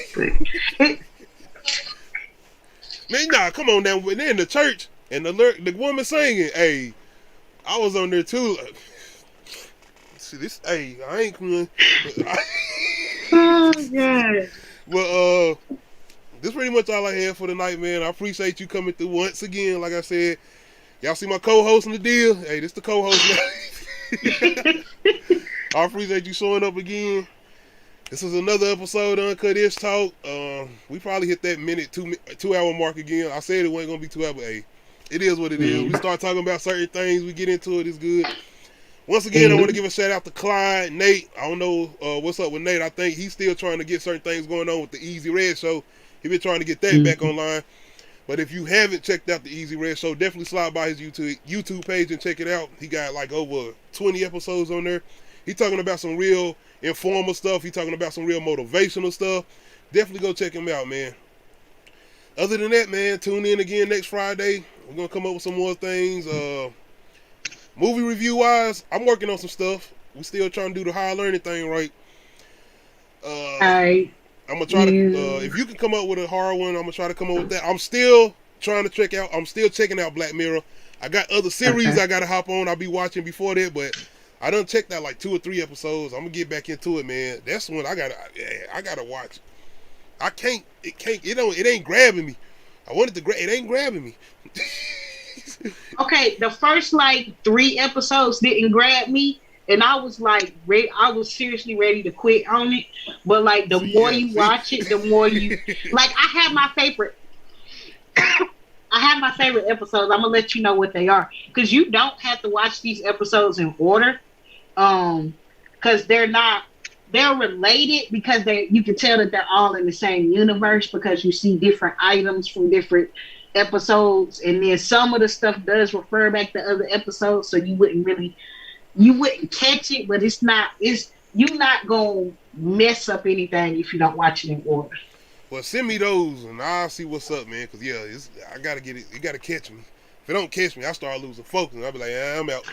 A: Man, nah, come on now. When they're in the church and the woman singing, hey, I was on there too. See this, hey, I ain't cool.
B: Oh god.
A: Well, this is pretty much all I had for tonight, man. I appreciate you coming through once again. Like I said, y'all see my co-host in the deal. Hey, this the co-host now. I appreciate you showing up again. This is another episode of Uncut Ishhh Talk. We probably hit that 2 hour mark again. I said it wasn't gonna be 2 hours, but hey, it is what it is. We start talking about certain things, we get into it. It's good. Once again, I want to give a shout out to Clyde, Nate. I don't know what's up with Nate. I think he's still trying to get certain things going on with the Easy Red Show. He been trying to get that back online. But if you haven't checked out the Easy Red Show, definitely slide by his YouTube page and check it out. He got like over 20 episodes on there. He talking about some real informal stuff. He talking about some real motivational stuff. Definitely go check him out, man. Other than that, man, tune in again next Friday. We're going to come up with some more things. Movie review wise, I'm working on some stuff. We still trying to do the higher learning thing right. I'm gonna try to if you can come up with a horror one, I'm gonna try to come up with that. I'm still trying to check out. I'm still checking out Black Mirror. I got other series I gotta hop on. I'll be watching before that, but I done checked out like 2 or 3 episodes. I'm gonna get back into it, man. That's one I gotta watch. It ain't grabbing me. I wanted to grab. It ain't grabbing me.
B: Okay, the first like 3 episodes didn't grab me, and I was like, I was seriously ready to quit on it. But like, the more you watch it, the more you like. I have my favorite. I have my favorite episodes. I'm gonna let you know what they are, because you don't have to watch these episodes in order, because they're related, because you can tell that they're all in the same universe, because you see different items from different episodes, and then some of the stuff does refer back to other episodes, so you wouldn't catch it, but you're not gonna mess up anything if you don't watch it in order.
A: Well, send me those and I'll see what's up, man, because I gotta get it. You gotta catch me. If it don't catch me, I start losing focus and I'll be like, I'm out.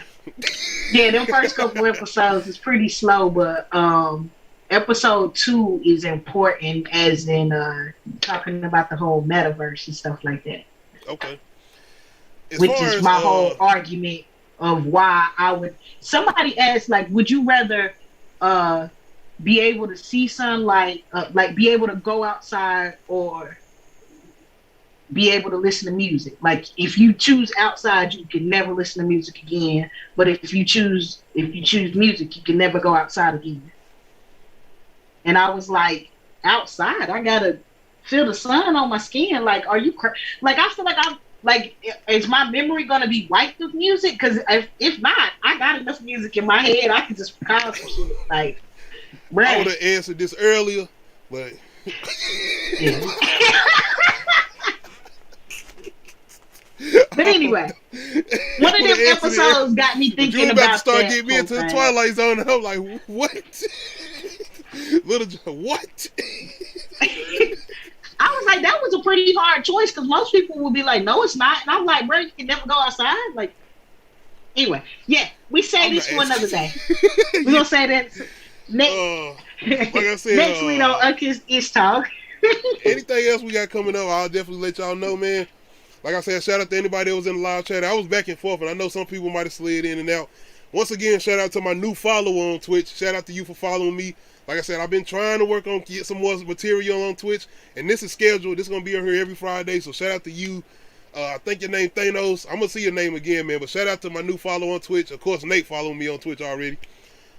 B: Yeah, them first couple episodes is pretty slow, but episode 2 is important, as in talking about the whole metaverse and stuff like that.
A: Okay.
B: Which is my whole argument of why I would. Somebody asked, like, would you rather be able to see sunlight, like be able to go outside, or be able to listen to music? Like, if you choose outside, you can never listen to music again. But if you choose music, you can never go outside again. And I was like, outside, I gotta feel the sun on my skin. Like, are you like? I feel like I'm like, is my memory gonna be wiped with music? Because if not, I got enough music in my head. I can just recall some shit. Like, bruh.
A: I would have answered this earlier, but.
B: But anyway, one of them episodes got me thinking about that. You about to start getting me into the Twilight Zone, and I'm like, what? Little what? I was like, that was a pretty hard choice, because most people would be like, no, it's not. And I'm like, bro, you can never go outside. Like, anyway, yeah, we say this for another day. We're gonna say that next. Like I said, next week on Uncut Ishhh Talk.
A: Anything else we got coming up, I'll definitely let y'all know, man. Like I said, shout out to anybody that was in the live chat. I was back and forth, and I know some people might have slid in and out. Once again, shout out to my new follower on Twitch. Shout out to you for following me. Like I said, I've been trying to work on get some more material on Twitch, and this is scheduled. This is going to be on here every Friday, so shout out to you. I think your name Thanos. I'm going to see your name again, man, but shout out to my new follower on Twitch. Of course, Nate following me on Twitch already.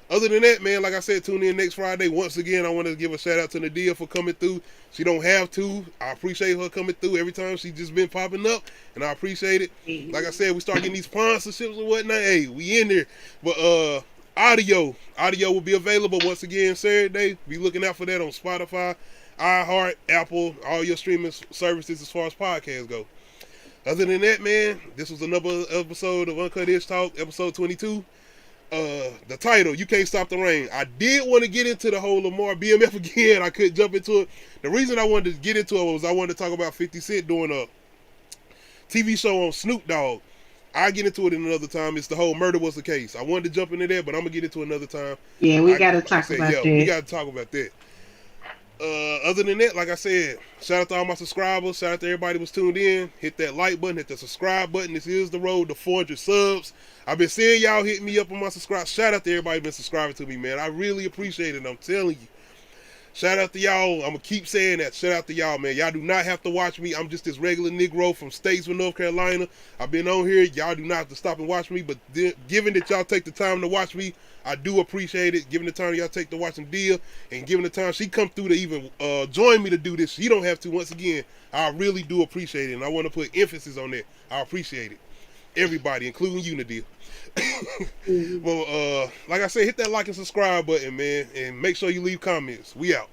A: Other than that, man, like I said, tune in next Friday. Once again, I want to give a shout out to Nadia for coming through. She don't have to. I appreciate her coming through every time. She's just been popping up, and I appreciate it. Like I said, we start getting these sponsorships and whatnot. Hey, we in there. But audio will be available once again Saturday. Be looking out for that on Spotify, iHeart, Apple, all your streaming services as far as podcasts go. Other than that, man, this was another episode of Uncut Ishhh Talk, episode 22. The title, You Can't Stop the Rain. I did want to get into the whole Lamar BMF again. I couldn't jump into it. The reason I wanted to get into it was I wanted to talk about 50 Cent doing a TV show on Snoop Dogg. I'll get into it in another time. It's the whole Murder Was the Case. I wanted to jump into that, but I'm going to get into it another time.
B: Yeah, we got to talk about that.
A: We got to talk about that. Other than that, like I said, shout out to all my subscribers. Shout out to everybody who was tuned in. Hit that like button. Hit the subscribe button. This is the road to 400 subs. I've been seeing y'all hit me up on my subscribe. Shout out to everybody who's been subscribing to me, man. I really appreciate it. I'm telling you. Shout out to y'all. I'm going to keep saying that. Shout out to y'all, man. Y'all do not have to watch me. I'm just this regular Negro from Statesville, North Carolina. I've been on here. Y'all do not have to stop and watch me. But given that y'all take the time to watch me, I do appreciate it. Given the time y'all take to watch Dia, and given the time she come through to even join me to do this, she don't have to. Once again, I really do appreciate it. And I want to put emphasis on that. I appreciate it. Everybody, including Unity.
B: Mhm.
A: Well, like I said, hit that like and subscribe button, man, and make sure you leave comments. We out.